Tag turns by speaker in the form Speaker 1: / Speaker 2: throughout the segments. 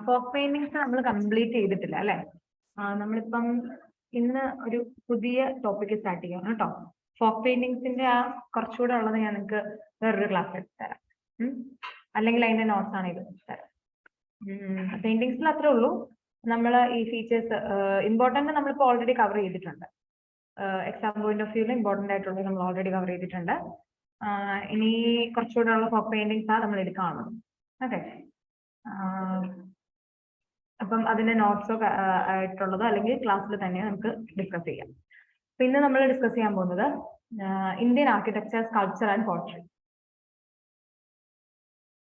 Speaker 1: Folk paintings നമ്മൾ complete ചെയ്തിട്ടില്ല അല്ലെ. നമ്മളിപ്പം ഇന്ന് ഒരു പുതിയ ടോപ്പിക് സ്റ്റാർട്ട് ചെയ്യണം കേട്ടോ. ഫോക്ക് പെയിന്റിങ്സിന്റെ കുറച്ചുകൂടെ ഉള്ളത് ഞാൻ നിങ്ങൾക്ക് വേറൊരു ക്ലാസ് എടുത്ത് തരാം. അല്ലെങ്കിൽ അതിന്റെ നോട്ട്സ് ആണ് ഇത് തരാം. പെയിന്റിങ്സിൽ അത്രേ ഉള്ളൂ. നമ്മൾ ഈ ഫീച്ചേഴ്സ് ഇമ്പോർട്ടന്റ് നമ്മളിപ്പോൾ ഓൾറെഡി കവർ ചെയ്തിട്ടുണ്ട്. എക്സാം പോയിന്റ് ഓഫ് വ്യൂവിൽ ഇമ്പോർട്ടന്റ് ആയിട്ടുള്ളത് നമ്മൾ ഓൾറെഡി കവർ ചെയ്തിട്ടുണ്ട്. ഇനി കുറച്ചുകൂടെ ഉള്ള ഫോക്ക് പെയിന്റിങ്സ് ആണ് നമ്മൾ എടുക്കാനുള്ളത്. ഓക്കെ, അപ്പം അതിന്റെ നോട്ട്സോ ആയിട്ടുള്ളതോ അല്ലെങ്കിൽ ക്ലാസ്സിൽ തന്നെ നമുക്ക് ഡിസ്കസ് ചെയ്യാം. പിന്നെ നമ്മൾ ഡിസ്കസ് ചെയ്യാൻ പോകുന്നത് Indian architecture, sculpture and portrait.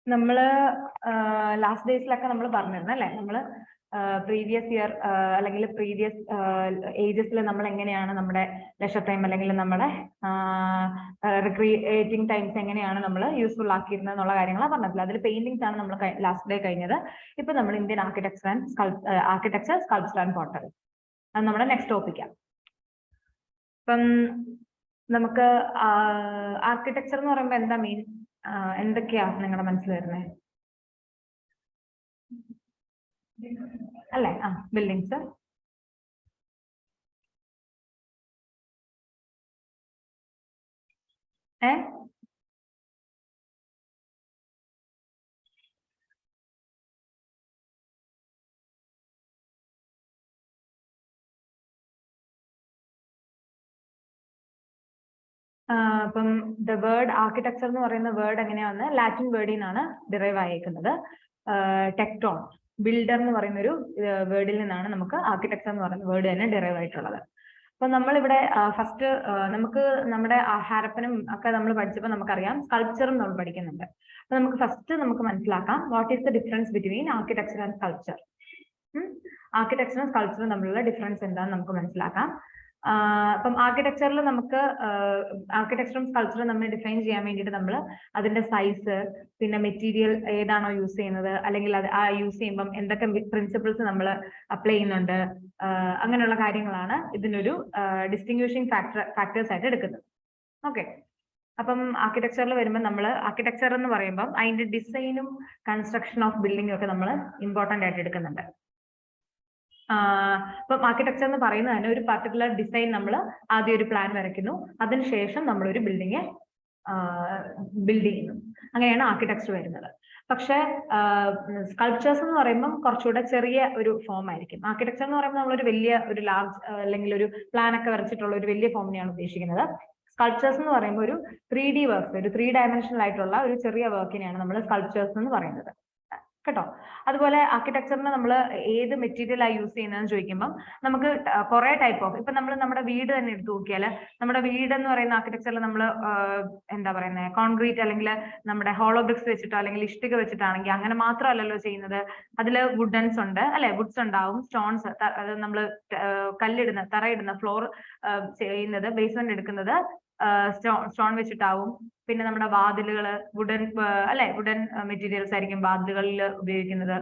Speaker 1: നമ്മൾ ലാസ്റ്റ് ഡേയ്സിലൊക്കെ നമ്മൾ പറഞ്ഞിരുന്നു അല്ലെ, നമ്മൾ പ്രീവിയസ് ഇയർ അല്ലെങ്കിൽ പ്രീവിയസ് ഏജസിൽ നമ്മൾ എങ്ങനെയാണ് നമ്മുടെ ലെഷർ ടൈം അല്ലെങ്കിൽ നമ്മുടെ റിക്രിയേറ്റിംഗ് ടൈംസ് എങ്ങനെയാണ് നമ്മൾ യൂസ്ഫുൾ ആക്കിയിരുന്നത് എന്നുള്ള കാര്യങ്ങളാണ് പറഞ്ഞിട്ടില്ല. അതിൽ പെയിന്റിങ്സ് ആണ് നമ്മൾ ലാസ്റ്റ് ഡേ കഴിഞ്ഞത്. ഇപ്പൊ നമ്മൾ Indian architecture, sculpture and portrait, അത് നമ്മുടെ നെക്സ്റ്റ് ടോപ്പിക്കാണ്. ഇപ്പം നമുക്ക് ആർക്കിടെക്ചർ എന്ന് പറയുമ്പോൾ എന്താ മീൻ, എന്തൊക്കെയാ നിങ്ങളുടെ മനസ്സിൽ വരുന്നത് അല്ലേ? ബിൽഡിങ്സ്, അപ്പം ദ വേർഡ് ആർക്കിടെക്ചർ എന്ന് പറയുന്ന വേർഡ് എങ്ങനെയാന്ന് ലാറ്റിൻ വേർഡിൽ നിന്നാണ് ഡിറൈവ് ആയേക്കുന്നത്. ടെക്ടോൺ, ബിൽഡർ എന്ന് പറയുന്ന ഒരു വേർഡിൽ നിന്നാണ് നമുക്ക് ആർക്കിടെക്ചർ എന്ന് പറയുന്ന വേർഡ് തന്നെ ഡിറൈവ് ആയിട്ടുള്ളത്. അപ്പൊ നമ്മളിവിടെ ഫസ്റ്റ് നമുക്ക് നമ്മുടെ ഹാരപ്പനും ഒക്കെ നമ്മൾ പഠിച്ചപ്പോൾ നമുക്കറിയാം സ്കൾപ്ചറും നമ്മൾ പഠിക്കുന്നുണ്ട്. അപ്പൊ നമുക്ക് ഫസ്റ്റ് നമുക്ക് മനസ്സിലാക്കാം what is the difference between architecture and sculpture. ആർക്കിടെക്ചറും സ്കൾപ്ചറും തമ്മിലുള്ള ഡിഫറൻസ് എന്താണെന്ന് നമുക്ക് മനസ്സിലാക്കാം. അപ്പം ആർക്കിടെക്ചറിൽ നമുക്ക് ആർക്കിടെക്ചറും സ്കൾപ്ചറും നമ്മൾ ഡിഫൈൻ ചെയ്യാൻ വേണ്ടിയിട്ട് നമ്മൾ അതിന്റെ സൈസ്, പിന്നെ മെറ്റീരിയൽ ഏതാണോ യൂസ് ചെയ്യുന്നത്, അല്ലെങ്കിൽ അത് യൂസ് ചെയ്യുമ്പം എന്തൊക്കെ പ്രിൻസിപ്പിൾസ് നമ്മൾ അപ്ലൈ ചെയ്യുന്നുണ്ട്, അങ്ങനെയുള്ള കാര്യങ്ങളാണ് ഇതിനൊരു ഡിസ്റ്റിങ്വിഷിംഗ് ഫാക്ടേഴ്സ് ആയിട്ട് എടുക്കുന്നത്. ഓക്കെ, അപ്പം ആർക്കിടെക്ചറിൽ വരുമ്പോൾ നമ്മൾ ആർക്കിടെക്ചർ എന്ന് പറയുമ്പോൾ അതിന്റെ ഡിസൈനും കൺസ്ട്രക്ഷൻ ഓഫ് ബിൽഡിംഗും ഒക്കെ നമ്മൾ ഇമ്പോർട്ടന്റ് ആയിട്ട് എടുക്കുന്നുണ്ട്. ഇപ്പം ആർക്കിടെക്ചർ എന്ന് പറയുന്നത് തന്നെ ഒരു പർട്ടിക്കുലർ ഡിസൈൻ നമ്മൾ ആദ്യം ഒരു പ്ലാൻ വരയ്ക്കുന്നു, അതിനുശേഷം നമ്മൾ ഒരു ബിൽഡിങ് ബിൽഡ് ചെയ്യുന്നു. അങ്ങനെയാണ് ആർക്കിടെക്ചർ വരുന്നത്. പക്ഷെ സ്കൾപ്ചേഴ്സ് എന്ന് പറയുമ്പോൾ കുറച്ചുകൂടെ ചെറിയ ഒരു ഫോം ആയിരിക്കും. ആർക്കിടെക്ചർ എന്ന് പറയുമ്പോൾ നമ്മളൊരു വലിയ ഒരു ലാർജ് അല്ലെങ്കിൽ ഒരു പ്ലാൻ ഒക്കെ വരച്ചിട്ടുള്ള ഒരു വലിയ ഫോമിനെയാണ് ഉദ്ദേശിക്കുന്നത്. സ്കൾപ്ചേഴ്സ് എന്ന് പറയുമ്പോൾ ഒരു 3D വർക്ക്, ഒരു 3 ഡയമെൻഷനൽ ആയിട്ടുള്ള ഒരു ചെറിയ വർക്കിനെയാണ് നമ്മൾ സ്കൾപ്ചേഴ്സ് എന്ന് പറയുന്നത് കേട്ടോ. അതുപോലെ ആർക്കിടെക്ചറിന് നമ്മൾ ഏത് മെറ്റീരിയൽ ആയി യൂസ് ചെയ്യുന്നതെന്ന് ചോദിക്കുമ്പോൾ നമുക്ക് കുറെ ടൈപ്പ് ഓഫ്, ഇപ്പൊ നമ്മൾ നമ്മുടെ വീട് തന്നെ എടുത്തു നോക്കിയാൽ നമ്മുടെ വീട് എന്ന് പറയുന്ന ആർക്കിടെക്ചറിൽ നമ്മൾ എന്താ പറയുന്നത്, കോൺക്രീറ്റ് അല്ലെങ്കിൽ നമ്മുടെ ഹോളോ ബ്രിക്സ് വെച്ചിട്ടോ അല്ലെങ്കിൽ ഇഷ്ടിക വെച്ചിട്ടാണെങ്കിൽ അങ്ങനെ മാത്രമല്ലല്ലോ ചെയ്യുന്നത്. അതിൽ വുഡൻസ് ഉണ്ട് അല്ലെ, വുഡ്സ് ഉണ്ടാവും, സ്റ്റോൺസ്, നമ്മൾ കല്ലിടുന്ന തറയിടുന്ന ഫ്ലോർ ചെയ്യുന്നത്, ബേസ്മെന്റ് എടുക്കുന്നത് സ്റ്റോൺ വെച്ചിട്ടാവും. പിന്നെ നമ്മുടെ വാതിലുകള് വുഡൻ അല്ലെ, വുഡൻ മെറ്റീരിയൽസ് ആയിരിക്കും വാതിലുകളിൽ ഉപയോഗിക്കുന്നത്.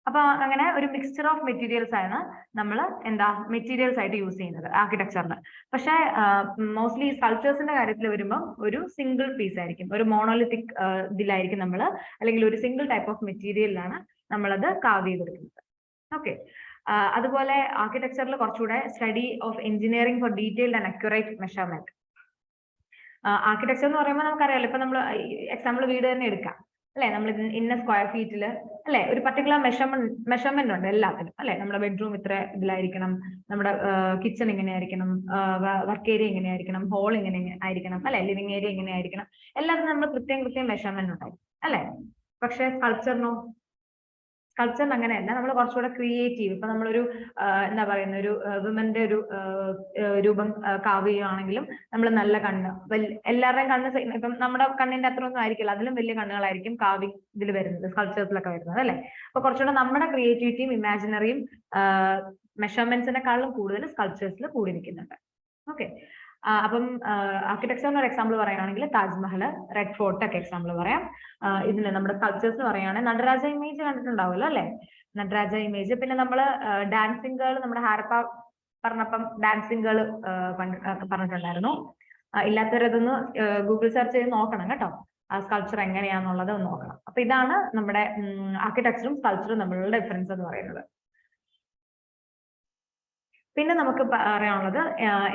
Speaker 1: അപ്പൊ അങ്ങനെ ഒരു മിക്സ്ചർ ഓഫ് മെറ്റീരിയൽസ് ആണ് നമ്മൾ മെറ്റീരിയൽസ് ആയിട്ട് യൂസ് ചെയ്യുന്നത് ആർക്കിടെക്ചറിന്. പക്ഷെ മോസ്റ്റ്ലി സ്കൾപ്ചേഴ്സിന്റെ കാര്യത്തിൽ വരുമ്പോൾ ഒരു സിംഗിൾ പീസ് ആയിരിക്കും, ഒരു മോണോലിത്തിക് ഇതിലായിരിക്കും നമ്മൾ, അല്ലെങ്കിൽ ഒരു സിംഗിൾ ടൈപ്പ് ഓഫ് മെറ്റീരിയലിലാണ് നമ്മളത് കാവ് ചെയ്തെടുക്കുന്നത്. ഓക്കെ, അതുപോലെ ആർക്കിടെക്ചറിൽ കുറച്ചുകൂടെ study of engineering four detailed and accurate measurement. Architecture എന്ന് പറയുമ്പോൾ നമുക്കറിയാലോ, ഇപ്പൊ നമ്മൾ എക്സാമ്പിൾ വീട് തന്നെ എടുക്കാം അല്ലെ, നമ്മൾ ഇന്ന സ്ക്വയർ ഫീറ്റിൽ അല്ലെ ഒരു പർട്ടിക്കുലർ മെഷർമെന്റ് ഉണ്ട് എല്ലാത്തിനും അല്ലെ. നമ്മുടെ ബെഡ്റൂം ഇത്ര ഇതിലായിരിക്കണം, നമ്മുടെ കിച്ചൺ ഇങ്ങനെ ആയിരിക്കണം, വർക്ക് ഏരിയ ഇങ്ങനെ ആയിരിക്കണം, ഹോൾ ഇങ്ങനെ ആയിരിക്കണം അല്ലെ, ലിവിംഗ് ഏരിയ ഇങ്ങനെ ആയിരിക്കണം, എല്ലാത്തിനും നമ്മൾ കൃത്യം മെഷർമെന്റ് ഉണ്ടാവും അല്ലെ. പക്ഷെ സ്കൾപ്ചറിനോ, സ്കൾപ്ചറിന് അങ്ങനെയല്ല, നമ്മൾ കുറച്ചുകൂടെ ക്രിയേറ്റീവ്. ഇപ്പൊ നമ്മളൊരു എന്താ പറയുന്ന ഒരു വിമന്റെ ഒരു രൂപം കാവ് ചെയ്യുകയാണെങ്കിലും നമ്മൾ നല്ല കണ്ണ്, എല്ലാവരുടെയും കണ്ണ് ഇപ്പം നമ്മുടെ കണ്ണിന്റെ അത്ര ഒന്നും ആയിരിക്കില്ല, അതിലും വലിയ കണ്ണുകളായിരിക്കും കാവിങ് ഇതിൽ വരുന്നത്, സ്കൾപ്ചേഴ്സിലൊക്കെ വരുന്നത് അല്ലെ. അപ്പൊ കുറച്ചുകൂടെ നമ്മുടെ ക്രിയേറ്റിവിറ്റിയും ഇമാജിനറിയും മെഷർമെന്റ്സിനെക്കാളും കൂടുതൽ സ്കൾപ്ചേഴ്സിൽ കൂടി നിൽക്കുന്നുണ്ട്. ഓക്കെ, അപ്പം ആർക്കിടെക്ചറിന് ഒരു എക്സാമ്പിൾ പറയുകയാണെങ്കിൽ താജ്മഹൽ, റെഡ് ഫോർട്ട് ഒക്കെ എക്സാമ്പിൾ പറയാം. ഇതിന് നമ്മുടെ സ്കൾപ്ചേഴ്സ് പറയുകയാണെങ്കിൽ നടരാജ ഇമേജ് കണ്ടിട്ടുണ്ടാവുമല്ലോ അല്ലെ, നടരാജ ഇമേജ്. പിന്നെ നമ്മൾ ഡാൻസിങ് ഗേൾ, നമ്മുടെ ഹാരപ്പ പറഞ്ഞപ്പം ഡാൻസിങ് ഗേൾ പറഞ്ഞിട്ടുണ്ടായിരുന്നു. ഇല്ലാത്തവരതൊന്ന് ഗൂഗിൾ സെർച്ച് ചെയ്ത് നോക്കണം കേട്ടോ. ആ സ്കൾപ്ചർ എങ്ങനെയാണെന്നുള്ളത് ഒന്ന് നോക്കണം. അപ്പൊ ഇതാണ് നമ്മുടെ ആർക്കിടെക്ചറും സ്കൾപ്ചറും തമ്മിലുള്ള ഡിഫറൻസ് എന്ന് പറയുന്നത്. പിന്നെ നമുക്ക് പറയാനുള്ളത്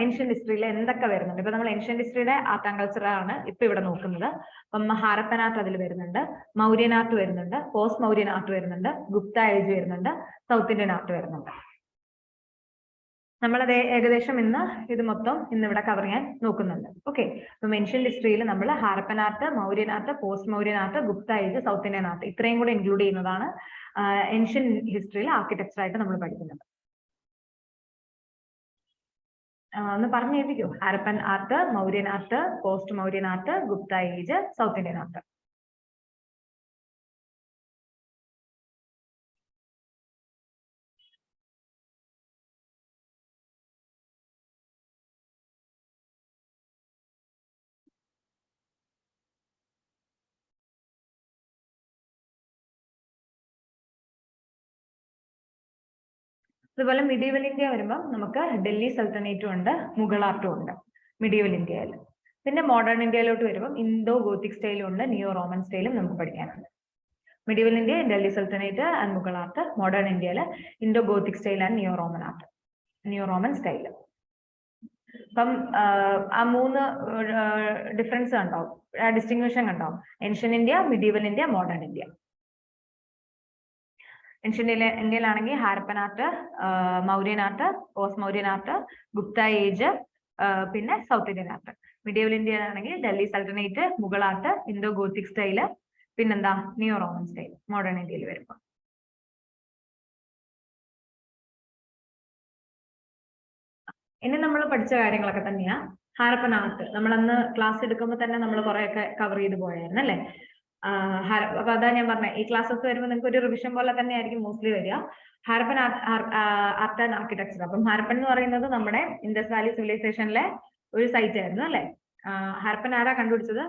Speaker 1: ഏൻഷ്യന്റ് ഹിസ്റ്ററിയിൽ എന്തൊക്കെ വരുന്നുണ്ട്. ഇപ്പൊ നമ്മൾ ഏൻഷ്യന്റ് ഹിസ്റ്ററിയുടെ ആർട്ട് ആൻഡ് കൾച്ചർ ആണ് ഇപ്പൊ ഇവിടെ നോക്കുന്നത്. അപ്പം ഹാരപ്പൻ ആർട്ട് അതിൽ വരുന്നുണ്ട്, മൗര്യൻ ആർട്ട് വരുന്നുണ്ട്, പോസ്റ്റ് മൗര്യൻ ആർട്ട് വരുന്നുണ്ട്, ഗുപ്ത ഏജ് വരുന്നുണ്ട്, സൗത്ത് ഇന്ത്യൻ ആർട്ട് വരുന്നുണ്ട്. നമ്മളത് ഏകദേശം ഇത് മൊത്തം ഇവിടെ കവർ ചെയ്യാൻ നോക്കുന്നുണ്ട്. ഓക്കെ, അപ്പം ഏൻഷ്യന്റ് ഹിസ്റ്ററിയിൽ നമ്മൾ Harappan art, Mauryan art, post Mauryan art, Gupta age, South Indian art ഇത്രയും കൂടെ ഇൻക്ലൂഡ് ചെയ്യുന്നതാണ് ഏൻഷ്യന്റ് ഹിസ്റ്ററിയിൽ ആർക്കിടെക്ചർ ആയിട്ട് നമ്മൾ പഠിക്കുന്നത്. ഒന്ന് പറഞ്ഞു എഴുതിക്കോ. Harappan art, Mauryan art, post Mauryan art, Gupta age, South Indian art. അതുപോലെ മിഡീവൽ ഇന്ത്യ വരുമ്പോൾ നമുക്ക് ഡൽഹി സൽത്തനേറ്റും ഉണ്ട്, മുഗൾ ആർട്ടും ഉണ്ട് മിഡീവൽ ഇന്ത്യയിൽ. പിന്നെ മോഡേൺ ഇന്ത്യയിലോട്ട് വരുമ്പോൾ ഇന്തോ ഗോത്തിക് സ്റ്റൈലും ഉണ്ട്, നിയോ റോമൻ സ്റ്റൈലും നമുക്ക് പഠിക്കാനുണ്ട്. Medieval India Delhi Sultanate and Mughal art, modern ഇന്ത്യയിൽ Indo Gothic style and neo Roman art, neo Roman style. അപ്പം ആ മൂന്ന് ഡിഫറൻസ് കണ്ടാവും, ഡിസ്റ്റിങ്വിഷൻ കണ്ടാവും. Ancient India, medieval India, modern India. Ancient ഇന്ത്യയിലാണെങ്കിൽ Harappan art, Mauryan art, post Mauryan art, Gupta age, പിന്നെ സൗത്ത് ഇന്ത്യൻ ആർട്ട്. മിഡീവൽ ഇന്ത്യയിലാണെങ്കിൽ Delhi Sultanate, Mughal art, Indo Gothic style, പിന്നെന്താ neo Roman style modern ഇന്ത്യയിൽ വരുമ്പോൾ. ഇനി നമ്മൾ പഠിച്ച കാര്യങ്ങളൊക്കെ തന്നെയാ ഹാരപ്പൻ ആർട്ട്. നമ്മളന്ന് ക്ലാസ് എടുക്കുമ്പോൾ തന്നെ നമ്മൾ കുറെയൊക്കെ കവർ ചെയ്ത് പോയായിരുന്നു അല്ലേ. അപ്പൊ അതാ ഞാൻ പറഞ്ഞത്, ഈ ക്ലാസ്സസ് വരുമ്പോൾ നിങ്ങൾക്ക് ഒരു റിവിഷൻ പോലെ തന്നെ ആയിരിക്കും മോസ്റ്റ്ലി വരിക. Harappan art and architecture. അപ്പം ഹാരപ്പൻ എന്ന് പറയുന്നത് നമ്മുടെ ഇൻഡസ് വാലി സിവിലൈസേഷനിലെ ഒരു സൈറ്റ് ആയിരുന്നു അല്ലെ. ഹാരപ്പൻ ആരാ കണ്ടുപിടിച്ചത്?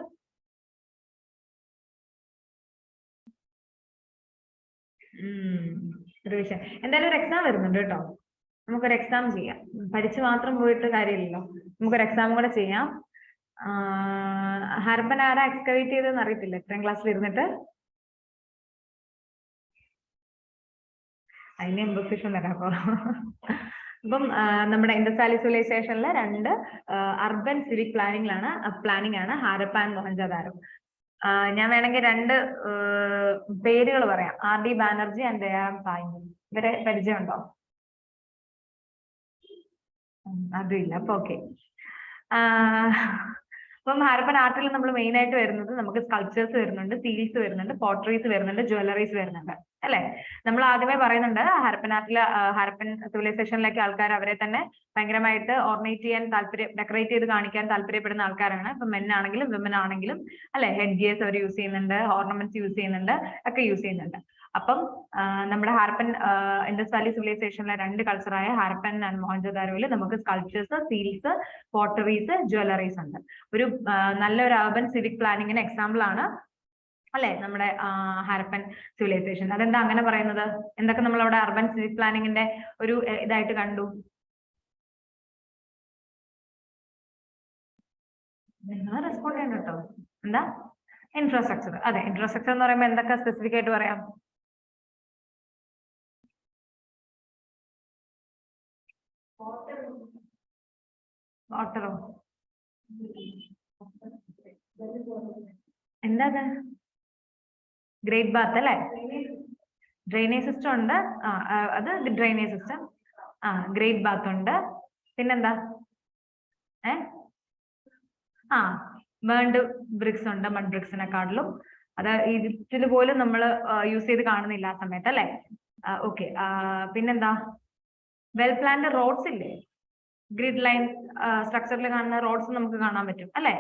Speaker 1: റിവിഷൻ. എന്തായാലും ഒരു എക്സാം വരുന്നുണ്ട് കേട്ടോ. നമുക്കൊരു എക്സാം ചെയ്യാം. പഠിച്ചു മാത്രം പോയിട്ട് കാര്യമില്ലല്ലോ, നമുക്കൊരു എക്സാം കൂടെ ചെയ്യാം. ഹാരപ്പൻ ആരാ എക്സ്കവേറ്റ് ചെയ്തതെന്ന് അറിയത്തില്ല എത്രാം ക്ലാസ്സിൽ ഇരുന്നിട്ട്? അതിന് ഇമ്പോസിഷൻ തരാം. അപ്പം നമ്മുടെ ഇൻഡസ് വാലി സിവിലൈസേഷനിലെ രണ്ട് അർബൻ സിവിക് പ്ലാനിംഗ് ആണ് ഹാരപ്പ ആൻഡ് മൊഹൻജദാരോ. ഞാൻ വേണമെങ്കിൽ രണ്ട് പേരുകൾ പറയാം, R D Banerjee and Dayaram Saini. ഇവരെ പരിചയമുണ്ടോ? അതില്ല. അപ്പൊ ഓക്കെ. അപ്പം ഹാരപ്പൻ ആർട്ടിൽ നമ്മൾ മെയിൻ ആയിട്ട് വരുന്നത് നമുക്ക് സ്കൾപ്ചേഴ്സ് വരുന്നുണ്ട്, സീൽസ് വരുന്നുണ്ട്, പോർട്രീസ് വരുന്നുണ്ട്, ജ്വല്ലറീസ് വരുന്നുണ്ട് അല്ലെ. നമ്മൾ ആദ്യമേ പറയുന്നുണ്ട് ഹാരപ്പൻ ആർട്ടിൽ, ഹാരപ്പൻ സിവിലൈസേഷനിലേക്ക് ആൾക്കാർ അവരെ തന്നെ ഭയങ്കരമായിട്ട് ഓർണേറ്റ് ചെയ്യാൻ ഡെക്കറേറ്റ് ചെയ്ത് കാണിക്കാൻ താല്പര്യപ്പെടുന്ന ആൾക്കാരാണ്. ഇപ്പൊ മെൻ ആണെങ്കിലും വിമൻ ആണെങ്കിലും അല്ലെ, ഹെഡ് ഗിയേഴ്സ് അവർ യൂസ് ചെയ്യുന്നുണ്ട്, ഓർണമെന്റ്സ് യൂസ് ചെയ്യുന്നുണ്ട്, ഒക്കെ യൂസ് ചെയ്യുന്നുണ്ട്. അപ്പം നമ്മുടെ ഹാരപ്പൻ ഇൻഡസ് വാലി സിവിലൈസേഷനിലെ രണ്ട് കൾച്ചറായ ഹാരപ്പൻ ആൻഡ് മോഹൻജദാരോയിൽ നമുക്ക് സ്കൾപ്ചേഴ്സ്, സീൽസ്, പോട്ടറീസ്, ജ്വല്ലറീസ് ഉണ്ട്. ഒരു നല്ലൊരു അർബൻ സിവിക് പ്ലാനിങ്ങിന് എക്സാമ്പിൾ ആണ് അല്ലെ നമ്മുടെ ഹാരപ്പൻ സിവിലൈസേഷൻ. അതെന്താ അങ്ങനെ പറയുന്നത്? എന്തൊക്കെ നമ്മൾ അവിടെ അർബൻ സിവിക് പ്ലാനിങ്ങിന്റെ ഒരു ഇതായിട്ട് കണ്ടു? നിങ്ങൾ റെസ്പോണ്ട് ചെയ്യണ്ട കേട്ടോ. എന്താ? ഇൻഫ്രാസ്ട്രക്ചർ. അതെ, ഇൻഫ്രാസ്ട്രക്ചർ എന്ന് പറയുമ്പോൾ എന്തൊക്കെ സ്പെസിഫിക് ആയിട്ട് പറയാം? വാട്ടറോ? എന്താ ഗ്രേറ്റ് ബാത്ത് അല്ലെ. ഡ്രെയിനേജ് സിസ്റ്റം ഉണ്ട്. അത് ഡ്രെയിനേജ് സിസ്റ്റം. ഗ്രേറ്റ് ബാത്ത് ഉണ്ട്. പിന്നെന്താ? ബേൺഡ് ബ്രിക്സ് ഉണ്ട്, മഡ് ബ്രിക്സിനെക്കാട്ടിലും. അത് ഈജിപ്തിൽ പോലും നമ്മൾ യൂസ് ചെയ്ത് കാണുന്നില്ല ആ സമയത്ത് അല്ലെ. ഓക്കെ. പിന്നെന്താ? വെൽ പ്ലാൻഡ് റോഡ്സ് ഇല്ലേ? ഗ്രിഡ് ലൈൻ സ്ട്രക്ചറിൽ കാണുന്ന റോഡ്സ് നമുക്ക് കാണാൻ പറ്റും അല്ലെ.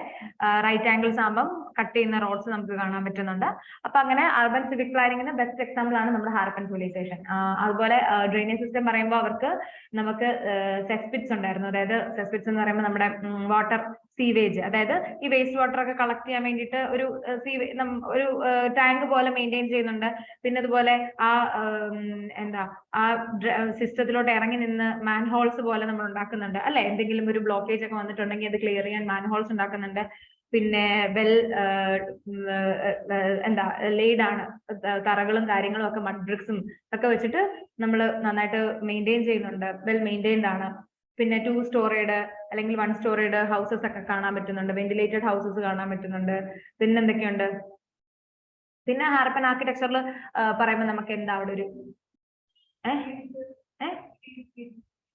Speaker 1: റൈറ്റ് ആംഗിൾസ് ആകുമ്പോൾ കട്ട് ചെയ്യുന്ന റോഡ്സ് നമുക്ക് കാണാൻ പറ്റുന്നുണ്ട്. അപ്പൊ അങ്ങനെ അർബൻ സിവിക് പ്ലാനിങ്ങിന് ബെസ്റ്റ് എക്സാമ്പിൾ ആണ് നമ്മുടെ ഹാരപ്പൻ സിവിലൈസേഷൻ. അതുപോലെ ഡ്രെയിനേജ് സിസ്റ്റം പറയുമ്പോൾ അവർക്ക് നമുക്ക് സെസ്പിറ്റ്സ് ഉണ്ടായിരുന്നു. അതായത് സെസ്പിറ്റ്സ് എന്ന് പറയുമ്പോൾ നമ്മുടെ വാട്ടർ സീവേജ്, അതായത് ഈ വേസ്റ്റ് വാട്ടർ ഒക്കെ കളക്ട് ചെയ്യാൻ വേണ്ടിയിട്ട് ഒരു ഒരു ടാങ്ക് പോലെ മെയിൻറ്റെയിൻ ചെയ്യുന്നുണ്ട്. പിന്നെ അതുപോലെ എന്താ ആ സിസ്റ്റത്തിലോട്ട് ഇറങ്ങി നിന്ന് മാൻഹോൾസ് പോലെ നമ്മൾ ഉണ്ടാക്കുന്നുണ്ട് അല്ലെ. എന്തെങ്കിലും ഒരു ബ്ലോക്കേജ് ഒക്കെ വന്നിട്ടുണ്ടെങ്കിൽ അത് ക്ലിയർ ചെയ്യാൻ മാൻഹോൾസ് ഉണ്ടാക്കുന്നുണ്ട്. പിന്നെ വെൽ എന്താ ലെയ്ഡ് ആണ്, തറകളും കാര്യങ്ങളും ഒക്കെ മഡ് ബ്രിക്സും ഒക്കെ വെച്ചിട്ട് നമ്മൾ നന്നായിട്ട് മെയിൻറ്റെയിൻ ചെയ്യുന്നുണ്ട്, വെൽ മെയിൻറ്റെയിൻഡ് ആണ്. പിന്നെ 2 സ്റ്റോറീഡ് അല്ലെങ്കിൽ 1 സ്റ്റോറീഡ് ഹൗസസ് ഒക്കെ കാണാൻ പറ്റുന്നുണ്ട്, വെന്റിലേറ്റഡ് ഹൗസസ് കാണാൻ പറ്റുന്നുണ്ട്. പിന്നെ എന്തൊക്കെയുണ്ട്? പിന്നെ ഹാരപ്പൻ ആർക്കിടെക്ചറിൽ പറയുമ്പോൾ നമുക്ക് എന്താ അവിടെ ഒരു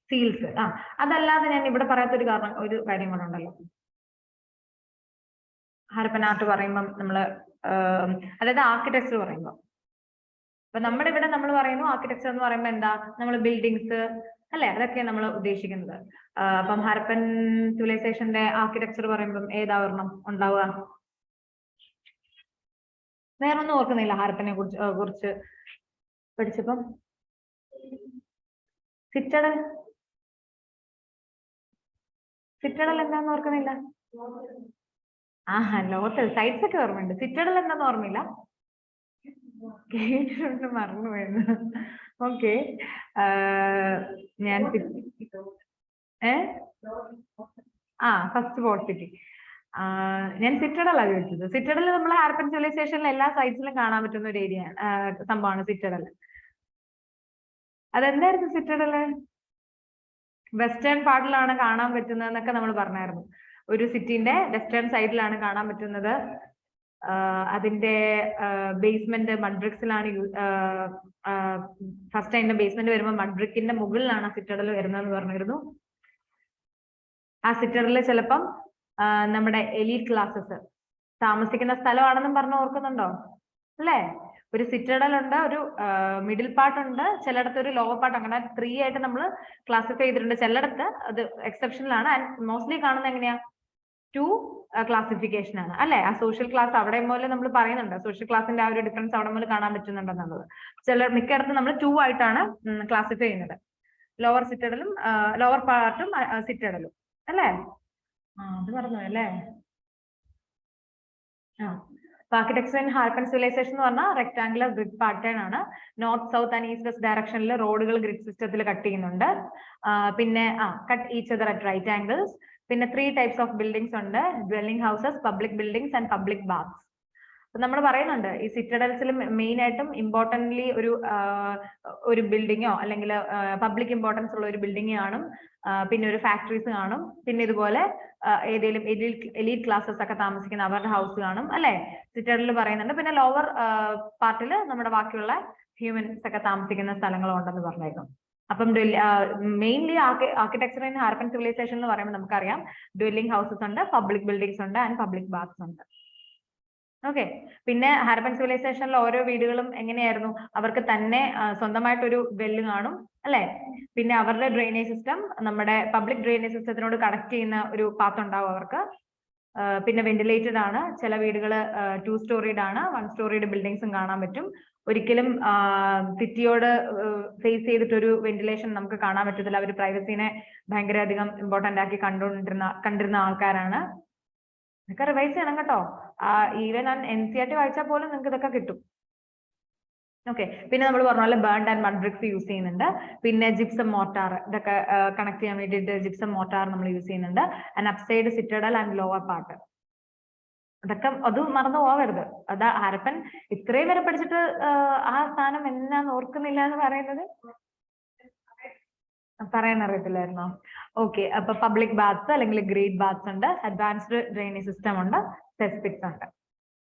Speaker 1: സീൽസ്. അതല്ലാതെ ഞാൻ ഇവിടെ പറയാത്തൊരു ഒരു കാര്യം കൂടെ ഉണ്ടല്ലോ. ഹാരപ്പൻ ആർട്ട് പറയുമ്പം നമ്മള് അതായത് ആർക്കിടെക്ചർ പറയുമ്പോൾ, അപ്പൊ നമ്മുടെ ഇവിടെ നമ്മൾ പറയുന്നു ആർക്കിടെക്ചർ എന്ന് പറയുമ്പോൾ എന്താ, നമ്മൾ ബിൽഡിങ്സ് അല്ലെ, അതൊക്കെയാണ് നമ്മൾ ഉദ്ദേശിക്കുന്നത്. അപ്പം ഹാരപ്പൻ സിവിലൈസേഷന്റെ ആർക്കിടെക്ചർ പറയുമ്പം ഏതാ ഒരെണ്ണം ഉണ്ടാവുക? വേറൊന്നും ഓർക്കുന്നില്ല ഹാരപ്പനെ കുറിച്ച് പഠിച്ചപ്പം? സിറ്റഡൽ എന്താന്ന് ഓർക്കുന്നില്ല? ലോക്കൽ സൈറ്റ്സ് ഒക്കെ ഓർമ്മയുണ്ട്, സിറ്റഡൽ എന്താന്ന് ഓർമ്മയില്ല. കേട്ടിട്ടുണ്ട്, മറന്നുപോയെന്ന്. ഓക്കെ, ഞാൻ ഫസ്റ്റ് ഫോർട്ട് സിറ്റി. ഞാൻ സിറ്റഡലാണ് ചോദിച്ചത്. സിറ്റഡൽ നമ്മൾ ഹാരപ്പൻ സിവിലൈസേഷനിൽ എല്ലാ സൈറ്റ്സിലും കാണാൻ പറ്റുന്ന ഒരു ഏരിയ സംഭവമാണ് സിറ്റഡൽ. അതെന്തായിരുന്നു സിറ്റഡൽ? വെസ്റ്റേൺ പാർട്ടിലാണ് കാണാൻ പറ്റുന്നതെന്നൊക്കെ നമ്മൾ പറഞ്ഞായിരുന്നു. ഒരു സിറ്റിന്റെ വെസ്റ്റേൺ സൈഡിലാണ് കാണാൻ പറ്റുന്നത്. അതിന്റെ ബേസ്മെന്റ് മഡ്ബ്രിക്സിലാണ്. ഫസ്റ്റ് അതിന്റെ ബേസ്മെന്റ് വരുമ്പോൾ മഡ്ബ്രിക്കിന്റെ മുകളിലാണ് സിറ്റഡൽ വരുന്നതെന്ന് പറഞ്ഞിരുന്നു. ആ സിറ്റഡലിൽ ചിലപ്പം നമ്മുടെ എലീറ്റ് ക്ലാസ്സസ് താമസിക്കുന്ന സ്ഥലമാണെന്നും പറഞ്ഞു ഓർക്കുന്നുണ്ടോ? അല്ലേ? ഒരു സിറ്റഡൽ ഉണ്ട്, ഒരു മിഡിൽ പാർട്ട് ഉണ്ട്, ചിലയിടത്ത് ഒരു ലോവർ പാർട്ട്, അങ്ങനെ 3 ആയിട്ട് നമ്മൾ ക്ലാസിഫൈ ചെയ്തിട്ടുണ്ട്. ചിലയിടത്ത് അത് എക്സെപ്ഷണൽ ആണ്. ആൻഡ് മോസ്റ്റ്ലി കാണുന്നത് എങ്ങനെയാ? 2 ക്ലാസിഫിക്കേഷൻ ആണ് അല്ലെ? ആ സോഷ്യൽ ക്ലാസ് അവിടെ പോലെ നമ്മൾ പറയുന്നുണ്ട്, സോഷ്യൽ ക്ലാസിന്റെ ആ ഒരു ഡിഫറൻസ് അവിടെ പോലെ കാണാൻ പറ്റുന്നുണ്ടെന്നുള്ളത്. മിക്കയിടത്തും നമ്മൾ 2 ആയിട്ടാണ് ക്ലാസിഫൈ ചെയ്യുന്നത്, ലോവർ സിറ്റഡലും ലോവർ പാർട്ടും സിറ്റഡലും അല്ലേ? അത് പറഞ്ഞു അല്ലേ? ആർക്കിടെക്ചർ ഇൻ ഹാരപ്പൻ സിവിലൈസേഷൻ എന്ന് പറഞ്ഞാൽ റെക്ടാംഗുലർ ഗ്രിഡ് പാറ്റേൺ ആണ്. North south and east west ഡയറക്ഷനിൽ റോഡുകൾ ഗ്രിഡ് സിസ്റ്റത്തിൽ കട്ട് ചെയ്യുന്നുണ്ട്. പിന്നെ cut each other at right angles. പിന്നെ 3 ടൈപ്സ് ഓഫ് ബിൽഡിംഗ്സ് ഉണ്ട്, dwelling houses, public buildings and public baths. നമ്മൾ പറയുന്നുണ്ട് ഈ സിറ്റഡൽസിൽ മെയിൻ ആയിട്ടും ഇമ്പോർട്ടന്റ്ലി ഒരു ബിൽഡിങ്ങോ അല്ലെങ്കിൽ പബ്ലിക് ഇമ്പോർട്ടൻസ് ഉള്ള ഒരു ബിൽഡിംഗ് കാണും, പിന്നെ ഒരു ഫാക്ടറീസ് കാണും, പിന്നെ ഇതുപോലെ ഏതെങ്കിലും എലീറ്റ് ക്ലാസ്സസ് ഒക്കെ താമസിക്കുന്ന അവരുടെ ഹൗസ് കാണും അല്ലെ? സിറ്റഡലിൽ പറയുന്നുണ്ട്. പിന്നെ ലോവർ പാർട്ടിൽ നമ്മുടെ ബാക്കിയുള്ള ഹ്യൂമൻസ് ഒക്കെ താമസിക്കുന്ന സ്ഥലങ്ങളും ഉണ്ടെന്ന് പറഞ്ഞായിരുന്നു. അപ്പം mainly architecture in Harappan civilisation എന്ന് പറയുമ്പോൾ നമുക്കറിയാം ഡ്വെല്ലിംഗ് ഹൗസസ് ഉണ്ട്, പബ്ലിക് ബിൽഡിംഗ്സ് ഉണ്ട് ആൻഡ് പബ്ലിക് ബാത്ത്സ് ഉണ്ട്. ഓക്കെ, പിന്നെ ഹാരപ്പൻ സിവിലൈസേഷനിൽ ഓരോ വീടുകളും എങ്ങനെയായിരുന്നു? അവർക്ക് തന്നെ സ്വന്തമായിട്ടൊരു വെല്ല് കാണും അല്ലെ? പിന്നെ അവരുടെ ഡ്രെയിനേജ് സിസ്റ്റം നമ്മുടെ പബ്ലിക് ഡ്രെയിനേജ് സിസ്റ്റത്തിനോട് കണക്ട് ചെയ്യുന്ന ഒരു പാത്ത് ഉണ്ടാവും അവർക്ക്. പിന്നെ വെന്റിലേറ്റഡ് ആണ്. ചില വീടുകൾ 2 സ്റ്റോറീഡ് ആണ്, 1 സ്റ്റോറീഡ് ബിൽഡിങ്സും കാണാൻ പറ്റും. ഒരിക്കലും സിറ്റിയോട് ഫേസ് ചെയ്തിട്ടൊരു വെന്റിലേഷൻ നമുക്ക് കാണാൻ പറ്റത്തില്ല. അവർ പ്രൈവസിനെ ഭയങ്കര അധികം ഇമ്പോർട്ടന്റ് ആക്കി കണ്ടിരുന്ന ആൾക്കാരാണ്. ഇതൊക്കെ റിവൈസ് ചെയ്യണം കേട്ടോ. ഈവൻ NCERT വായിച്ചാൽ പോലും നിങ്ങൾക്ക് ഇതൊക്കെ കിട്ടും. ഓക്കെ, പിന്നെ നമ്മൾ പറഞ്ഞ പോലെ burned and mud bricks use ചെയ്യുന്നുണ്ട്. പിന്നെ ജിപ്സം മോർട്ടാർ, ഇതൊക്കെ കണക്ട് ചെയ്യാൻ വേണ്ടിയിട്ട് ജിപ്സം മോർട്ടാർ നമ്മൾ യൂസ് ചെയ്യുന്നുണ്ട്. And upside citadel and lower part, അതൊക്കെ അത് മറന്നു പോകരുത്. അതാ ഹാരപ്പൻ ഇത്രയും വരെ പഠിച്ചിട്ട് ആ സ്ഥാനം എന്നാന്ന് ഓർക്കുന്നില്ല എന്ന് പറയുന്നത് പറയാൻ അറിയത്തില്ലായിരുന്നോ? ഓക്കെ, അപ്പൊ പബ്ലിക് ബാത്ത്സ് അല്ലെങ്കിൽ ഗ്രേറ്റ് ബാത്ത്സ് ഉണ്ട്, അഡ്വാൻസ്ഡ് ഡ്രെയിനേജ് സിസ്റ്റം ഉണ്ട്, സെസ്പിക്സ് ഉണ്ട്.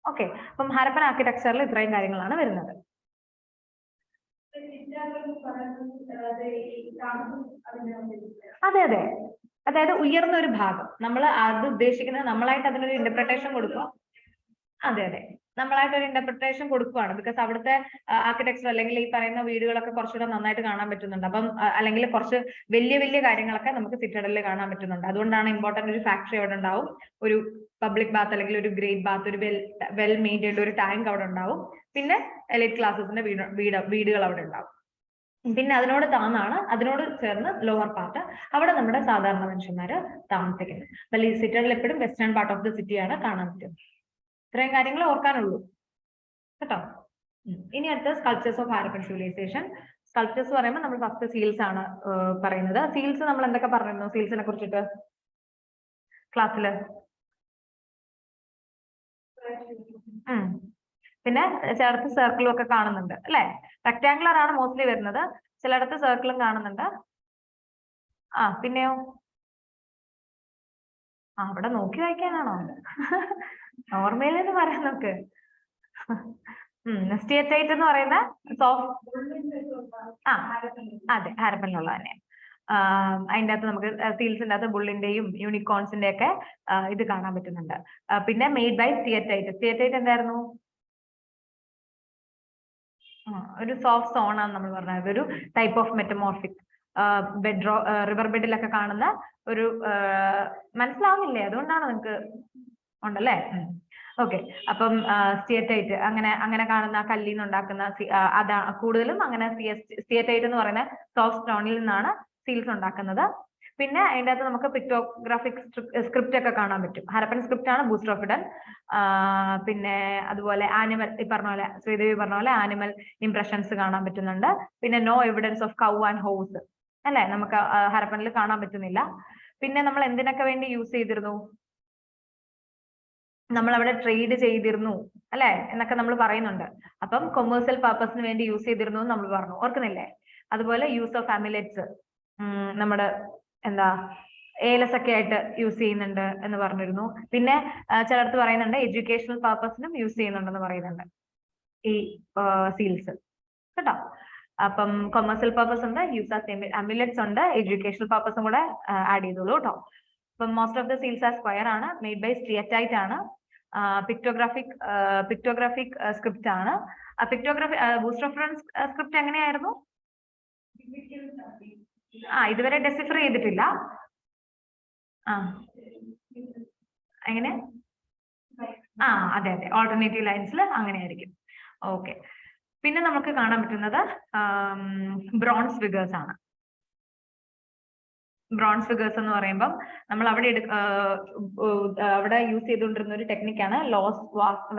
Speaker 1: ഓക്കെ, അപ്പം ഹാരപ്പൻ ആർക്കിടെക്ചറിൽ ഇത്രയും കാര്യങ്ങളാണ് വരുന്നത്. അതെ അതെ, അതായത് ഉയർന്ന ഒരു ഭാഗം നമ്മൾ അത് ഉദ്ദേശിക്കുന്നത്, നമ്മളായിട്ട് അതിനൊരു ഇന്റർപ്രിട്ടേഷൻ കൊടുക്കുക. അതെ അതെ, നമ്മളായിട്ട് ഒരു ഇന്റർപ്രിട്ടേഷൻ കൊടുക്കുകയാണ്. ബിക്കോസ് അവിടുത്തെ ആർക്കിടെക്ചർ അല്ലെങ്കിൽ ഈ പറയുന്ന വീടുകളൊക്കെ കുറച്ചുകൂടെ നന്നായിട്ട് കാണാൻ പറ്റുന്നുണ്ട്. അപ്പം അല്ലെങ്കിൽ കുറച്ച് വലിയ വലിയ കാര്യങ്ങളൊക്കെ നമുക്ക് സിറ്റഡലിൽ കാണാൻ പറ്റുന്നുണ്ട്. അതുകൊണ്ടാണ് ഇമ്പോർട്ടന്റ് ഒരു ഫാക്ടറി അവിടെ ഉണ്ടാവും, ഒരു പബ്ലിക് ബാത്ത് അല്ലെങ്കിൽ ഒരു ഗ്രേറ്റ് ബാത്ത്, ഒരു വെൽ മെയിൻറ്റൈൻഡ് ഒരു ടാങ്ക് അവിടെ ഉണ്ടാവും. പിന്നെ എലൈറ്റ് ക്ലാസ്സസിന്റെ വീടുകൾ അവിടെ ഉണ്ടാവും. പിന്നെ അതിനോട് ചേർന്ന് ലോവർ പാർട്ട്, അവിടെ നമ്മുടെ സാധാരണ മനുഷ്യന്മാര് താമസിക്കുന്നത്. അപ്പോൾ ഈ സിറ്റഡൽ എപ്പോഴും വെസ്റ്റേൺ പാർട്ട് ഓഫ് ദ സിറ്റിയാണ് കാണാൻ പറ്റുന്നത്. ഇത്രയും കാര്യങ്ങൾ ഓർക്കാനുള്ളൂ കേട്ടോ. ഇനി അടുത്ത sculptures of Harappan civilisation. Sculptures പറയുമ്പോൾ നമ്മൾ ഫസ്റ്റ് സീൽസ് ആണ് പറയുന്നത്. സീൽസ് നമ്മൾ എന്തൊക്കെ പറഞ്ഞിരുന്നു സീൽസിനെ കുറിച്ചിട്ട് ക്ലാസ്സിൽ? പിന്നെ ചിലടത്ത് സർക്കിളും ഒക്കെ കാണുന്നുണ്ട് അല്ലെ. റെക്ടാംഗുലർ ആണ് മോസ്റ്റ്ലി വരുന്നത്, ചിലയിടത്ത് സർക്കിളും കാണുന്നുണ്ട്. പിന്നെയോ അവിടെ നോക്കി വായിക്കാനാണോ? നോർമൽ എന്ന് പറയാൻ നോക്ക്. സ്റ്റിയറ്റൈറ്റ് എന്ന് പറയുന്ന അതെ, ഹാരപ്പനിലുള്ള തന്നെ. അതിൻ്റെ അകത്ത് നമുക്ക് സീൽസിന്റെ അകത്ത് ബുള്ളിന്റെയും യൂണിക്കോൺസിന്റെ ഒക്കെ ഇത് കാണാൻ പറ്റുന്നുണ്ട്. പിന്നെ മെയ്ഡ് ബൈ സ്റ്റിയറ്റൈറ്റ്. സ്റ്റിയറ്റൈറ്റ് എന്തായിരുന്നു? ഒരു സോഫ്റ്റ് സോൺ ആണ് നമ്മൾ പറഞ്ഞത്. ഒരു ടൈപ്പ് ഓഫ് മെറ്റമോർഫിക് റിവർ ബെഡിലൊക്കെ കാണുന്ന ഒരു മനസ്സിലാവുന്നില്ലേ? അതുകൊണ്ടാണ് നിങ്ങൾക്ക് ഉണ്ടല്ലേ. ഓക്കെ. അപ്പം സ്റ്റിയറ്റൈറ്റ് അങ്ങനെ കാണുന്ന കല്ലിൽ നിന്നുണ്ടാക്കുന്ന അതാ കൂടുതലും അങ്ങനെ സ്റ്റിയറ്റൈറ്റ് എന്ന് പറയുന്ന സോഫ്റ്റ് സ്റ്റോണിൽ നിന്നാണ് സീൽസ് ഉണ്ടാക്കുന്നത്. പിന്നെ അതിൻ്റെ അകത്ത് നമുക്ക് പിക്ടോഗ്രാഫിക് സ്ക്രിപ്റ്റ് ഒക്കെ കാണാൻ പറ്റും. ഹരപ്പൻ സ്ക്രിപ്റ്റ് ആണ് ബൂസ്റ്റോഫിഡൻ. പിന്നെ അതുപോലെ ആനിമൽ, ഈ പറഞ്ഞ പോലെ ശ്രീദേവി പറഞ്ഞ പോലെ ആനിമൽ ഇംപ്രഷൻസ് കാണാൻ പറ്റുന്നുണ്ട്. പിന്നെ no evidence of cow and horse അല്ലെ, നമുക്ക് ഹരപ്പനിൽ കാണാൻ പറ്റുന്നില്ല. പിന്നെ നമ്മൾ എന്തിനൊക്കെ വേണ്ടി യൂസ് ചെയ്തിരുന്നു? നമ്മൾ അവിടെ ട്രേഡ് ചെയ്തിരുന്നു അല്ലെ എന്നൊക്കെ നമ്മൾ പറയുന്നുണ്ട്. അപ്പം കൊമേഴ്സ്യൽ പർപ്പസിന് വേണ്ടി യൂസ് ചെയ്തിരുന്നു എന്ന് നമ്മൾ പറഞ്ഞു, ഓർക്കുന്നില്ലേ? അതുപോലെ യൂസ് ഓഫ് അമുലെറ്റ്സ് നമ്മുടെ എന്താ ഏലസൊക്കെ ആയിട്ട് യൂസ് ചെയ്യുന്നുണ്ട് എന്ന് പറഞ്ഞിരുന്നു. പിന്നെ ചിലടത്ത് പറയുന്നുണ്ട് എഡ്യൂക്കേഷണൽ പർപ്പസിനും യൂസ് ചെയ്യുന്നുണ്ടെന്ന് പറയുന്നുണ്ട് ഈ സീൽസ് കേട്ടോ. അപ്പം കൊമേഴ്സ്യൽ പർപ്പസ് ഉണ്ട്, യൂസ് ഓഫ് അമുലെറ്റ്സ് ഉണ്ട്, എഡ്യൂക്കേഷണൽ പർപ്പസും കൂടെ ആഡ് ചെയ്തോളൂ കേട്ടോ. അപ്പം most of the seals are square ആണ്, മെയ്ഡ് ബൈ സ്റ്റിയറ്റൈറ്റ് ആണ്, പിക്ടോഗ്രാഫിക് സ്ക്രിപ്റ്റ് ആണ്. ബൂസ്റ്റോഫിഡൻ സ്ക്രിപ്റ്റ് എങ്ങനെയായിരുന്നു? ഇതുവരെ ഡെസിഫർ ചെയ്തിട്ടില്ല. എങ്ങനെ? അതെ, ഓൾട്ടർനേറ്റീവ് ലൈൻസിൽ അങ്ങനെയായിരിക്കും. ഓക്കെ. പിന്നെ നമുക്ക് കാണാൻ പറ്റുന്നത് ബ്രോൺസ് ഫിഗേഴ്സ് ആണ്. ബ്രോൺസ് ഫിഗേഴ്സ് എന്ന് പറയുമ്പോൾ നമ്മൾ അവിടെ യൂസ് ചെയ്തുകൊണ്ടിരുന്ന ഒരു ടെക്നിക്കാണ് ലോസ്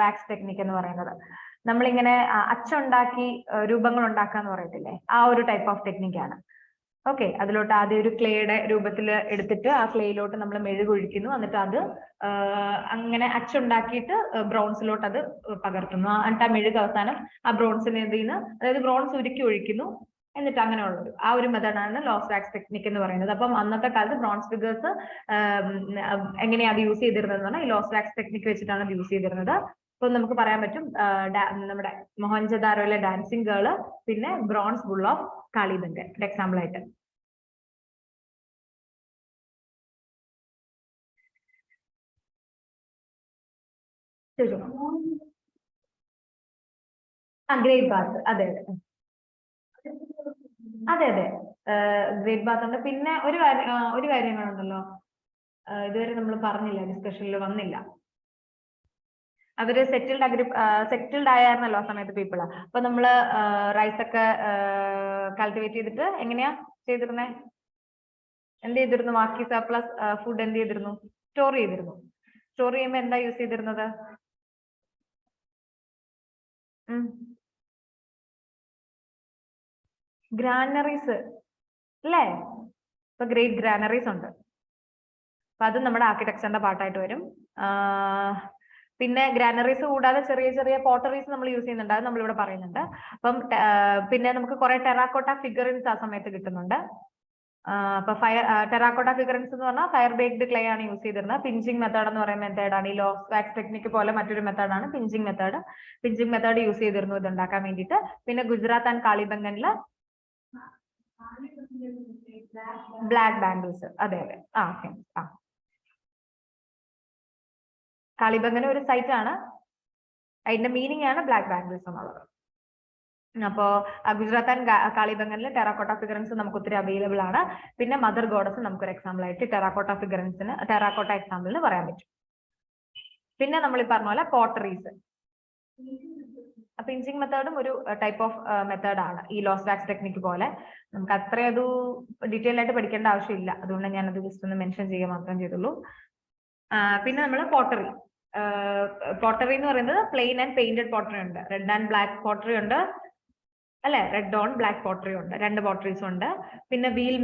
Speaker 1: വാക്സ് ടെക്നിക് എന്ന് പറയുന്നത്. നമ്മളിങ്ങനെ അച്ചുണ്ടാക്കി രൂപങ്ങൾ ഉണ്ടാക്കാന്ന് പറയത്തില്ലേ, ആ ഒരു ടൈപ്പ് ഓഫ് ടെക്നിക്കാണ്. ഓക്കെ. അതിലോട്ട് ആദ്യം ഒരു ക്ലേയുടെ രൂപത്തിൽ എടുത്തിട്ട് ആ ക്ലേയിലോട്ട് നമ്മൾ മെഴുകൊഴിക്കുന്നു, എന്നിട്ട് അത് അങ്ങനെ അച്ചുണ്ടാക്കിയിട്ട് ബ്രോൺസിലോട്ട് അത് പകർത്തുന്നു. എന്നിട്ട് ആ മെഴുക് അവസാനം ആ ബ്രോൺസിനെ അതായത് ബ്രോൺസ് ഉരുക്കി ഒഴിക്കുന്നു, എന്നിട്ട് അങ്ങനെയുള്ളൊരു ആ ഒരു മെത്തേഡാണ് ലോസ് വാക്സ് ടെക്നിക് എന്ന് പറയുന്നത്. അപ്പം അന്നത്തെ കാലത്ത് ബ്രോൺസ് ഫിഗേഴ്സ് എങ്ങനെയാണ് അത് യൂസ് ചെയ്തിരുന്നത് പറഞ്ഞാൽ ഈ ലോസ് വാക്സ് ടെക്നിക് വെച്ചിട്ടാണ് അത് യൂസ് ചെയ്തിരുന്നത്. ഇപ്പൊ നമുക്ക് പറയാൻ പറ്റും നമ്മുടെ മൊഹൻജദാരോയിലെ ഡാൻസിങ് ഗേള്, പിന്നെ bronze bull of Kalibangan example ആയിട്ട്. ഗ്രേറ്റ് ബാത്ത്, അതെ ഗ്രേറ്റ് ബാത്ത് ഉണ്ട്. പിന്നെ ഒരു കാര്യം ഉണ്ടല്ലോ, ഇതുവരെ നമ്മൾ പറഞ്ഞില്ല, ഡിസ്കഷനിൽ വന്നില്ല. അവര് സെറ്റിൽഡ് ആയിരുന്നല്ലോ ആ സമയത്ത് പീപ്പിൾ. അപ്പൊ നമ്മള് റൈസ് ഒക്കെ കൾട്ടിവേറ്റ് ചെയ്തിട്ട് എങ്ങനെയാ ചെയ്തിരുന്നേ? എന്ത് ചെയ്തിരുന്നു? ബാക്കി സർപ്ലസ് ഫുഡ് എന്ത് ചെയ്തിരുന്നു? സ്റ്റോർ ചെയ്തിരുന്നു. സ്റ്റോർ ചെയ്യുമ്പോൾ എന്താ യൂസ് ചെയ്തിരുന്നത്? ഗ്രാനറീസ് അല്ലേ? ഇപ്പൊ ഗ്രേറ്റ് ഗ്രാനറീസ് ഉണ്ട്. അപ്പൊ അത് നമ്മുടെ ആർക്കിടെക്ചറിന്റെ പാർട്ടായിട്ട് വരും. പിന്നെ ഗ്രാനറീസ് കൂടാതെ ചെറിയ ചെറിയ പോട്ടറീസ് നമ്മൾ യൂസ് ചെയ്യുന്നുണ്ട്, അത് നമ്മളിവിടെ പറയുന്നുണ്ട്. അപ്പം പിന്നെ നമുക്ക് കുറെ ടെറാക്കോട്ട ഫിഗറിൻസ് ആ സമയത്ത് കിട്ടുന്നുണ്ട്. അപ്പൊ ടെറാക്കോട്ട ഫിഗറിൻസ് എന്ന് പറഞ്ഞാൽ ഫയർ ബേക്ഡ് ക്ലേ ആണ് യൂസ് ചെയ്തിരുന്നത്. പിഞ്ചിങ് മെത്തേഡ് എന്ന് പറയുന്ന മെത്തേഡാണ് ഈ ലോസ് വാക്സ് ടെക്നിക്ക് പോലെ മറ്റൊരു മെത്തേഡാണ് pinching method. Pinching method use ചെയ്തിരുന്നു ഇത് ഉണ്ടാക്കാൻ വേണ്ടിയിട്ട്. പിന്നെ ഗുജറാത്ത് ആൻഡ് കാളിബംഗനില് ബ്ലാക്ക് ബാംഗിൾസ്, അതെ കാളിബംഗൻ ഒരു സൈറ്റ് ആണ്, അതിന്റെ മീനിങ് ആണ് ബ്ലാക്ക് ബാംഗിൾസ് എന്നുള്ളത്. അപ്പോ ഗുജറാത്ത് ആൻഡ് കാളിബംഗനിലെ ടെറാക്കോട്ട ഫിഗറൻസ് നമുക്ക് ഒത്തിരി അവൈലബിൾ ആണ്. പിന്നെ മദർ ഗോഡസ് നമുക്കൊരു എക്സാമ്പിൾ ആയിട്ട് ടെറാക്കോട്ട എക്സാമ്പിളിന് പറയാൻ പറ്റും. പിന്നെ നമ്മൾ ഈ പറഞ്ഞ പോലെ പോട്ടറീസ്, പിഞ്ചിങ് മെത്തേഡും ഒരു ടൈപ്പ് ഓഫ് മെത്തേഡ് ആണ് ഈ ലോസ് വാക്സ് ടെക്നിക്ക് പോലെ. നമുക്ക് അത്രയത് ഡീറ്റെയിൽ ആയിട്ട് പഠിക്കേണ്ട ആവശ്യമില്ല, അതുകൊണ്ട് ഞാനത് ജസ്റ്റ് ഒന്ന് മെൻഷൻ ചെയ്യുക മാത്രം ചെയ്തുള്ളൂ. പിന്നെ നമ്മൾ പോട്ടറി എന്ന് പറയുന്നത് പ്ലെയിൻ ആൻഡ് പെയിന്റഡ് പോട്ടറി ഉണ്ട്, റെഡ് ആൻഡ് ബ്ലാക്ക് പോട്ടറി ഉണ്ട് അല്ലെ, റെഡ് ഓൺ ബ്ലാക്ക് പോട്ടറി ഉണ്ട്, 2 പോട്ടറീസ് ഉണ്ട്. പിന്നെ വീൽ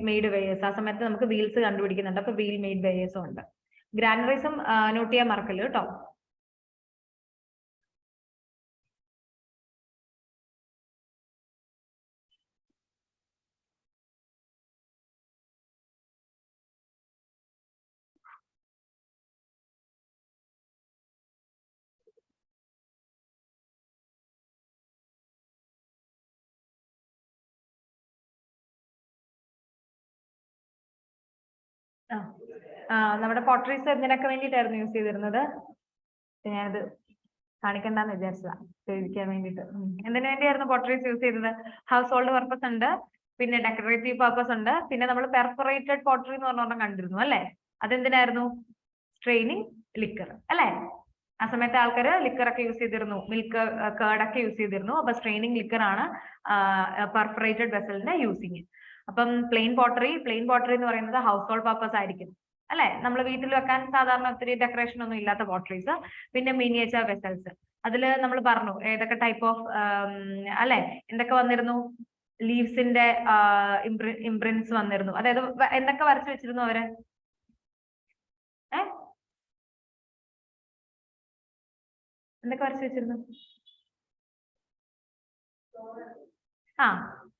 Speaker 1: മെയ്ഡ് വെയേഴ്സ്, ആ സമയത്ത് നമുക്ക് വീൽസ് കണ്ടുപിടിക്കുന്നുണ്ട്, അപ്പൊ വീൽ മെയ്ഡ് വെയേഴ്സും ഉണ്ട്. ഗ്രാനറീസും നോട്ട് ചെയ്യാൻ മറക്കല്ലോ കേട്ടോ. നമ്മുടെ പോട്ടറീസ് എന്തിനൊക്കെ വേണ്ടിയിട്ടായിരുന്നു യൂസ് ചെയ്തിരുന്നത്? ഞാനത് കാണിക്കണ്ടെന്ന് വിചാരിച്ചതാ, ചോദിക്കാൻ വേണ്ടിയിട്ട്. എന്തിനു വേണ്ടിയായിരുന്നു പോട്ടറീസ് യൂസ് ചെയ്തത്? ഹൗസ് ഹോൾഡ് പർപ്പസ് ഉണ്ട്, പിന്നെ ഡെക്കറേറ്റീവ് പർപ്പസ് ഉണ്ട്, പിന്നെ നമ്മൾ പെർഫറേറ്റഡ് പോട്ടറി എന്ന് പറഞ്ഞൊരെണ്ണം കണ്ടിരുന്നു അല്ലെ? അതെന്തിനായിരുന്നു? സ്ട്രെയിനിങ് ലിക്കർ അല്ലെ? ആ സമയത്ത് ആൾക്കാർ ലിക്കർ ഒക്കെ യൂസ് ചെയ്തിരുന്നു, മിൽക്ക് കേർഡ് ഒക്കെ യൂസ് ചെയ്തിരുന്നു. അപ്പൊ സ്ട്രെയിനിങ് ലിക്കർ ആണ് പെർഫറേറ്റഡ് വെസലിന്റെ യൂസിങ്. അപ്പം പ്ലെയിൻ പോട്ടറി എന്ന് പറയുന്നത് ഹൗസ് ഹോൾഡ് പർപ്പസ് ആയിരിക്കും അല്ലെ? നമ്മൾ വീട്ടിൽ വെക്കാൻ സാധാരണ ഒത്തിരി ഡെക്കറേഷൻ ഒന്നും ഇല്ലാത്ത പോട്ടറീസ്. പിന്നെ മിനിയേച്ചർ വെസൽസ്, അതിൽ നമ്മൾ പറഞ്ഞു ഏതൊക്കെ ടൈപ്പ് ഓഫ് അല്ലെ, എന്തൊക്കെ വന്നിരുന്നു? ലീവ്സിന്റെ ഇംപ്രിന്റ്സ് വന്നിരുന്നു. അതായത് എന്തൊക്കെ വരച്ചു വെച്ചിരുന്നു അവര്? എന്തൊക്കെ വരച്ചു വെച്ചിരുന്നു?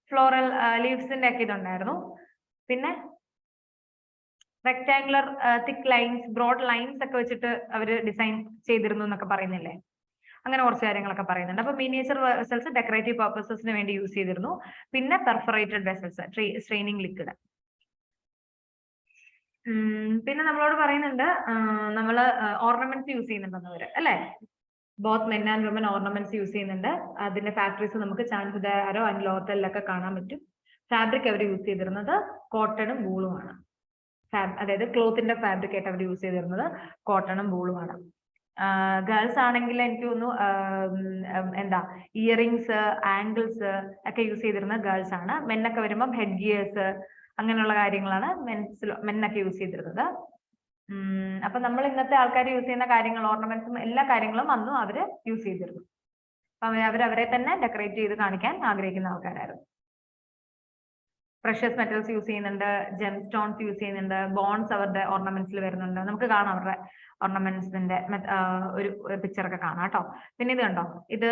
Speaker 1: ഫ്ലോറൽ ലീവ്സിന്റെ ഒക്കെ ഇതുണ്ടായിരുന്നു. പിന്നെ rectangular thick lines, broad lines ഒക്കെ വെച്ചിട്ട് അവര് ഡിസൈൻ ചെയ്തിരുന്നു എന്നൊക്കെ പറയുന്നില്ലേ? അങ്ങനെ കുറച്ച് കാര്യങ്ങളൊക്കെ പറയുന്നുണ്ട്. അപ്പൊ മിനിയേച്ചർ വെസൽസ് ഡെക്കറേറ്റീവ് പർപ്പസസിന് വേണ്ടി യൂസ് ചെയ്തിരുന്നു. പിന്നെ പെർഫറേറ്റഡ് വെസൽസ് സ്ട്രെയിനിങ് ലിക്വിഡ്. പിന്നെ നമ്മളോട് പറയുന്നുണ്ട് നമ്മള് ഓർണമെന്റ്സ് യൂസ് ചെയ്യുന്നുണ്ടെന്നവര് അല്ലെ? Both men and women ornaments use ചെയ്യുന്നുണ്ട്. അതിന്റെ ഫാക്ടറീസ് നമുക്ക് ചാൻസുദാരോ ആൻഡ് ലോത്തലിലൊക്കെ കാണാൻ പറ്റും. ഫാബ്രിക് അവർ യൂസ് ചെയ്തിരുന്നത് കോട്ടണും വൂളുമാണ്. അതായത് ക്ലോത്തിന്റെ ഫാബ്രിക് ആയിട്ട് അവർ യൂസ് ചെയ്തിരുന്നത് കോട്ടണും വൂളുമാണ്. ഗേൾസ് ആണെങ്കിൽ എനിക്ക് തോന്നുന്നു എന്താ ഇയറിങ്സ്, ആംഗിൾസ് ഒക്കെ യൂസ് ചെയ്തിരുന്ന ഗേൾസ് ആണ്. മെന്നൊക്കെ വരുമ്പോൾ ഹെഡ് ഗിയേഴ്സ് അങ്ങനെയുള്ള കാര്യങ്ങളാണ് മെന്നൊക്കെ യൂസ് ചെയ്തിരുന്നത്. അപ്പൊ നമ്മൾ ഇന്നത്തെ ആൾക്കാർ യൂസ് ചെയ്യുന്ന കാര്യങ്ങൾ, ഓർണമെന്റ്സും എല്ലാ കാര്യങ്ങളും അന്നും അവര് യൂസ് ചെയ്തിരുന്നു. അപ്പൊ അവരെ തന്നെ ഡെക്കറേറ്റ് ചെയ്ത് കാണിക്കാൻ ആഗ്രഹിക്കുന്ന ആൾക്കാരായിരുന്നു. പ്രഷ്യസ് മെറ്റൽസ് യൂസ് ചെയ്യുന്നുണ്ട്, ജെം സ്റ്റോൺസ് യൂസ് ചെയ്യുന്നുണ്ട്, ബോൺസ് അവരുടെ ഓർണമെന്റ്സിൽ വരുന്നുണ്ട്. നമുക്ക് കാണാം അവരുടെ ഓർണമെന്റ്സിന്റെ ഒരു പിക്ചർ ഒക്കെ കാണാം കേട്ടോ. പിന്നെ ഇത് കണ്ടോ, ഇത്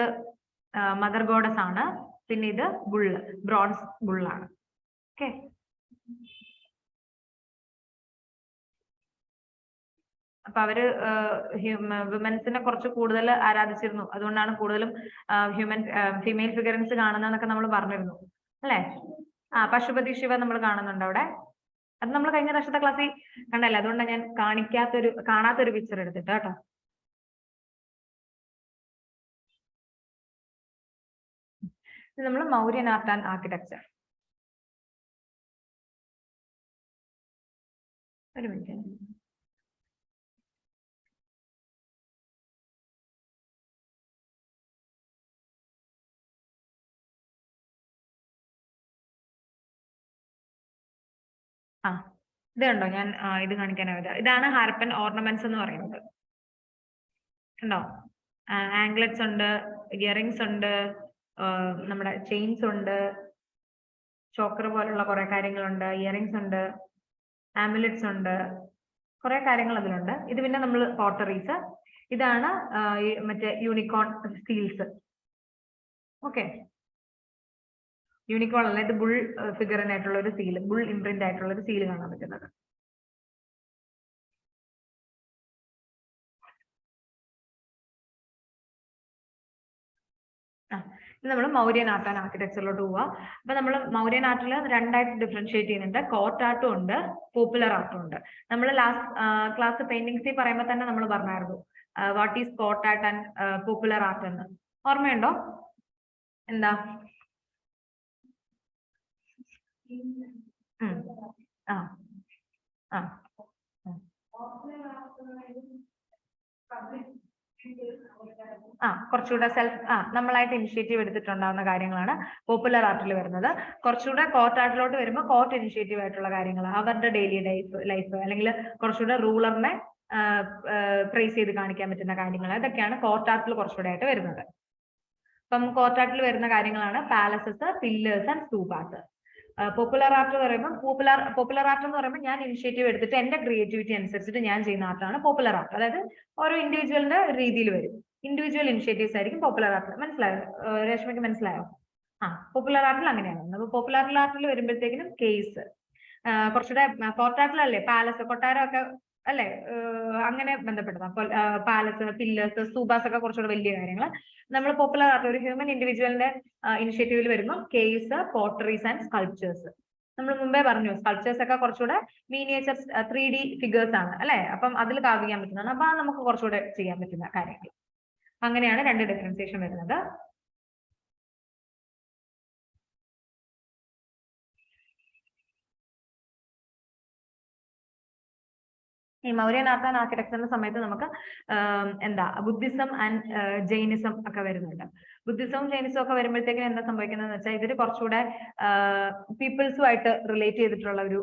Speaker 1: മദർ ഗോഡസ് ആണ്. പിന്നെ ഇത് ബുള്ള്, ബ്രോൺസ് ബുള്ളാണ്. ഓക്കെ, അപ്പൊ അവര് വിമൻസിനെ കുറച്ച് കൂടുതൽ ആരാധിച്ചിരുന്നു. അതുകൊണ്ടാണ് കൂടുതലും ഫീമെയിൽ ഫിഗറൻസ് കാണുന്നതെന്നൊക്കെ നമ്മൾ പറഞ്ഞിരുന്നു അല്ലെ? പശുപതി ശിവ നമ്മൾ കാണുന്നുണ്ട് അവിടെ. അത് നമ്മൾ കഴിഞ്ഞ വർഷത്തെ ക്ലാസ്സിൽ കണ്ടല്ലേ, അതുകൊണ്ടാണ് ഞാൻ കാണാത്തൊരു പിക്ചർ എടുത്തിട്ട് കേട്ടോ. നമ്മൾ മൗര്യൻ ആർട്ട് ആൻഡ് ആർക്കിടെക്ചർ. ഒരു മിനിറ്റ്. ഇത് കണ്ടോ, ഞാൻ ഇത് കാണിക്കാനാവില്ല. ഇതാണ് ഹാരപ്പൻ ഓർണമെന്റ്സ് എന്ന് പറയുന്നത്. കണ്ടോ, ആംഗ്ലറ്റ്സ് ഉണ്ട്, ഇയറിങ്സ് ഉണ്ട്, നമ്മുടെ ചെയിൻസ് ഉണ്ട്, ചോക്കർ പോലുള്ള കുറെ കാര്യങ്ങളുണ്ട്, ഇയറിങ്സ് ഉണ്ട്, ആമുലറ്റ്സ് ഉണ്ട്, കുറെ കാര്യങ്ങൾ അതിലുണ്ട്. ഇത് പിന്നെ നമ്മൾ പോട്ടറീസ്. ഇതാണ് മറ്റേ യൂണിക്കോൺ സ്റ്റീൽസ്. ഓക്കെ, യൂണിക്കോൺ അല്ല, ഇത് ബുൾ ഫിഗറിനായിട്ടുള്ള ഒരു സീൽ, ബുൾ ഇംപ്രിന്റ് ആയിട്ടുള്ള ഒരു സീൽ കാണാൻ പറ്റുന്നത്. നമ്മൾ മൗര്യൻ ആർട്ട് ആൻഡ് ആർക്കിടെക്ചറിലോട്ട് പോവാ. അപ്പൊ നമ്മൾ മൗര്യൻ ആർട്ടിൽ രണ്ടായിട്ട് ഡിഫറൻഷിയേറ്റ് ചെയ്യുന്നുണ്ട്. കോർട്ട് ആർട്ടും ഉണ്ട്, പോപ്പുലർ ആർട്ടും ഉണ്ട്. നമ്മൾ ലാസ്റ്റ് ക്ലാസ് പെയിന്റിങ്സിൽ പറയുമ്പോൾ തന്നെ നമ്മൾ പറഞ്ഞായിരുന്നു what is court art and popular art എന്ന്. ഓർമ്മയുണ്ടോ? എന്താ? കുറച്ചുകൂടെ നമ്മളായിട്ട് ഇനിഷ്യേറ്റീവ് എടുത്തിട്ടുണ്ടാവുന്ന കാര്യങ്ങളാണ് പോപ്പുലർ ആർട്ടിൽ വരുന്നത്. കുറച്ചുകൂടെ കോർട്ട് ആർട്ടിലോട്ട് വരുമ്പോൾ കോർട്ട് ഇനിഷ്യേറ്റീവ് ആയിട്ടുള്ള കാര്യങ്ങൾ, അവരുടെ ഡെയിലി ലൈഫ് അല്ലെങ്കിൽ കുറച്ചുകൂടെ റൂളറിനെ പ്രൈസ് ചെയ്ത് കാണിക്കാൻ പറ്റുന്ന കാര്യങ്ങൾ, ഇതൊക്കെയാണ് കോർട്ട് ആർട്ടിൽ കുറച്ചുകൂടെ ആയിട്ട് വരുന്നത്. അപ്പം കോർട്ട് ആർട്ടിൽ വരുന്ന കാര്യങ്ങളാണ് palaces, pillars and സ്തൂപാസ്. Popular art പറയുമ്പോൾ പോപ്പുലർ ആർട്ട് എന്ന് പറയുമ്പോൾ ഞാൻ ഇനിഷ്യേറ്റീവ് എടുത്തിട്ട് എന്റെ ക്രിയേറ്റിവിറ്റി അനുസരിച്ചിട്ട് ഞാൻ ചെയ്യുന്ന ആർട്ടാണ് പോപ്പുലർ ആർട്ട്. അതായത് ഓരോ ഇൻഡിവിജ്വലിന്റെ രീതിയിൽ വരും. ഇൻഡിവിജ്വൽ ഇനിഷ്യേറ്റീവ്സ് ആയിരിക്കും പോപ്പുലർ ആർട്ട്. മനസ്സിലായോ? രേഷ്മയ്ക്ക് മനസ്സിലായോ? പോപ്പുലർ ആർട്ടിൽ അങ്ങനെയാണ്. അപ്പൊ പോപ്പുലർ ആർട്ടിൽ വരുമ്പോഴത്തേക്കിനും കേസ് കുറച്ചുകൂടെ കോർട്ട് ആർട്ടിലല്ലേ പാലസ്, കൊട്ടാരം ഒക്കെ അല്ലെ, അങ്ങനെ ബന്ധപ്പെട്ടത്. അപ്പോൾ പാലസ്, പില്ലേഴ്സ്, സ്തൂപാസ് ഒക്കെ കുറച്ചുകൂടെ വലിയ കാര്യങ്ങൾ. നമ്മൾ പോപ്പുലർ ആർട്ട് ഒരു ഹ്യൂമൻ ഇൻഡിവിജ്വലിന്റെ ഇനിഷ്യേറ്റീവിൽ വരുമ്പോൾ കേസ്, പോട്ടറീസ് ആൻഡ് സ്കൾപ്ചേഴ്സ്. നമ്മൾ മുമ്പേ പറഞ്ഞു സ്കൾപ്ചേഴ്സ് ഒക്കെ കുറച്ചുകൂടെ മീനിയേച്ചർ 3D ഫിഗേഴ്സ് ആണ് അല്ലെ, അപ്പം അതിൽ കാവ് ചെയ്യാൻ പറ്റുന്നതാണ്. അപ്പൊ അത് നമുക്ക് കുറച്ചുകൂടെ ചെയ്യാൻ പറ്റുന്ന കാര്യങ്ങൾ. അങ്ങനെയാണ് രണ്ട് ഡിഫറൻസിയേഷൻ വരുന്നത്. ഈ മൗര്യൻ ആർട്ട് ആൻഡ് ആർക്കിടെക്ചറിന്റെ സമയത്ത് നമുക്ക് എന്താ ബുദ്ധിസം ആൻഡ് ജൈനിസം ഒക്കെ വരുന്നുണ്ട്. ബുദ്ധിസവും ജൈനിസവും ഒക്കെ വരുമ്പോഴത്തേക്കും എന്താ സംഭവിക്കുന്നത് വെച്ചാൽ ഇതിൽ കുറച്ചുകൂടെ പീപ്പിൾസുമായിട്ട് റിലേറ്റ് ചെയ്തിട്ടുള്ള ഒരു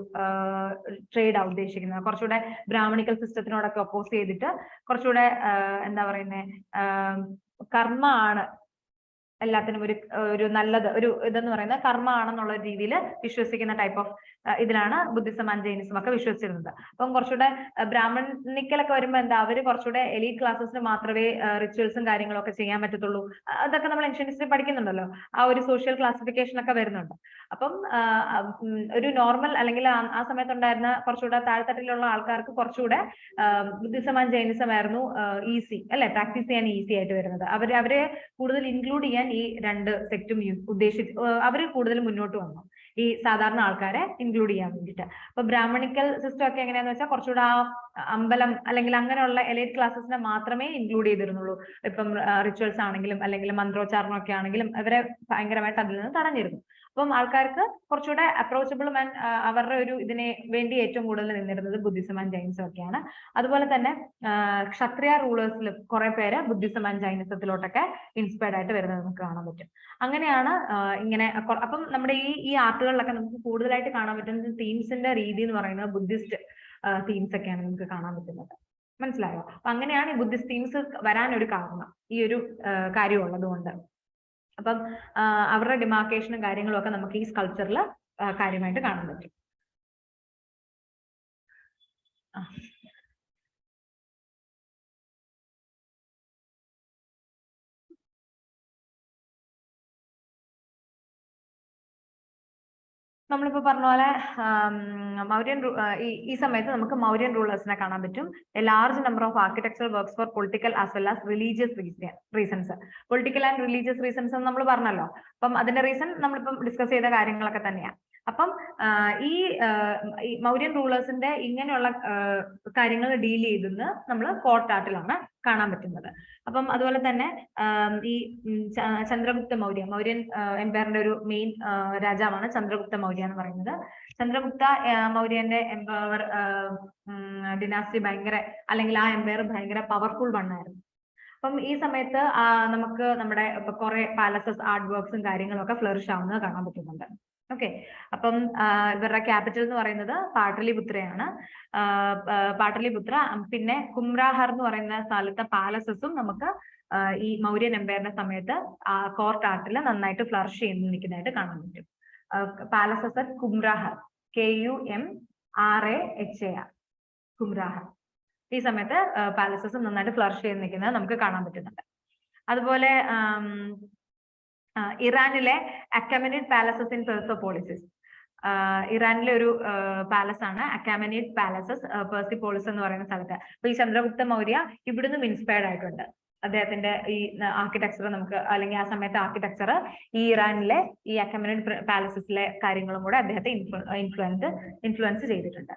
Speaker 1: ട്രേഡ് ആ ഉദ്ദേശിക്കുന്നത്. കുറച്ചുകൂടെ ബ്രാഹ്മണിക്കൽ സിസ്റ്റത്തിനോടൊക്കെ ഒപ്പോസ് ചെയ്തിട്ട് കുറച്ചുകൂടെ എന്താ പറയുന്നത് കർമ്മ ആണ് എല്ലാത്തിനും ഒരു നല്ലത് ഒരു ഇതെന്ന് പറയുന്നത് കർമ്മ ആണെന്നുള്ള രീതിയിൽ വിശ്വസിക്കുന്ന ടൈപ്പ് ഓഫ് ഇതിലാണ് ബുദ്ധിസം ആൻഡ് ജൈനിസം ഒക്കെ വിശ്വസിച്ചിരുന്നത്. അപ്പം കുറച്ചുകൂടെ ബ്രാഹ്മണിക്കലൊക്കെ വരുമ്പോൾ എന്താ അവര് കുറച്ചുകൂടെ എലീറ്റ് ക്ലാസ്സസിന് മാത്രമേ റിച്വൽസും കാര്യങ്ങളും ഒക്കെ ചെയ്യാൻ പറ്റത്തുള്ളൂ. അതൊക്കെ നമ്മൾ ഏൻഷ്യന്റ് ഹിസ്റ്ററി പഠിക്കുന്നുണ്ടല്ലോ, ആ ഒരു സോഷ്യൽ ക്ലാസിഫിക്കേഷൻ ഒക്കെ വരുന്നുണ്ട്. അപ്പം ഒരു നോർമൽ അല്ലെങ്കിൽ ആ സമയത്തുണ്ടായിരുന്ന കുറച്ചുകൂടെ താഴ്ത്തട്ടിലുള്ള ആൾക്കാർക്ക് കുറച്ചുകൂടെ ബുദ്ധിസം ആൻഡ് ജൈനിസം ആയിരുന്നു ഈസി അല്ലെ, പ്രാക്ടീസ് ചെയ്യാൻ ഈസി ആയിട്ട് വരുന്നത്. അവരെ കൂടുതൽ ഇൻക്ലൂഡ് ചെയ്യാൻ ഈ രണ്ട് സെക്റ്റും അവര് കൂടുതൽ മുന്നോട്ട് വന്നു ഈ സാധാരണ ആൾക്കാരെ ഇൻക്ലൂഡ് ചെയ്യാൻ വേണ്ടിയിട്ട്. അപ്പൊ ബ്രാഹ്മണിക്കൽ സിസ്റ്റം ഒക്കെ എങ്ങനെയാന്ന് വെച്ചാൽ കുറച്ചുകൂടെ ആ അമ്പലം അല്ലെങ്കിൽ അങ്ങനെയുള്ള എലൈറ്റ് ക്ലാസ്സസിനെ മാത്രമേ ഇൻക്ലൂഡ് ചെയ്തിരുന്നുള്ളൂ. ഇപ്പം റിച്വൽസ് ആണെങ്കിലും അല്ലെങ്കിൽ മന്ത്രോച്ചാരണം ഒക്കെ ആണെങ്കിലും അവരെ ഭയങ്കരമായിട്ട് അതിൽ നിന്ന് തടഞ്ഞിരുന്നു. അപ്പം ആൾക്കാർക്ക് കുറച്ചുകൂടെ അപ്രോച്ചബിളും ആൻഡ് അവരുടെ ഒരു ഇതിനെ വേണ്ടി ഏറ്റവും കൂടുതൽ നിന്നിരുന്നത് ബുദ്ധിസം ആൻഡ് ജൈനിസം ഒക്കെയാണ്. അതുപോലെ തന്നെ ക്ഷത്രിയ റൂളേഴ്സിലും കുറെ പേര് ബുദ്ധിസം ആൻഡ് ജൈനിസത്തിലോട്ടൊക്കെ ഇൻസ്പയർഡ് ആയിട്ട് വരുന്നത് നമുക്ക് കാണാൻ പറ്റും. അങ്ങനെയാണ് ഇങ്ങനെ. അപ്പം നമ്മുടെ ഈ ആർട്ടുകളിലൊക്കെ നമുക്ക് കൂടുതലായിട്ട് കാണാൻ പറ്റുന്ന തീംസിന്റെ രീതി എന്ന് പറയുന്നത് ബുദ്ധിസ്റ്റ് തീംസ് ഒക്കെയാണ് നമുക്ക് കാണാൻ പറ്റുന്നത്. മനസ്സിലായോ? അപ്പൊ അങ്ങനെയാണ് ഈ ബുദ്ധിസ്റ്റ് തീംസ് വരാനൊരു കാരണം ഈ ഒരു കാര്യം ഉള്ളത് കൊണ്ട്. അപ്പം അവരുടെ ഡിമാർക്കേഷനും കാര്യങ്ങളും ഒക്കെ നമുക്ക് ഈ സ്കൾപ്ചറിൽ കാര്യമായിട്ട് കാണാൻ പറ്റും. നമ്മളിപ്പോ പറഞ്ഞ പോലെ മൗര്യൻ ഈ സമയത്ത് നമുക്ക് മൗര്യൻ റൂളേഴ്സിനെ കാണാൻ പറ്റും. A large number of architectural works for political as well as religious reasons. Political and religious reasons എന്ന് നമ്മൾ പറഞ്ഞല്ലോ. അപ്പം അതിന്റെ റീസൺ നമ്മളിപ്പം ഡിസ്കസ് ചെയ്ത കാര്യങ്ങളൊക്കെ തന്നെയാണ്. അപ്പം ഈ മൗര്യൻ റൂളേഴ്സിന്റെ ഇങ്ങനെയുള്ള കാര്യങ്ങൾ ഡീൽ ചെയ്തെന്ന് നമ്മൾ കോർട്ട് ആർട്ടിലാണ് കാണാൻ പറ്റുന്നത്. അപ്പം അതുപോലെ തന്നെ ഈ ചന്ദ്രഗുപ്ത മൗര്യൻ എംപയറിന്റെ ഒരു മെയിൻ രാജാവാണ് ചന്ദ്രഗുപ്ത മൗര്യ എന്ന് പറയുന്നത്. ചന്ദ്രഗുപ്ത മൗര്യന്റെ എംപയർ ഡിനാസ്റ്റി ഭയങ്കര അല്ലെങ്കിൽ ആ എംപയർ ഭയങ്കര പവർഫുൾ വണ്ണായിരുന്നു. അപ്പം ഈ സമയത്ത് നമുക്ക് നമ്മുടെ കുറെ പാലസസ് ആർട്ട് വർക്ക്സും കാര്യങ്ങളും ഒക്കെ ഫ്ലറിഷ് ആവുന്നത് കാണാൻ പറ്റുന്നുണ്ട്. ഓക്കെ, അപ്പം ഇവരുടെ ക്യാപിറ്റൽ എന്ന് പറയുന്നത് പാട്ടലിപുത്രയാണ്. പാട്ടലിപുത്ര, പിന്നെ കുമ്രാഹർ എന്ന് പറയുന്ന സ്ഥലത്തെ പാലസസും നമുക്ക് ഈ മൗര്യൻ എംപയറിന്റെ സമയത്ത് കോർട്ട് ആർട്ടിൽ നന്നായിട്ട് ഫ്ലറിഷ് ചെയ്ത് നിൽക്കുന്നതായിട്ട് കാണാൻ പറ്റും. Palaces at Kumrahar, KUMRAHAR, Kumrahar. ഈ സമയത്ത് പാലസസ് നന്നായിട്ട് ഫ്ലറിഷ് ചെയ്ത് നിൽക്കുന്നത് നമുക്ക് കാണാൻ പറ്റുന്നുണ്ട്. അതുപോലെ ഇറാനിലെ അക്കാമനിഡ് പാലസസ് ഇൻ പെർസോപോളിസിസ്. ഇറാനിലെ ഒരു പാലസ് ആണ് അക്കാമനിഡ് പാലസസ് പെർസിപോളിസ് എന്ന് പറയുന്ന സ്ഥലത്ത്. അപ്പൊ ഈ ചന്ദ്രഗുപ്ത മൗര്യ ഇവിടുന്ന് ഇൻസ്പയർഡ് ആയിട്ടുണ്ട്. അദ്ദേഹത്തിന്റെ ഈ ആർക്കിടെക്ചർ നമുക്ക് അല്ലെങ്കിൽ ആ സമയത്ത് ആർക്കിടെക്ചർ ഈ ഇറാനിലെ ഈ അക്കാമനിഡ് പാലസസിലെ കാര്യങ്ങളും കൂടെ അദ്ദേഹത്തെ ഇൻഫ്ലുവൻസ് ചെയ്തിട്ടുണ്ട്.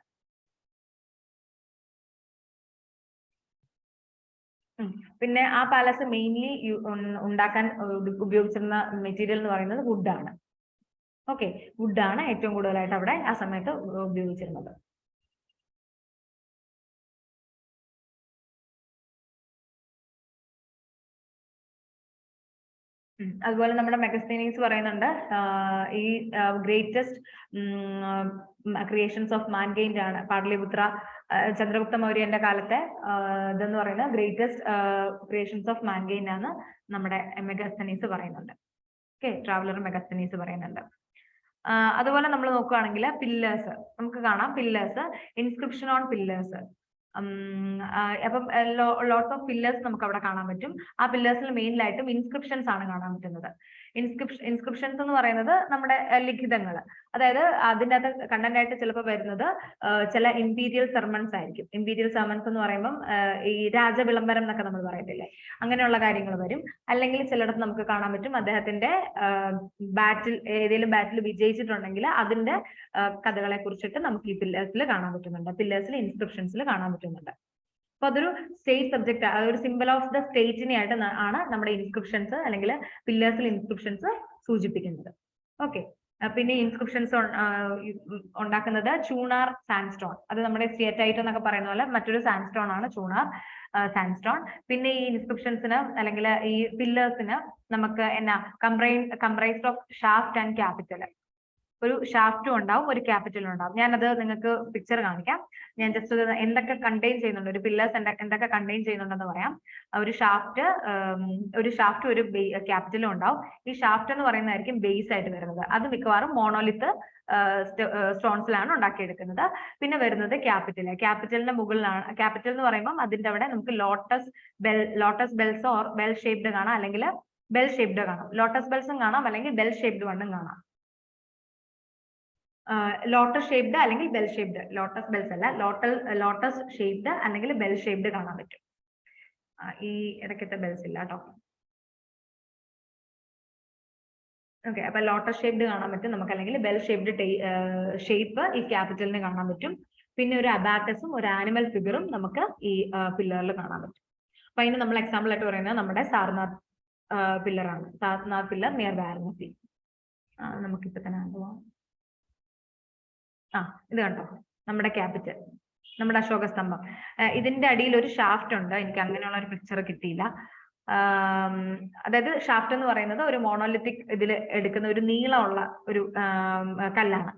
Speaker 1: പിന്നെ ആ പാലസ് മെയിൻലി ഉണ്ടാക്കാൻ ഉപയോഗിച്ചിരുന്ന മെറ്റീരിയൽ എന്ന് പറയുന്നത് വുഡാണ്. ഓക്കെ, വുഡാണ് ഏറ്റവും കൂടുതലായിട്ട് അവിടെ ആ സമയത്ത് ഉപയോഗിച്ചിരുന്നത്. അതുപോലെ നമ്മുടെ മെഗസ്തനീസ് പറയുന്നുണ്ട് ഈ ഗ്രേറ്റസ്റ്റ് ക്രിയേഷൻസ് ഓഫ് മാൻകൈൻഡ് ആണ് പാടലിപുത്ര ചന്ദ്രഗുപ്ത മൗര്യന്റെ കാലത്തെ ഇതെന്ന് പറയുന്നത് ഗ്രേറ്റസ്റ്റ് ക്രിയേഷൻസ് ഓഫ് മാൻകൈൻഡ് ആണ് നമ്മുടെ മെഗസ്തനീസ് പറയുന്നുണ്ട്. ഓക്കെ, ട്രാവലർ മെഗസ്തനീസ് പറയുന്നുണ്ട്. അതുപോലെ നമ്മൾ നോക്കുകയാണെങ്കിൽ പില്ലേഴ്സ് നമുക്ക് കാണാം. Pillars, inscription on pillars. അപ്പം ലോട്ട്സ് ഓഫ് പില്ലേഴ്സ് നമുക്ക് അവിടെ കാണാൻ പറ്റും. ആ പില്ലേഴ്സിൽ മെയിനിലായിട്ടും ഇൻസ്ക്രിപ്ഷൻസ് ആണ് കാണാൻ പറ്റുന്നത്. ഇൻസ്ക്രിപ്ഷൻസ് എന്ന് പറയുന്നത് നമ്മുടെ ലിഖിതങ്ങൾ. അതായത് അതിൻ്റെ അകത്ത് കണ്ടന്റ് ആയിട്ട് ചിലപ്പോൾ വരുന്നത് ചില ഇമ്പീരിയൽ സെർമൺസ് ആയിരിക്കും. ഇമ്പീരിയൽ സെർമൺസ് എന്ന് പറയുമ്പം ഈ രാജവിളംബരം എന്നൊക്കെ നമ്മൾ പറയത്തില്ലേ, അങ്ങനെയുള്ള കാര്യങ്ങൾ വരും. അല്ലെങ്കിൽ ചിലയിടത്ത് നമുക്ക് കാണാൻ പറ്റും അദ്ദേഹത്തിന്റെ ഏതെങ്കിലും ബാറ്റിൽ വിജയിച്ചിട്ടുണ്ടെങ്കിൽ അതിന്റെ കഥകളെ കുറിച്ചിട്ട് നമുക്ക് ഈ പില്ലേഴ്സിൽ കാണാൻ പറ്റുന്നുണ്ട്, പില്ലേഴ്സിൽ ഇൻസ്ക്രിപ്ഷൻസിൽ കാണാൻ പറ്റുന്നുണ്ട്. അപ്പൊ അതൊരു സ്റ്റേറ്റ് സബ്ജക്റ്റ്, അതൊരു സിമ്പിൾ ഓഫ് ദ സ്റ്റേറ്റിനെ ആയിട്ട് ആണ് നമ്മുടെ ഇൻസ്ക്രിപ്ഷൻസ് അല്ലെങ്കിൽ പില്ലേഴ്സിൽ ഇൻസ്ക്രിപ്ഷൻസ് സൂചിപ്പിക്കുന്നത്. ഓക്കെ, പിന്നെ ഇൻസ്ക്രിപ്ഷൻസ് ഉണ്ടാക്കുന്നത് ചൂണാർ സാൻഡ്സ്റ്റോൺ. അത് നമ്മുടെ സിയറ്റൈറ്റ് എന്നൊക്കെ പറയുന്ന പോലെ മറ്റൊരു സാൻഡ്സ്റ്റോൺ ആണ് ചൂണാർ സാൻഡ്സ്റ്റോൺ. പിന്നെ ഈ ഇൻസ്ക്രിപ്ഷൻസിന് അല്ലെങ്കിൽ ഈ പില്ലേഴ്സിന് നമുക്ക് comprised of shaft and capital. ഒരു ഷാഫ്റ്റും ഉണ്ടാവും, ഒരു ക്യാപിറ്റലും ഉണ്ടാവും. ഞാനത് നിങ്ങൾക്ക് പിക്ചർ കാണിക്കാം. ഞാൻ ജസ്റ്റ് എന്തൊക്കെ കണ്ടെയ്ൻ ചെയ്യുന്നുണ്ട്, ഒരു പില്ലേഴ്സ് എന്തൊക്കെ കണ്ടെയ്ൻ ചെയ്യുന്നുണ്ടെന്ന് പറയാം. ഒരു ഷാഫ്റ്റ് ഒരു ക്യാപിറ്റലും ഉണ്ടാവും. ഈ ഷാഫ്റ്റ് എന്ന് പറയുന്നതായിരിക്കും ബേസ് ആയിട്ട് വരുന്നത്. അത് മിക്കവാറും മോണോലിത്ത് സ്റ്റോൺസിലാണ് ഉണ്ടാക്കിയെടുക്കുന്നത്. പിന്നെ വരുന്നത് ക്യാപിറ്റലിന്റെ മുകളിലാണ്. ക്യാപിറ്റൽ എന്ന് പറയുമ്പോൾ അതിന്റെ അവിടെ നമുക്ക് lotus bells or bell shaped കാണാം, അല്ലെങ്കിൽ ബെൽ ഷേപ്ഡ് കാണാം. ലോട്ടസ് ബെൽസും കാണാം, അല്ലെങ്കിൽ ബെൽ ഷേപ്ഡ് വണ്ണും കാണാം. ലോട്ടസ് ഷേപ്ഡ് അല്ലെങ്കിൽ ബെൽ ഷേപ്ഡ്, ലോട്ടസ് ബെൽസ് അല്ല, ലോട്ടസ് ഷേപ്ഡ് അല്ലെങ്കിൽ ബെൽ ഷേപ്ഡ് കാണാൻ പറ്റും. ഈ ഇടയ്ക്കത്തെ ബെൽസ് ഇല്ല കേട്ടോ. ഓക്കെ, അപ്പൊ ലോട്ടസ് ഷേപ്ഡ് കാണാൻ പറ്റും നമുക്ക്, അല്ലെങ്കിൽ ബെൽ ഷേപ്ഡ് ഷേപ്പ് ഈ ക്യാപിറ്റലിന് കാണാൻ പറ്റും. പിന്നെ ഒരു അബാക്കസും ഒരു ആനിമൽ ഫിഗറും നമുക്ക് ഈ പില്ലറിൽ കാണാൻ പറ്റും. അപ്പൊ അതിന് നമ്മൾ എക്സാമ്പിൾ ആയിട്ട് പറയുന്നത് നമ്മുടെ സാർനാഥ് പില്ലറാണ്. Sarnath pillar near Varanasi. നമുക്കിപ്പോ തന്നെ പോവാം. ഇത് കണ്ടോ, നമ്മുടെ ക്യാപിറ്റൽ, നമ്മുടെ അശോക സ്തംഭം. ഇതിന്റെ അടിയിൽ ഒരു ഷാഫ്റ്റ് ഉണ്ട്. എനിക്ക് അങ്ങനെയുള്ള ഒരു പിക്ചർ കിട്ടിയില്ല. അതായത് ഷാഫ്റ്റ് എന്ന് പറയുന്നത് ഒരു മോണോലിത്തിക് ഇതിൽ എടുക്കുന്ന ഒരു നീളമുള്ള ഒരു കല്ലാണ്.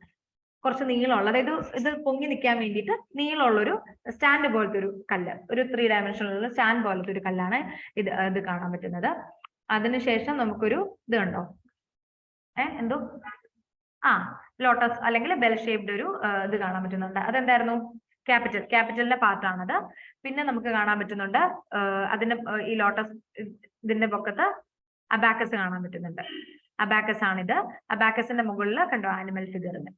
Speaker 1: കുറച്ച് നീളമുള്ള, അതായത് ഇത് പൊങ്ങി നിൽക്കാൻ വേണ്ടിയിട്ട് നീളമുള്ള ഒരു സ്റ്റാൻഡ് പോലത്തെ ഒരു കല്ല്, ഒരു 3 ഡയമെൻഷനിലുള്ള സ്റ്റാൻഡ് പോലത്തെ ഒരു കല്ലാണ് ഇത് കാണാൻ പറ്റുന്നത്. അതിനുശേഷം നമുക്കൊരു ഇത് കണ്ടോ, എന്തോ ലോട്ടസ് അല്ലെങ്കിൽ ബെൽ ഷേപ്ഡ് ഒരു ഇത് കാണാൻ പറ്റുന്നുണ്ട്. അതെന്തായിരുന്നു? ക്യാപിറ്റലിന്റെ പാർട്ടാണത്. പിന്നെ നമുക്ക് കാണാൻ പറ്റുന്നുണ്ട് അതിന്റെ ഈ ലോട്ടസ് ഇതിന്റെ പൊക്കത്ത് അബാക്കസ് കാണാൻ പറ്റുന്നുണ്ട്. അബാക്കസ് ആണിത്. അബാക്കസിന്റെ മുകളിൽ കണ്ടോ ആനിമൽ ഫിഗറിന്.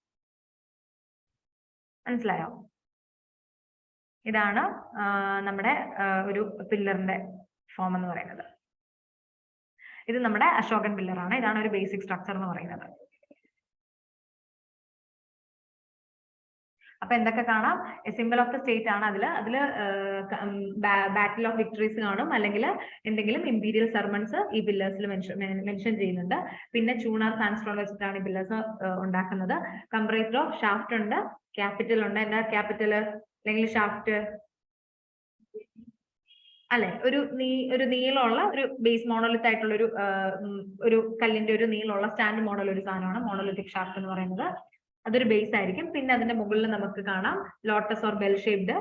Speaker 1: മനസ്സിലായോ? ഇതാണ് നമ്മുടെ ഒരു പില്ലറിന്റെ ഫോം എന്ന് പറയുന്നത്. ഇത് നമ്മുടെ അശോകൻ പില്ലറാണ്. ഇതാണ് ഒരു ബേസിക് സ്ട്രക്ചർ എന്ന് പറയുന്നത്. അപ്പൊ എന്തൊക്കെ കാണാം? സിമ്പിൾ ഓഫ് ദ സ്റ്റേറ്റ് ആണ്. അതില് ബാറ്റിൽ ഓഫ് വിക്ടറീസ് കാണും, അല്ലെങ്കിൽ എന്തെങ്കിലും ഇമ്പീരിയൽ സെർമൺസ് ഈ പില്ലേഴ്സിൽ മെൻഷൻ ചെയ്യുന്നുണ്ട്. പിന്നെ ചൂണാർ സാൻഡ്സ്റ്റോൺ വെച്ചിട്ടാണ് ഈ പില്ലേഴ്സ് ഉണ്ടാക്കുന്നത്. കംപ്രൈസ്ഡ് ഓഫ് ഷാഫ്റ്റ് ഉണ്ട്, ക്യാപിറ്റൽ ഉണ്ട്. എന്താ ക്യാപിറ്റൽ അല്ലെങ്കിൽ ഷാഫ്റ്റ് അല്ലെ? ഒരു നീളമുള്ള ഒരു ബേസ് മോണോലിത്ത് ആയിട്ടുള്ള ഒരു കല്ലിന്റെ ഒരു നീളമുള്ള സ്റ്റാൻഡ് മോഡൽ ഒരു സാധനമാണ് മോണോലിത്തിക് ഷാഫ്റ്റ് എന്ന് പറയുന്നത്. അതൊരു ബേസ് ആയിരിക്കും. പിന്നെ അതിന്റെ മുകളിൽ നമുക്ക് കാണാം ലോട്ടസ് ഓർ ബെൽ ഷേപ്ഡ്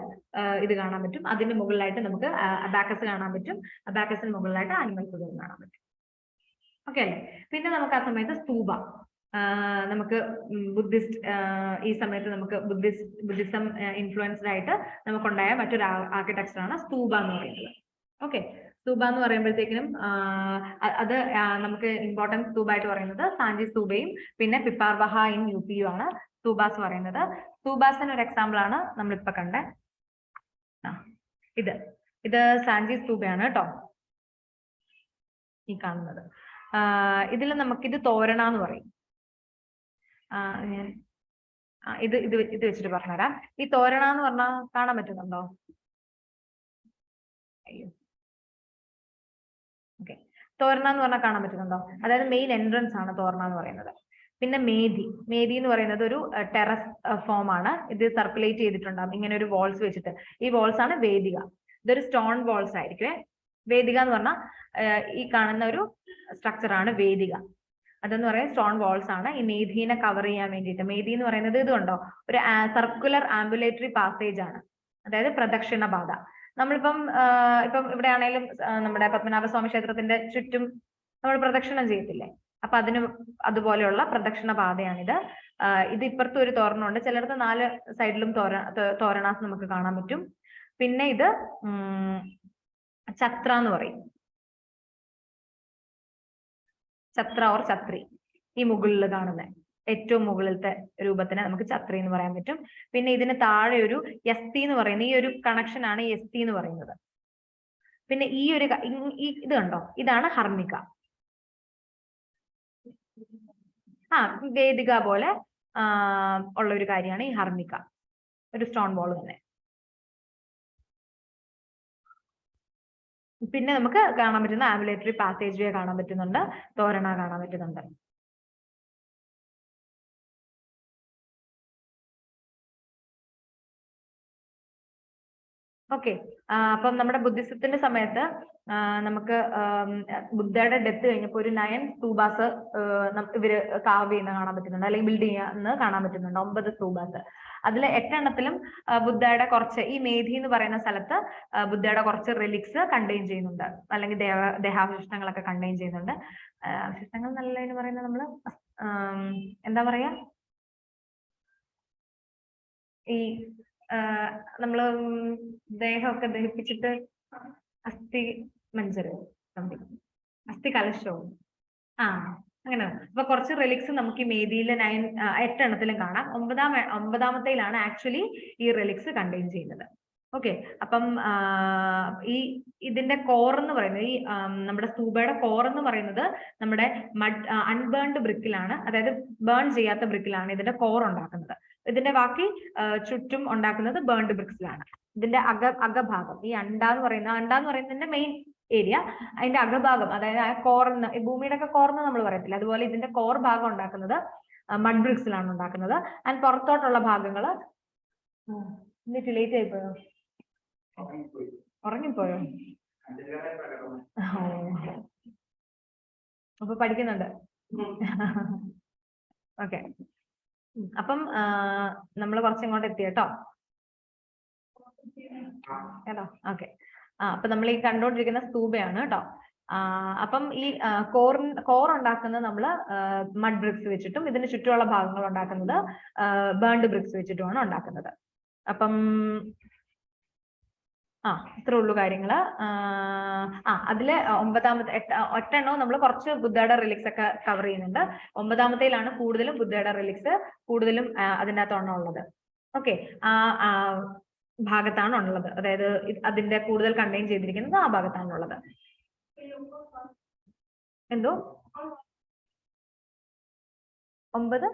Speaker 1: ഇത് കാണാൻ പറ്റും. അതിന്റെ മുകളിലായിട്ട് നമുക്ക് അബാക്കസ് കാണാൻ പറ്റും. അബാക്കസിന് മുകളിലായിട്ട് ആനിമൽ ഫിഗർ കാണാൻ പറ്റും. ഓക്കെ അല്ലേ? പിന്നെ നമുക്ക് ആ സമയത്ത് സ്തൂപ, നമുക്ക് ബുദ്ധിസ്റ്റ്, ഈ സമയത്ത് നമുക്ക് ബുദ്ധിസം ഇൻഫ്ലുവൻസ്ഡ് ആയിട്ട് നമുക്കുണ്ടായ മറ്റൊരു ആർക്കിടെക്ചർ ആണ് സ്തൂപ എന്ന് പറയുന്നത്. ഓക്കെ, സ്തൂപ എന്ന് പറയുമ്പോഴത്തേക്കിനും അത് നമുക്ക് ഇമ്പോർട്ടൻറ്റ് സ്തൂപ ആയിട്ട് പറയുന്നത് സാഞ്ചി സ്തൂപയും പിന്നെ പിപ്പാർവഹ ഇൻ UP ആണ് സ്തൂബാസ് പറയുന്നത്. സ്തൂബാസിന് ഒരു എക്സാമ്പിൾ ആണ് നമ്മളിപ്പോ കണ്ടേ. ഇത് സാഞ്ചി സ്തൂപയാണ് കേട്ടോ, ഈ കാണുന്നത്. ഇതിൽ നമുക്കിത് തോരണ എന്ന് പറയും. ഞാൻ ഇത് വെച്ചിട്ട് പറഞ്ഞുതരാം. ഈ തോരണ എന്ന് പറഞ്ഞാൽ കാണാൻ പറ്റുന്നുണ്ടോ? അയ്യോ, ഓക്കെ. തോരണ എന്ന് പറഞ്ഞാൽ കാണാൻ പറ്റുന്നുണ്ടോ? അതായത് മെയിൻ എൻട്രൻസ് ആണ് തോരണ എന്ന് പറയുന്നത്. പിന്നെ മേധി എന്ന് പറയുന്നത് ഒരു ടെറസ് ഫോം ആണ്. ഇത് സർക്കുലേറ്റ് ചെയ്തിട്ടുണ്ടാകും ഇങ്ങനെ ഒരു വാൾസ് വെച്ചിട്ട്. ഈ വാൾസ് ആണ് വേദിക. ഇതൊരു സ്റ്റോൺ വാൾസ് ആയിരിക്കും. വേദിക എന്ന് പറഞ്ഞാൽ ഈ കാണുന്ന ഒരു സ്ട്രക്ചർ ആണ് വേദിക. അതെന്ന് പറയുന്നത് സ്റ്റോൺ വാൾസ് ആണ്. ഈ മേധീനെ കവർ ചെയ്യാൻ വേണ്ടിയിട്ട്. മേധി എന്ന് പറയുന്നത് ഇതുണ്ടോ, ഒരു സർക്കുലർ ആംബുലേറ്ററി പാസേജ് ആണ്, അതായത് പ്രദക്ഷിണ പാത. നമ്മളിപ്പം ഇവിടെ ആണെങ്കിലും നമ്മുടെ പത്മനാഭസ്വാമി ക്ഷേത്രത്തിന്റെ ചുറ്റും നമ്മൾ പ്രദക്ഷിണം ചെയ്യത്തില്ലേ? അപ്പൊ അതുപോലെയുള്ള പ്രദക്ഷിണ പാതയാണിത്. ഇത് ഇപ്പുറത്ത് ഒരു തോരണമുണ്ട്. ചിലടത്ത് 4 സൈഡിലും തോരണാസ് നമുക്ക് കാണാൻ പറ്റും. പിന്നെ ഇത് ഛത്ര എന്ന് പറയും. ഛത്ര ഓർ ഛത്രി. ഈ മുകളിൽ കാണുന്ന ഏറ്റവും മുകളിലത്തെ രൂപത്തിനെ നമുക്ക് ഛത്രി എന്ന് പറയാൻ പറ്റും. പിന്നെ ഇതിന് താഴെ ഒരു യസ്തി എന്ന് പറയുന്ന ഈ ഒരു കണക്ഷൻ ആണ് യസ്തി എന്ന് പറയുന്നത്. പിന്നെ ഈ ഒരു ഇത് കണ്ടോ, ഇതാണ് ഹർമിക. വേദിക പോലെ ഉള്ള ഒരു കാര്യമാണ് ഈ ഹർമിക, ഒരു സ്റ്റോൺ ബോൾ തന്നെ. പിന്നെ നമുക്ക് കാണാൻ പറ്റുന്ന ആംബുലേറ്ററി പാസേജ് വേ കാണാൻ പറ്റുന്നുണ്ട്, തോരണ കാണാൻ പറ്റുന്നുണ്ട്. ഓക്കെ, അപ്പം നമ്മുടെ ബുദ്ധിസത്തിന്റെ സമയത്ത് നമുക്ക് ബുദ്ധയുടെ ഡെത്ത് കഴിഞ്ഞപ്പോൾ ഒരു 9 സ്തൂപാസ് ഇവര് കാവ് ചെയ്യുന്ന കാണാൻ പറ്റുന്നുണ്ട്, അല്ലെങ്കിൽ ബിൽഡ് ചെയ്യുന്ന കാണാൻ പറ്റുന്നുണ്ട്. 9 സ്തൂപാസ്. അതിൽ 8 എണ്ണത്തിലും ബുദ്ധയുടെ കുറച്ച്, ഈ മേധി എന്ന് പറയുന്ന സ്ഥലത്ത് ബുദ്ധയുടെ കുറച്ച് റിലിക്സ് കണ്ടെയ്ൻ ചെയ്യുന്നുണ്ട്, അല്ലെങ്കിൽ ദേഹാവശിഷ്ടങ്ങളൊക്കെ കണ്ടെയ്ൻ ചെയ്യുന്നുണ്ട്. അവശിഷ്ടങ്ങൾ നല്ലതിന് പറയുന്നത് നമ്മള് എന്താ പറയാ, ഈ നമ്മള് ദേഹമൊക്കെ ദഹിപ്പിച്ചിട്ട് അസ്ഥി മഞ്ജരോ സംതിങ്, അസ്ഥി കലശവും അങ്ങനെ. അപ്പൊ കുറച്ച് റിലിക്സ് നമുക്ക് ഈ മേദിയിലെ 8 എണ്ണത്തിലും കാണാം. ഒമ്പതാമത്തേലാണ് ആക്ച്വലി ഈ റിലിക്സ് കണ്ടെയ്ൻ ചെയ്യുന്നത്. ഓക്കെ, അപ്പം ഇതിന്റെ കോർ എന്ന് പറയുന്നത്, ഈ നമ്മുടെ സ്തൂപയുടെ കോർ എന്ന് പറയുന്നത് നമ്മുടെ അൺബേൺഡ് ബ്രിക്കിലാണ്, അതായത് ബേൺ ചെയ്യാത്ത ബ്രിക്കിലാണ് ഇതിന്റെ കോർ ഉണ്ടാക്കുന്നത്. ഇതിന്റെ ബാക്കി ചുറ്റും ഉണ്ടാക്കുന്നത് ബേൺഡ് ബ്രിക്സിലാണ്. ഇതിന്റെ അകഭാഗം, ഈ അണ്ട എന്ന് പറയുന്നതിന്റെ മെയിൻ ഏരിയ, അതിന്റെ അകഭാഗം, അതായത് ആ കോർന്ന്, ഭൂമിയുടെ ഒക്കെ കോർന്ന് നമ്മൾ പറയത്തില്ല, അതുപോലെ ഇതിന്റെ കോർ ഭാഗം ഉണ്ടാക്കുന്നത് മഡ് ബ്രിക്സിലാണ് ഉണ്ടാക്കുന്നത്. ആൻഡ് പുറത്തോട്ടുള്ള ഭാഗങ്ങള് ലേറ്റ് ആയിപ്പോയോ, ഉറങ്ങിപ്പോയോ? അപ്പൊ പഠിക്കുന്നുണ്ട്. ഓക്കെ, അപ്പം നമ്മൾ കുറച്ചിങ്ങോട്ട് എത്തി കേട്ടോ. ഓക്കെ, അപ്പൊ നമ്മൾ ഈ കണ്ടുകൊണ്ടിരിക്കുന്ന സ്തൂപയാണ് കേട്ടോ. അപ്പം ഈ കോർ ഉണ്ടാക്കുന്നത് നമ്മൾ മഡ് ബ്രിക്സ് വെച്ചിട്ടും, ഇതിന് ചുറ്റുമുള്ള ഭാഗങ്ങൾ ഉണ്ടാക്കുന്നത് ബേൺഡ് ബ്രിക്സ് വെച്ചിട്ടുമാണ് ഉണ്ടാക്കുന്നത്. അപ്പം ഇത്രേ ഉള്ളൂ കാര്യങ്ങള്. അതില് 9ാമത്തെ 8 എണ്ണവും നമ്മൾ കുറച്ച് ബുദ്ധയുടെ റിലിക്സ് ഒക്കെ കവർ ചെയ്യുന്നുണ്ട്. 9ാമത്തേലാണ് കൂടുതലും ബുദ്ധയുടെ റിലിക്സ് കൂടുതലും അതിൻ്റെ അകത്താണ് ഉള്ളത്. ഓക്കെ, ഭാഗത്താണ് ഉള്ളത്, അതായത് അതിന്റെ കൂടുതൽ കണ്ടെയ്ൻ ചെയ്തിരിക്കുന്നത് ആ ഭാഗത്താണുള്ളത്. എന്തോ 9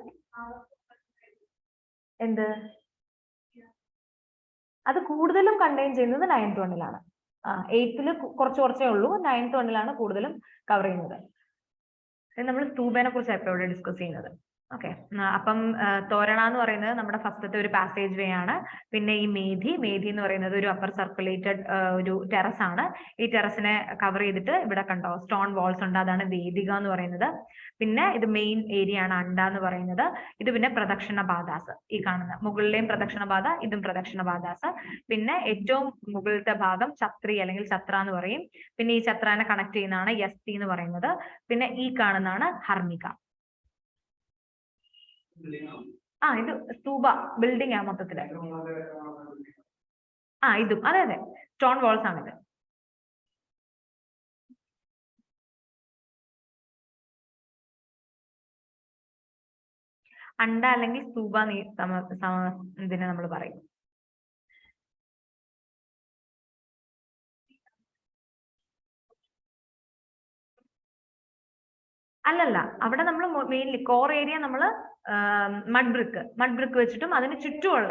Speaker 1: എന്ത്, അത് കൂടുതലും കണ്ടെയ്ൻ ചെയ്യുന്നത് 9th വണ്ണിലാണ്. 8th കുറച്ചേ ഉള്ളൂ, 9th വണ്ണിലാണ് കൂടുതലും കവർ ചെയ്യുന്നത്. നമ്മൾ സ്തൂപേനെ കുറിച്ച് എപ്പോഴും ഡിസ്കസ് ചെയ്യുന്നത്. ഓക്കെ, അപ്പം തോരണ എന്ന് പറയുന്നത് നമ്മുടെ ഫസ്റ്റത്തെ ഒരു പാസേജ് വേ ആണ്. പിന്നെ ഈ മേധി എന്ന് പറയുന്നത് ഒരു അപ്പർ സർക്കുലേറ്റഡ് ഒരു ടെറസ് ആണ്. ഈ ടെറസിനെ കവർ ചെയ്തിട്ട് ഇവിടെ കണ്ടോ സ്റ്റോൺ വാൾസ് ഉണ്ട്, അതാണ് വേദിക എന്ന് പറയുന്നത്. പിന്നെ ഇത് മെയിൻ ഏരിയ ആണ് അണ്ട എന്ന് പറയുന്നത്. ഇത് പിന്നെ പ്രദക്ഷിണ ബാധാസ്, ഈ കാണുന്ന മുകളിലെയും പ്രദക്ഷിണ ബാധ, ഇതും പ്രദക്ഷിണ ബാധാസ്. പിന്നെ ഏറ്റവും മുകളിലത്തെ ഭാഗം ഛത്രി അല്ലെങ്കിൽ ഛത്ര എന്ന് പറയും. പിന്നെ ഈ ഛത്രാനെ കണക്ട് ചെയ്യുന്നതാണ് യസ്തി എന്ന് പറയുന്നത്. പിന്നെ ഈ കാണുന്നതാണ് ഹർമിക. ഇത് സ്തൂപ ബിൽഡിംഗ് ആ മൊത്തത്തില്. ഇതും അതെ സ്റ്റോൺ വാൾസ് ആണിത്. അണ്ട അല്ലെങ്കിൽ സ്തൂപ ഇതിനെ നമ്മൾ പറയും. അല്ലല്ല, അവിടെ നമ്മൾ മെയിൻലി കോർ ഏരിയ നമ്മൾ മഡ് ബ്രിക്ക് വെച്ചിട്ടും അതിന് ചുറ്റുമുള്ള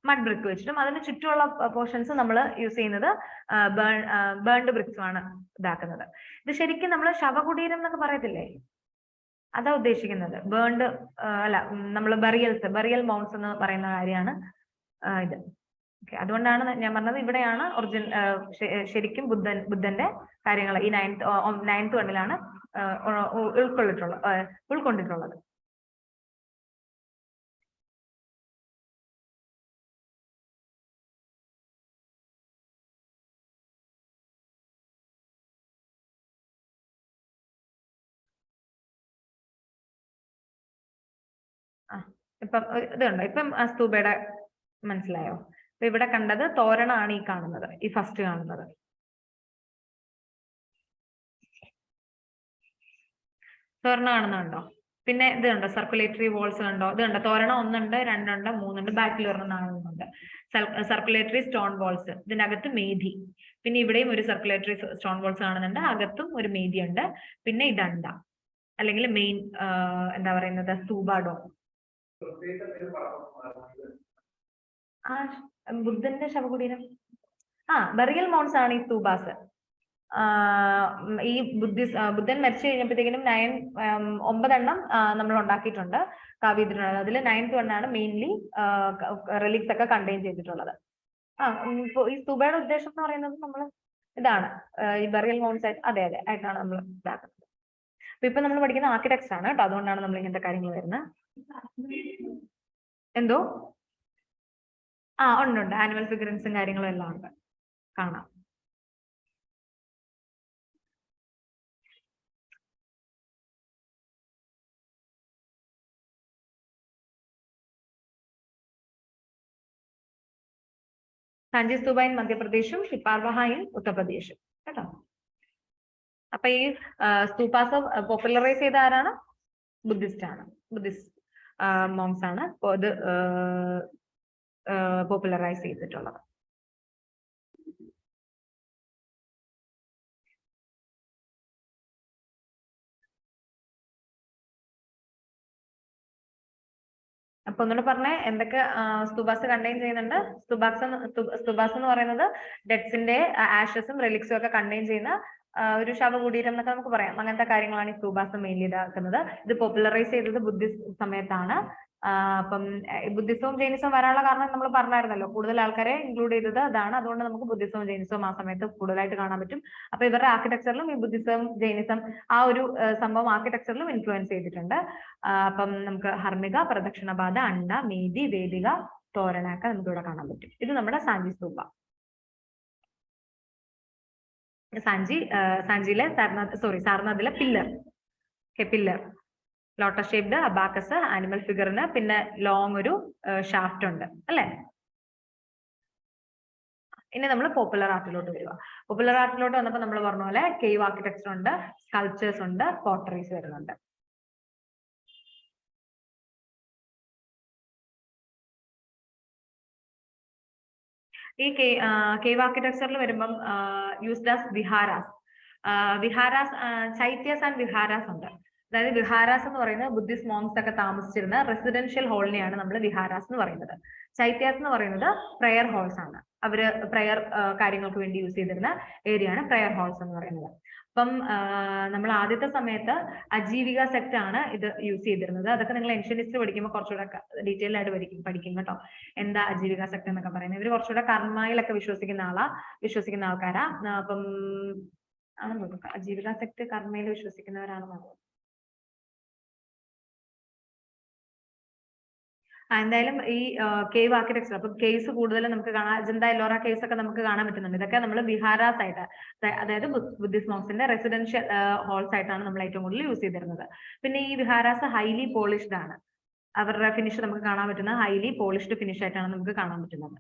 Speaker 1: മഡ് ബ്രിക്ക് വെച്ചിട്ടും അതിന് ചുറ്റുമുള്ള പോർഷൻസ് നമ്മൾ യൂസ് ചെയ്യുന്നത് ബേൺഡ് ബ്രിക്സും ആണ് ഇതാക്കുന്നത്. ഇത് ശരിക്കും നമ്മൾ ശവകുടീരം എന്നൊക്കെ പറയത്തില്ലേ, അതാ ഉദ്ദേശിക്കുന്നത്. ബേൺഡ് അല്ല, നമ്മൾ ബറിയൽ മൗണ്ട്സ് എന്ന് പറയുന്ന കാര്യമാണ് ഇത്. ഓക്കെ, അതുകൊണ്ടാണ് ഞാൻ പറഞ്ഞത് ഇവിടെയാണ് ശരിക്കും ബുദ്ധന്റെ കാര്യങ്ങൾ ഈ 9th വണ്ണിലാണ് ഉൾക്കൊണ്ടിട്ടുള്ളത്. ഇപ്പം ഇത് കണ്ടോ, ഇപ്പം സ്തൂപയുടെ മനസ്സിലായോ? അപ്പൊ ഇവിടെ കണ്ടത് തോരണമാണ് ഈ കാണുന്നത്, ഈ ഫസ്റ്റ് കാണുന്നത്. തോരണ കാണുന്നുണ്ടോ? പിന്നെ ഇത് കണ്ടോ, സർക്കുലേറ്ററി വോൾസ് കണ്ടോ? ഇത് കണ്ടോ, തോരണം 1 ഉണ്ട്, 2 ഉണ്ട്, 3 ഉണ്ട്, ബാക്കിൽ ഒരെണ്ണം കാണുന്നുണ്ട്. സർക്കുലേറ്ററി സ്റ്റോൺ വോൾസ്, ഇതിനകത്ത് മേധി. പിന്നെ ഇവിടെയും ഒരു സർക്കുലേറ്ററി സ്റ്റോൺ വോൾസ് കാണുന്നുണ്ട്, അകത്തും ഒരു മേധി ഉണ്ട്. പിന്നെ ഇതണ്ട, അല്ലെങ്കിൽ മെയിൻ എന്താ പറയുന്നത്, സ്തൂപാഡോ. ആ ബുദ്ധന്റെ ശവകുടീരം, ബറിയൽ മൗണ്ട്സ് ആണ് ഈ സ്തൂപാസ്. ഈ ബുദ്ധൻ മരിച്ചു കഴിഞ്ഞപ്പോഴത്തേക്കിനും 9 എണ്ണം നമ്മൾ ഉണ്ടാക്കിയിട്ടുണ്ട്, കാവ്യത്തിലുള്ളത്. അതിൽ 9th വണ്ണാണ് മെയിൻലി റിലിക്സ് ഒക്കെ കണ്ടെയ്ൻ ചെയ്തിട്ടുള്ളത്. ഈ സ്തൂബയുടെ ഉദ്ദേശം എന്ന് പറയുന്നത് നമ്മൾ ഇതാണ്, ഈ ബറിയൽ മൗണ്ട്സ് ആയിട്ട്, അതെ ആയിട്ടാണ് നമ്മൾ ഇതാക്കുന്നത്. അപ്പൊ ഇപ്പൊ നമ്മൾ പഠിക്കുന്ന ആർക്കിടെക്ചർ ആണ് കേട്ടോ, അതുകൊണ്ടാണ് നമ്മൾ ഇങ്ങനത്തെ കാര്യങ്ങൾ വരുന്നത്. എന്തോ ഉണ്ട്, ആനിമൽ ഫിഗറൻസും കാര്യങ്ങളും എല്ലാം ഉണ്ട്, കാണാം. സാഞ്ചി സ്തൂപ ഇൻ മധ്യപ്രദേശും ഷിപ്പാർവഹ ഇൻ ഉത്തർപ്രദേശും കേട്ടോ. അപ്പൊ ഈ സ്തൂപാസ് പോപ്പുലറൈസ് ചെയ്ത ആരാണ്? ബുദ്ധിസ്റ്റ് ആണ്, ബുദ്ധിസ്റ്റ് മോങ്സ് ആണ് ഇത് പോപ്പുലറൈസ് ചെയ്തിട്ടുള്ളത്. അപ്പൊ ഒന്നുകൂടെ പറഞ്ഞേ, എന്തൊക്കെ സ്തൂപാസ് കണ്ടെയ്ൻ ചെയ്യുന്നുണ്ട്? സ്തൂപാസ് എന്ന് പറയുന്നത് ഡെഡ്സിന്റെ ആഷസും റിലിക്സും ഒക്കെ കണ്ടെയ്ൻ ചെയ്യുന്ന ഒരു ശവകുടീരം എന്നൊക്കെ നമുക്ക് പറയാം. അങ്ങനത്തെ കാര്യങ്ങളാണ് ഈ സ്തൂപാസ് മെയിൻലി ഇതാക്കുന്നത്. ഇത് പോപ്പുലറൈസ് ചെയ്തത് ബുദ്ധിസ്റ്റ് സമയത്താണ്. അപ്പം ബുദ്ധിസവും ജൈനിസവും വരാനുള്ള കാരണം നമ്മൾ പറഞ്ഞായിരുന്നല്ലോ, കൂടുതൽ ആൾക്കാരെ ഇൻക്ലൂഡ് ചെയ്തത് അതാണ്. അതുകൊണ്ട് നമുക്ക് ബുദ്ധിസവും ജൈനിസവും ആ സമയത്ത് കൂടുതലായിട്ട് കാണാൻ പറ്റും. അപ്പൊ ഇവരുടെ ആർക്കിടെക്ചറിലും ഈ ബുദ്ധിസം ജൈനിസം ആ ഒരു സംഭവം ആർക്കിടെക്ചറിലും ഇൻഫ്ലുവൻസ് ചെയ്തിട്ടുണ്ട്. അപ്പം നമുക്ക് ഹർമിക, പ്രദക്ഷിണപാത, അണ്ട, മേധി, വേദിക, തോരണൊക്കെ നമുക്ക് ഇവിടെ കാണാൻ പറ്റും. ഇത് നമ്മുടെ സാഞ്ചി സ്തൂപ. സാഞ്ചിയിലെ സാർനാഥിലെ pillar, pillar lotus shaped, abacus, animal ഫിഗറിന് പിന്നെ ലോങ് ഒരു ഷാഫ്റ്റ് ഉണ്ട് അല്ലെ. ഇനി നമ്മൾ പോപ്പുലർ ആർട്ടിലോട്ട് വരിക. പോപ്പുലർ ആർട്ടിലോട്ട് വന്നപ്പോൾ നമ്മൾ പറഞ്ഞ പോലെ കേവ് ആർക്കിടെക്ചർ ഉണ്ട്, സ്കൾപ്ചേഴ്സ് ഉണ്ട്, പോട്ടറീസ് വരുന്നുണ്ട്. ഈ കേവ് ആർക്കിടെക്ചറിൽ വരുമ്പം used as viharas. Chaityas and viharas ഉണ്ട്. അതായത് വിഹാരാസ് എന്ന് പറയുന്നത് ബുദ്ധിസ്റ്റ് മോങ്സ് ഒക്കെ താമസിച്ചിരുന്ന റെസിഡൻഷ്യൽ ഹോളിനെയാണ് നമ്മൾ വിഹാരാസ് എന്ന് പറയുന്നത്. ചൈത്യാസ് എന്ന് പറയുന്നത് പ്രയർ ഹോൾസ് ആണ്. അവര് പ്രയർ കാര്യങ്ങൾക്ക് വേണ്ടി യൂസ് ചെയ്തിരുന്ന ഏരിയ ആണ് പ്രയർ ഹോൾസ് എന്ന് പറയുന്നത്. അപ്പം നമ്മൾ ആദ്യത്തെ സമയത്ത് അജീവിക സെക്ട് ആണ് ഇത് യൂസ് ചെയ്തിരുന്നത്. അതൊക്കെ നിങ്ങൾ ഏൻഷ്യന്റ് ഹിസ്റ്ററി പഠിക്കുമ്പോൾ കുറച്ചുകൂടെ ഡീറ്റെയിൽ ആയിട്ട് പഠിക്കും കേട്ടോ. എന്താ അജീവിക സെക്ട് എന്നൊക്കെ പറയുന്നത്? ഇവര് കുറച്ചുകൂടെ കർമ്മയിലൊക്കെ വിശ്വസിക്കുന്ന ആൾക്കാരാ. അപ്പം അജീവിക സെക്ട് കർമ്മയിൽ വിശ്വസിക്കുന്നവരാണെന്നാണ്. എന്തായാലും ഈ കേവ് ആർക്കിടെക്ചർ, അപ്പൊ കേവ്സ് കൂടുതലും നമുക്ക് കാണാം. അജന്ത, എല്ലോറ കേവ്സ് ഒക്കെ നമുക്ക് കാണാൻ പറ്റുന്നുണ്ട്. ഇതൊക്കെ നമ്മൾ വിഹാരാസ് ആയിട്ട്, അതായത് ബുദ്ധിസ്റ്റ് മോങ്സിന്റെ റെസിഡൻഷ്യൽ ഹോൾസ് ആയിട്ടാണ് നമ്മൾ ഏറ്റവും കൂടുതൽ യൂസ് ചെയ്തിരുന്നത്. പിന്നെ ഈ വിഹാരാസ് ഹൈലി പോളിഷ്ഡ് ആണ്. അവരുടെ ഫിനിഷ് നമുക്ക് കാണാൻ പറ്റുന്ന ഹൈലി പോളിഷ്ഡ് ഫിനിഷ് ആയിട്ടാണ് നമുക്ക് കാണാൻ പറ്റുന്നത്.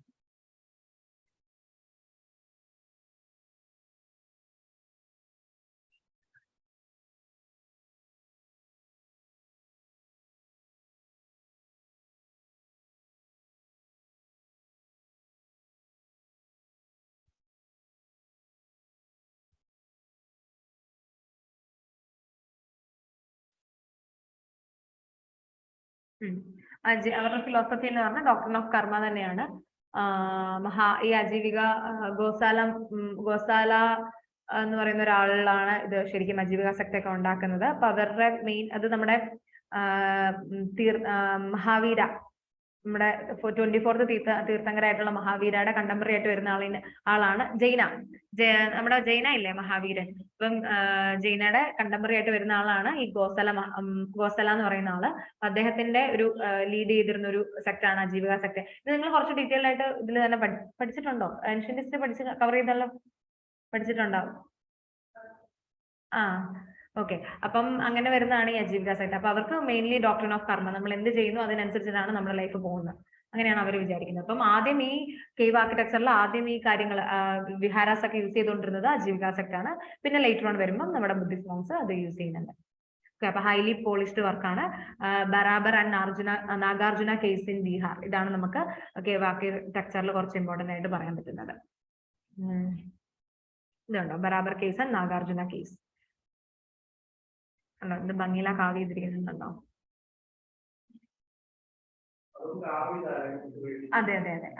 Speaker 1: അവരുടെ ഫിലോസഫി എന്ന് പറഞ്ഞാൽ ഡോക്ടർ ഓഫ് കർമ്മ തന്നെയാണ്. ഈ അജീവിക ഗോസാല എന്ന് പറയുന്ന ഒരാളിലാണ് ഇത് ശരിക്കും അജീവിക സെക്ട് ഒക്കെ ഉണ്ടാക്കുന്നത്. അപ്പൊ അവരുടെ മെയിൻ അത് നമ്മുടെ മഹാവീര, നമ്മുടെ 24th തീർത്ഥങ്കരായിട്ടുള്ള മഹാവീരയുടെ കണ്ടംപററി ആയിട്ട് വരുന്ന ആളാണ് നമ്മുടെ ജൈന ഇല്ലേ, മഹാവീരൻ. ഇപ്പം ജൈനയുടെ കണ്ടംപററി ആയിട്ട് വരുന്ന ആളാണ് ഈ ഗോസല എന്ന് പറയുന്ന ആള്. അദ്ദേഹത്തിന്റെ ഒരു ലീഡ് ചെയ്തിരുന്ന ഒരു സെക്ടാണ് അജീവിക സെക്ട്. ഇത് നിങ്ങൾ കുറച്ച് ഡീറ്റെയിൽ ആയിട്ട് ഇതിൽ തന്നെ പഠിച്ചിട്ടുണ്ടോ? ഏൻഷ്യന്റ് ഹിസ്റ്ററി പഠിച്ച് കവർ ചെയ്തല്ലോ, പഠിച്ചിട്ടുണ്ടാവും. ഓക്കെ. അപ്പം അങ്ങനെ വരുന്നതാണ് ഈ അജീവിക സെക്ട്. അപ്പൊ അവർക്ക് മെയിൻലി ഡോക്ട്രിൻ ഓഫ് കർമ്മ, നമ്മൾ എന്ത് ചെയ്യുന്നു അതിനനുസരിച്ചിട്ടാണ് നമ്മുടെ ലൈഫ് പോകുന്നത്, അങ്ങനെയാണ് അവർ വിചാരിക്കുന്നത്. അപ്പം ആദ്യം ഈ കേവ് ആർക്കിടെക്ചറിൽ ആദ്യം ഈ കാര്യങ്ങൾ വിഹാരാസ് ഒക്കെ യൂസ് ചെയ്തുകൊണ്ടിരുന്നത് അജീവിക സെക്ട് ആണ്. പിന്നെ ലേറ്റർ ഓൺ വരുമ്പോൾ നമ്മുടെ ബുദ്ധിസ്റ്റ് മോങ്സ് അത് യൂസ് ചെയ്യുന്നുണ്ട്. അപ്പൊ ഹൈലി പോളിഷ്ഡ് വർക്കാണ്. Barabar and Nagarjuna caves in Bihar. ഇതാണ് നമുക്ക് കേവ് ആർക്കിടെക്ചറിൽ കുറച്ച് ഇമ്പോർട്ടന്റ് ആയിട്ട് പറയാൻ പറ്റുന്നത്. ഇതുണ്ടോ ബറാബർ കേസ് ആൻഡ് നാഗാർജുന കേസ്. അല്ലോ ഇത് ഭംഗിയില കാവ് ചെയ്തിരിക്കുന്നുണ്ടോ? അതെ അതെ അതെ.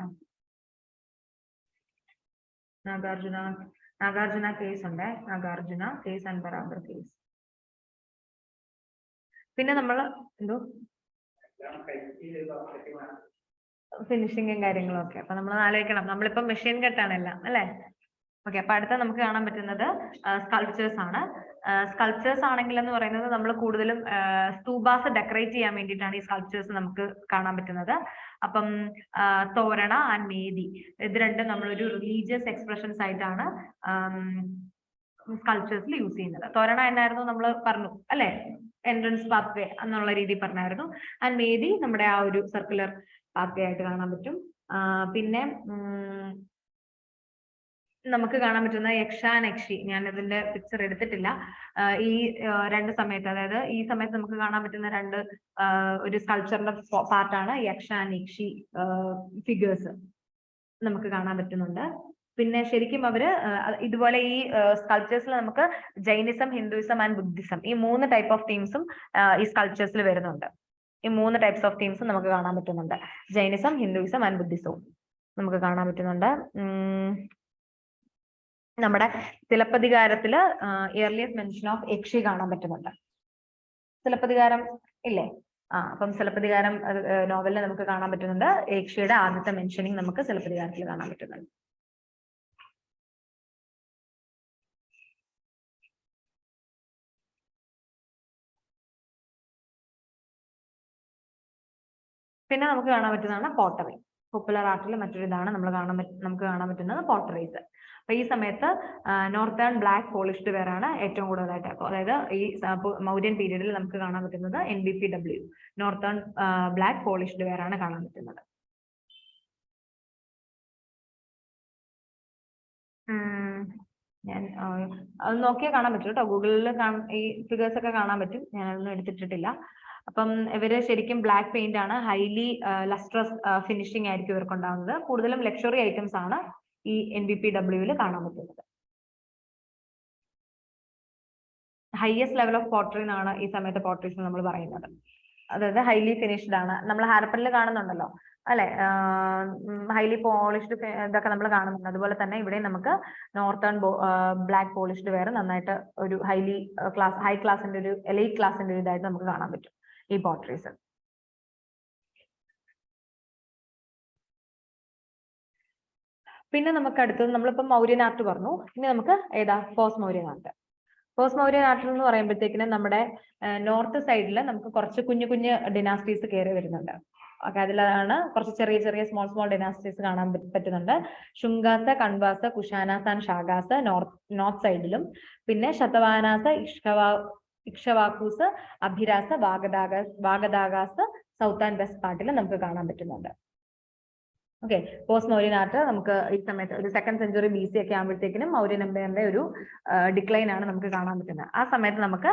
Speaker 1: നാഗാർജുന കേസ് ഉണ്ട്. Nagarjuna caves and Barabar caves. പിന്നെ നമ്മൾ എന്തോ ഫിനിഷിങ്ങും കാര്യങ്ങളും ഒക്കെ. അപ്പൊ നമ്മൾ ആലോചിക്കണം, നമ്മളിപ്പോ മെഷീൻ കട്ടാണെല്ലാം അല്ലെ. ഓക്കെ, അപ്പൊ അടുത്ത നമുക്ക് കാണാൻ പറ്റുന്നത് സ്കൾപ്ചേഴ്സ് ആണ്. സ്കൾപ്ചേഴ്സ് ആണെങ്കിൽ എന്ന് പറയുന്നത് നമ്മൾ കൂടുതലും സ്തൂപാസ് ഡെക്കറേറ്റ് ചെയ്യാൻ വേണ്ടിയിട്ടാണ് ഈ സ്കൾപ്ചേഴ്സ് നമുക്ക് കാണാൻ പറ്റുന്നത്. അപ്പം തോരണ ആൻഡ് മേദി ഇത് രണ്ടും നമ്മളൊരു റിലീജിയസ് എക്സ്പ്രഷൻസ് ആയിട്ടാണ് സ്കൾപ്ചേഴ്സിൽ യൂസ് ചെയ്യുന്നത്. തോരണ എന്നായിരുന്നു നമ്മൾ പറഞ്ഞു അല്ലെ, എൻട്രൻസ് പാത്വേ എന്നുള്ള രീതി പറഞ്ഞായിരുന്നു. ആൻഡ് മേദി നമ്മുടെ ആ ഒരു സർക്കുലർ പാത്വേ ആയിട്ട് കാണാൻ പറ്റും. പിന്നെ നമുക്ക് കാണാൻ പറ്റുന്ന യക്ഷി, ഞാൻ ഇതിന്റെ പിക്ചർ എടുത്തിട്ടില്ല. ഈ രണ്ട് സമയത്ത്, അതായത് ഈ സമയത്ത് നമുക്ക് കാണാൻ പറ്റുന്ന രണ്ട് ഒരു സ്കൾപ്ചറിന്റെ പാർട്ടാണ് യക്ഷി ഫിഗേഴ്സ് നമുക്ക് കാണാൻ പറ്റുന്നുണ്ട്. പിന്നെ ശരിക്കും അവര് ഇതുപോലെ ഈ സ്കൾപ്ചേഴ്സിൽ നമുക്ക് ജൈനിസം, ഹിന്ദുയിസം ആൻഡ് ബുദ്ധിസം ഈ 3 ടൈപ്പ് ഓഫ് തീംസും ഈ സ്കൾപ്ചേഴ്സിൽ വരുന്നുണ്ട്. ഈ 3 ടൈപ്സ് ഓഫ് തീംസും നമുക്ക് കാണാൻ പറ്റുന്നുണ്ട്. ജൈനിസം, ഹിന്ദുയിസം ആൻഡ് ബുദ്ധിസവും നമുക്ക് കാണാൻ പറ്റുന്നുണ്ട്. നമ്മുടെ സിലപ്പതികാരത്തില് ഇയർലിയസ്റ്റ് മെൻഷൻ ഓഫ് യക്ഷി കാണാൻ പറ്റുന്നുണ്ട്. സിലപ്പതികാരം ഇല്ലേ? അപ്പം സിലപ്പതികാരം നോവലിൽ നമുക്ക് കാണാൻ പറ്റുന്നുണ്ട്. യക്ഷിയുടെ ആദ്യത്തെ മെൻഷനിങ് നമുക്ക് സിലപ്പതികാരത്തിൽ കാണാൻ പറ്റുന്നുണ്ട്. പിന്നെ നമുക്ക് കാണാൻ പറ്റുന്നതാണ് പോട്ടറി. പോപ്പുലർ ആർട്ടിൽ മറ്റൊരു ഇതാണ് നമുക്ക് കാണാൻ പറ്റുന്നത് പോട്ടറീസ്. അപ്പൊ ഈ സമയത്ത് നോർത്തേൺ ബ്ലാക്ക് പോളിഷ്ഡ് വെയർ ആണ് ഏറ്റവും കൂടുതലായിട്ട്. അതായത് ഈ മൗര്യൻ പീരീഡിൽ നമുക്ക് കാണാൻ പറ്റുന്നത് NBPW, northern black polished ware ആണ് കാണാൻ പറ്റുന്നത്. ഞാൻ അത് നോക്കിയാൽ കാണാൻ പറ്റും കേട്ടോ, ഗൂഗിളിൽ ഈ ഫിഗേഴ്സ് ഒക്കെ കാണാൻ പറ്റും. ഞാനതൊന്നും എടുത്തിട്ടില്ല. അപ്പം ഇവര് ശരിക്കും ബ്ലാക്ക് പെയിന്റ് ആണ്, ഹൈലി ലസ്ട്രസ് ഫിനിഷിംഗ് ആയിരിക്കും ഇവർക്ക് ഉണ്ടാകുന്നത്. കൂടുതലും ലക്ഷറി ഐറ്റംസ് ആണ് ഈ NBPW കാണാൻ പറ്റുന്നത്. ഹയസ്റ്റ് ലെവൽ ഓഫ് പോർട്രേ എന്നാണ് ഈ സമയത്ത് പോർട്രേറ്റ്സ് നമ്മൾ പറയുന്നത്. അതായത് ഹൈലി ഫിനിഷ്ഡ് ആണ്. നമ്മൾ ഹാരപ്പനിൽ കാണുന്നുണ്ടല്ലോ അല്ലെ, ഹൈലി പോളിഷ്ഡ് ഇതൊക്കെ നമ്മൾ കാണുന്നുണ്ട്. അതുപോലെ തന്നെ ഇവിടെ നമുക്ക് നോർത്തേൺ ബ്ലാക്ക് പോളിഷ്ഡ് വെയർ നന്നായിട്ട് ഒരു ഹൈ ക്ലാസിന്റെ ഒരു എലൈറ്റ് ക്ലാസിന്റെ ഒരു ഇതായിട്ട് നമുക്ക് കാണാൻ പറ്റും ഈ പോർട്രേറ്റ്സ്. പിന്നെ നമുക്ക് അടുത്തത്, നമ്മളിപ്പം മൗര്യൻ ആർട്ട് പറഞ്ഞു, ഇനി നമുക്ക് ഏതാ post Mauryan art. Post Mauryan art എന്ന് പറയുമ്പോഴത്തേക്കിന് നമ്മുടെ നോർത്ത് സൈഡിൽ നമുക്ക് കുറച്ച് കുഞ്ഞു കുഞ്ഞു ഡിനാസ്റ്റീസ് കയറി വരുന്നുണ്ട്. ഓക്കെ, അതിലാണ് കുറച്ച് ചെറിയ ചെറിയ സ്മോൾ ഡിനാസ്റ്റീസ് കാണാൻ പറ്റുന്നുണ്ട്. ശുംഗാസ, കൺവാസ, കുഷാനാസ ആൻഡ് ഷാഗാസ നോർത്ത് സൈഡിലും, പിന്നെ ശതവാനാസ, ഇക്ഷവാക്കൂസ്, അഭിരാസ, വാഗദാഗാസ് സൗത്ത് ആൻഡ് വെസ്റ്റ് പാർട്ടിൽ നമുക്ക് കാണാൻ പറ്റുന്നുണ്ട്. ഓക്കെ, പോസ്റ്റ് മൗര്യൻ ആർട്ട് നമുക്ക് ഈ സമയത്ത് ഒരു 2nd സെഞ്ചുറി BC ഒക്കെ ആകുമ്പോഴത്തേക്കിനും മൗര്യൻ എംപയറിന്റെ ഒരു ഡിക്ലൈൻ ആണ് നമുക്ക് കാണാൻ പറ്റുന്നത്. ആ സമയത്ത് നമുക്ക്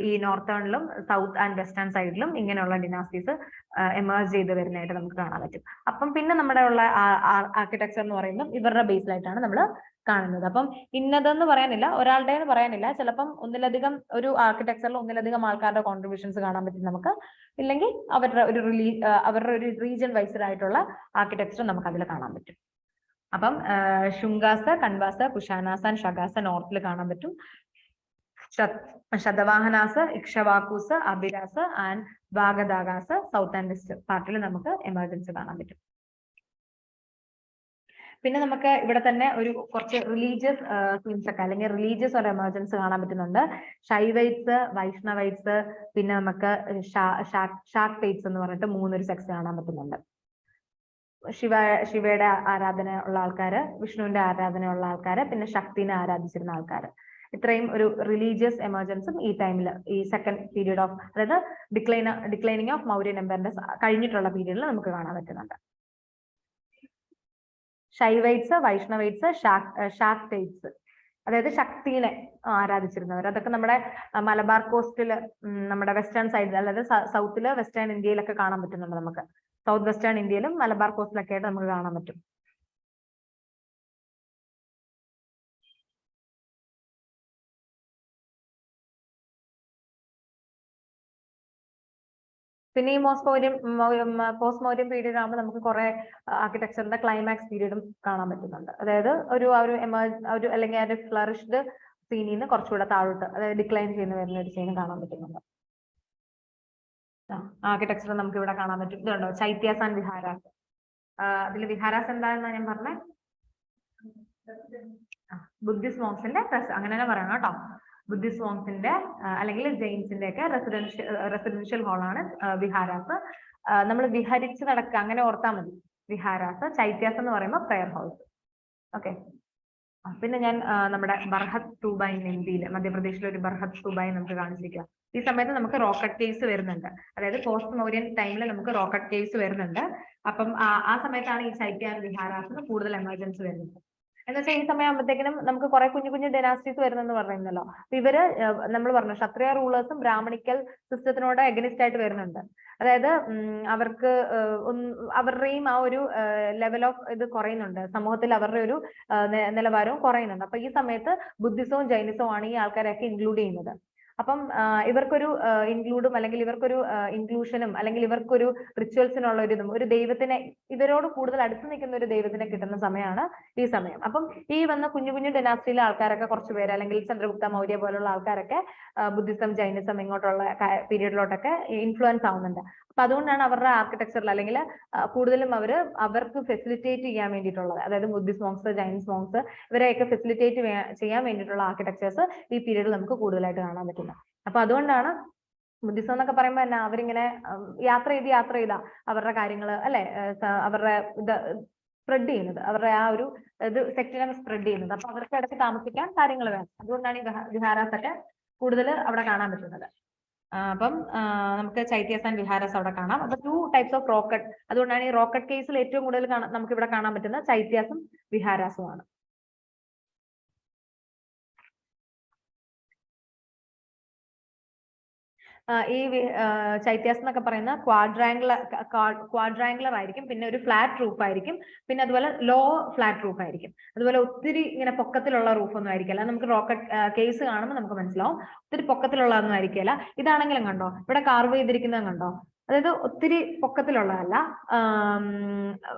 Speaker 1: ഈ നോർത്തേണിലും സൗത്ത് ആൻഡ് വെസ്റ്റേൺ സൈഡിലും ഇങ്ങനെയുള്ള ഡിനാസ്റ്റീസ് എമേർജ് ചെയ്ത് വരുന്നതായിട്ട് നമുക്ക് കാണാൻ പറ്റും. അപ്പം പിന്നെ നമ്മുടെ ഉള്ള ആർക്കിടെക്ചർ എന്ന് പറയുമ്പോൾ ഇവരുടെ ബേസിലായിട്ടാണ് നമ്മൾ കാണുന്നത്. അപ്പം ഇന്നതെന്ന് പറയാനില്ല, ഒരാളുടെ എന്ന് പറയാനില്ല. ചിലപ്പം ഒന്നിലധികം ഒരു ആർക്കിടെക്ചറിൽ ഒന്നിലധികം ആൾക്കാരുടെ കോൺട്രിബ്യൂഷൻസ് കാണാൻ പറ്റും നമുക്ക്. ഇല്ലെങ്കിൽ അവരുടെ ഒരു റീജിയൻ വൈസ്ഡ് ആയിട്ടുള്ള ആർക്കിടെക്ചർ നമുക്ക് അതിൽ കാണാൻ പറ്റും. അപ്പം ശുംഗാസ, കൺവാസ, കുഷാനാസ ആൻഡ് ഷഗാസ നോർത്തിൽ കാണാൻ പറ്റും. ശതവാഹനാസ, ഇക്ഷവാക്കൂസ്, അഭിരാസ ആൻഡ് വാഗദാഗാസ സൗത്ത് ആൻഡ് വെസ്റ്റ് പാർട്ടിൽ നമുക്ക് എമർജൻസ് കാണാൻ പറ്റും. പിന്നെ നമുക്ക് ഇവിടെ തന്നെ ഒരു കുറച്ച് റിലീജിയസ് തീംസ് ഒക്കെ അല്ലെങ്കിൽ റിലീജിയസ് ഒരു എമർജൻസ് കാണാൻ പറ്റുന്നുണ്ട്. ഷൈവൈറ്റ്സ്, വൈഷ്ണവൈറ്റ്സ്, പിന്നെ നമുക്ക് ഷാക്ടൈറ്റ്സ് എന്ന് പറഞ്ഞിട്ട് 3 സെക്സ് കാണാൻ പറ്റുന്നുണ്ട്. ശിവയുടെ ആരാധന ഉള്ള ആൾക്കാര്, വിഷ്ണുവിന്റെ ആരാധന ഉള്ള ആൾക്കാര്, പിന്നെ ശക്തിനെ ആരാധിച്ചിരുന്ന ആൾക്കാര്. ഇത്രയും ഒരു റിലീജിയസ് എമർജൻസും ഈ ടൈമിൽ, ഈ 2nd പീരീഡ് ഓഫ്, അതായത് ഡിക്ലൈനിങ് ഓഫ് മൗര്യൻ എംപയറിന്റെ കഴിഞ്ഞിട്ടുള്ള പീരീഡിൽ നമുക്ക് കാണാൻ പറ്റുന്നുണ്ട്. ഷൈവൈറ്റ്സ്, വൈഷ്ണവൈറ്റ്സ്, ഷാക്ടൈറ്റ്സ് അതായത് ശക്തിനെ ആരാധിച്ചിരുന്നവർ. അതൊക്കെ നമ്മുടെ മലബാർ കോസ്റ്റില്, നമ്മുടെ വെസ്റ്റേൺ സൈഡിൽ, അതായത് സൗത്തില്, വെസ്റ്റേൺ ഇന്ത്യയിലൊക്കെ കാണാൻ പറ്റുന്നുണ്ട് നമുക്ക്. സൗത്ത് വെസ്റ്റേൺ ഇന്ത്യയിലും മലബാർ കോസ്റ്റിലൊക്കെ ആയിട്ട് നമുക്ക് കാണാൻ പറ്റും. പിന്നെ ഈ പോസ്റ്റ് മൗര്യൻ പീരീഡ് ആകുമ്പോൾ നമുക്ക് കുറെ ആർക്കിടെക്ചറിന്റെ ക്ലൈമാക്സ് പീരീഡും കാണാൻ പറ്റുന്നുണ്ട്. അതായത് ഒരു അല്ലെങ്കിൽ ആ ഒരു ഫ്ലറിഷ്ഡ് സീനിൽ നിന്ന് കുറച്ചുകൂടെ താഴോട്ട്, അതായത് ഡിക്ലൈൻ ചെയ്യുന്ന വരുന്ന ഒരു സീനും കാണാൻ പറ്റുന്നുണ്ട്. ആർക്കിടെക്ചർ നമുക്ക് ഇവിടെ കാണാൻ പറ്റും. ഇതുണ്ടോ, ചൈത്യാസ് ആൻഡ് വിഹാരാസ്. അതിൽ വിഹാരാസ് എന്താണെന്നാ ഞാൻ പറഞ്ഞത്, ബുദ്ധിസ്റ്റ് മോങ്സിന്റെ അങ്ങനെ തന്നെ പറയണം കേട്ടോ. ബുദ്ധിസ്റ്റ് മോങ്സിന്റെ അല്ലെങ്കിൽ ജെയിൻസിന്റെ ഒക്കെ റെസിഡൻഷ്യൽ ഹാളാണ് വിഹാരാസ്. നമ്മൾ വിഹരിച്ച് നടക്കുക അങ്ങനെ ഓർത്താൽ മതി. വിഹാരാസ്. ചൈത്യാസ് എന്ന് പറയുമ്പോൾ പ്രെയർ ഹൗസ്. ഓക്കെ. പിന്നെ ഞാൻ നമ്മുടെ ബർഹത് സ്തൂപ ഇൻ ഇന്ത്യയിൽ, മധ്യപ്രദേശിലെ ഒരു ബർഹത് സ്തൂപയെ നമുക്ക് കാണിച്ചിരിക്കുക. ഈ സമയത്ത് നമുക്ക് റോക്കറ്റ് കേസ് വരുന്നുണ്ട്. അതായത് പോസ്റ്റ് മൗര്യൻ ടൈമിൽ നമുക്ക് റോക്കറ്റ് കേസ് വരുന്നുണ്ട്. അപ്പം ആ സമയത്താണ് ഈ ചൈത്യ വിഹാരാസിന് കൂടുതൽ എമർജൻസി വരുന്നത്. എന്ന് വെച്ചാൽ ഈ സമയമാകുമ്പോഴത്തേക്കിനും നമുക്ക് കുറെ കുഞ്ഞു കുഞ്ഞു ഡെനാസ്റ്റീസ് വരുന്നെന്ന് പറയുന്നല്ലോ. അപ്പൊ ഇവര് നമ്മൾ പറഞ്ഞു ക്ഷത്രിയ റൂളേഴ്സും ബ്രാഹ്മണിക്കൽ സിസ്റ്റത്തിനോട് എഗനിസ്റ്റ് ആയിട്ട് വരുന്നുണ്ട്. അതായത് അവർക്ക് അവരുടെയും ആ ഒരു ലെവൽ ഓഫ് ഇത് കുറയുന്നുണ്ട്. സമൂഹത്തിൽ അവരുടെ ഒരു നിലവാരവും കുറയുന്നുണ്ട്. അപ്പൊ ഈ സമയത്ത് ബുദ്ധിസവും ജൈനിസവും ആണ് ഈ ആൾക്കാരെയൊക്കെ ഇൻക്ലൂഡ് ചെയ്യുന്നത്. അപ്പം ഇവർക്കൊരു ഇൻക്ലൂഡും അല്ലെങ്കിൽ ഇവർക്കൊരു ഇൻക്ലൂഷനും അല്ലെങ്കിൽ ഇവർക്കൊരു റിച്വൽസിനുള്ള ഒരു ഇതും, ഒരു ദൈവത്തിനെ, ഇവരോട് കൂടുതൽ അടുത്ത് നിൽക്കുന്ന ഒരു ദൈവത്തിനെ കിട്ടുന്ന സമയമാണ് ഈ സമയം. അപ്പം ഈ വന്ന കുഞ്ഞു കുഞ്ഞു ഡെനാസ്റ്റിയിലെ ആൾക്കാരൊക്കെ കുറച്ച് പേര്, അല്ലെങ്കിൽ ചന്ദ്രഗുപ്ത മൗര്യ പോലുള്ള ആൾക്കാരൊക്കെ ബുദ്ധിസം ജൈനിസം ഇങ്ങോട്ടുള്ള പീരീഡിലോട്ടൊക്കെ ഇൻഫ്ലുവൻസ് ആവുന്നുണ്ട്. അപ്പൊ അതുകൊണ്ടാണ് അവരുടെ ആർക്കിടെക്ചറിൽ അല്ലെങ്കിൽ കൂടുതലും അവർക്ക് ഫെസിലിറ്റേറ്റ് ചെയ്യാൻ വേണ്ടിയിട്ടുള്ളത്, അതായത് ബുദ്ധിസ്റ്റ് മോങ്സ്, ജൈനിസ് മോങ്സ്, ഇവരെയൊക്കെ ഫെസിലിറ്റേറ്റ് ചെയ്യാൻ വേണ്ടിയിട്ടുള്ള ആർക്കിടെക്ചേഴ്സ് ഈ പീരീഡിൽ നമുക്ക് കൂടുതലായിട്ട് കാണാൻ പറ്റുന്നത്. അപ്പൊ അതുകൊണ്ടാണ് ബുദ്ധിസം എന്നൊക്കെ പറയുമ്പോൾ തന്നെ അവരിങ്ങനെ യാത്ര ചെയ്താ അവരുടെ കാര്യങ്ങൾ അല്ലെ, അവരുടെ ഇത് സ്പ്രെഡ് ചെയ്യുന്നത്, അവരുടെ ആ ഒരു ഇത് സെക്റ്റിനെ സ്പ്രെഡ് ചെയ്യുന്നത്. അപ്പൊ അവർക്ക് ഇടയ്ക്ക് താമസിക്കാൻ കാര്യങ്ങൾ വേണം. അതുകൊണ്ടാണ് ഈ വിഹാരാസ് ഒക്കെ കൂടുതൽ അവിടെ കാണാൻ പറ്റുന്നത്. അപ്പം നമുക്ക് ചൈത്യാസ് ആൻഡ് വിഹാരാസ് അവിടെ കാണാം. അപ്പൊ 2 ടൈപ്സ് ഓഫ് റോക്കറ്റ്. അതുകൊണ്ടാണ് ഈ റോക്കറ്റ് കേസിൽ ഏറ്റവും കൂടുതൽ നമുക്ക് ഇവിടെ കാണാൻ പറ്റുന്നത് ചൈത്യാസും വിഹാരാസും ആണ്. ഈ ചൈത്യാസ് എന്നൊക്കെ പറയുന്ന ക്വാഡ്രാങ്കുലർ ആയിരിക്കും. പിന്നെ ഒരു ഫ്ലാറ്റ് റൂഫ് ആയിരിക്കും. പിന്നെ അതുപോലെ ലോ ഫ്ലാറ്റ് റൂഫ് ആയിരിക്കും. അതുപോലെ ഒത്തിരി ഇങ്ങനെ പൊക്കത്തിലുള്ള റൂഫ് ഒന്നും ആയിരിക്കില്ല. നമുക്ക് റോക്കറ്റ് കേസ് കാണുമ്പോൾ നമുക്ക് മനസ്സിലാവും ഒത്തിരി പൊക്കത്തിലുള്ളതൊന്നും ആയിരിക്കില്ല. ഇതാണെങ്കിലും കണ്ടോ, ഇവിടെ കാർവ് ചെയ്തിരിക്കുന്നത് കണ്ടോ, അതായത് ഒത്തിരി പൊക്കത്തിലുള്ളതല്ല,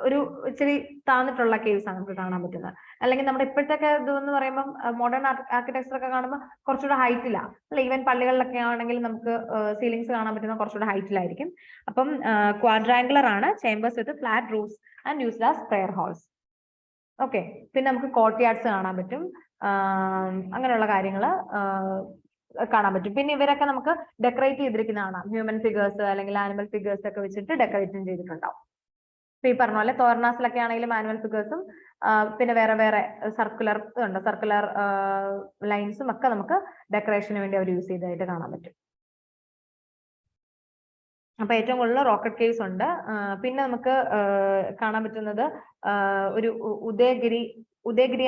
Speaker 1: ഒരു ഇച്ചിരി താന്നിട്ടുള്ള കേസ് ആണ് നമുക്ക് കാണാൻ പറ്റുന്നത്. അല്ലെങ്കിൽ നമ്മുടെ ഇപ്പോഴത്തെ ഇത് എന്ന് പറയുമ്പോൾ മോഡേൺ ആർക്കിടെക്ചർ ഒക്കെ കാണുമ്പോൾ കുറച്ചുകൂടെ ഹൈറ്റില്ല അല്ല. ഈവൻ പള്ളികളിലൊക്കെ ആണെങ്കിൽ നമുക്ക് സീലിംഗ്സ് കാണാൻ പറ്റുന്ന കുറച്ചുകൂടെ ഹൈറ്റിലായിരിക്കും. അപ്പം ക്വാഡ്രാങ്കുലർ ആണ്, chambers with flat roofs and used as prayer halls. Okay. പിന്നെ നമുക്ക് കോർട്ട്യാർഡ്സ് കാണാൻ പറ്റും. അങ്ങനെയുള്ള കാര്യങ്ങൾ കാണാൻ പറ്റും. പിന്നെ ഇവരൊക്കെ നമുക്ക് ഡെക്കറേറ്റ് ചെയ്തിരിക്കുന്നതാണ്. ഹ്യൂമൻ ഫിഗേഴ്സ് അല്ലെങ്കിൽ ആനിമൽ ഫിഗേഴ്സ് ഒക്കെ വെച്ചിട്ട് ഡെക്കറേറ്റും ചെയ്തിട്ടുണ്ടാവും. ഇപ്പൊ ഈ പറഞ്ഞ പോലെ തോർണാസിലൊക്കെ ആണെങ്കിലും ആനിമൽ ഫിഗേഴ്സും പിന്നെ വേറെ സർക്കുലർ ലൈൻസും ഒക്കെ നമുക്ക് ഡെക്കറേഷന് വേണ്ടി അവർ യൂസ് ചെയ്തതായിട്ട് കാണാൻ പറ്റും. അപ്പൊ ഏറ്റവും കൂടുതൽ റോക്കറ്റ് കേവ്സ് ഉണ്ട്. പിന്നെ നമുക്ക് കാണാൻ പറ്റുന്നത് ഒരു ഉദയഗിരി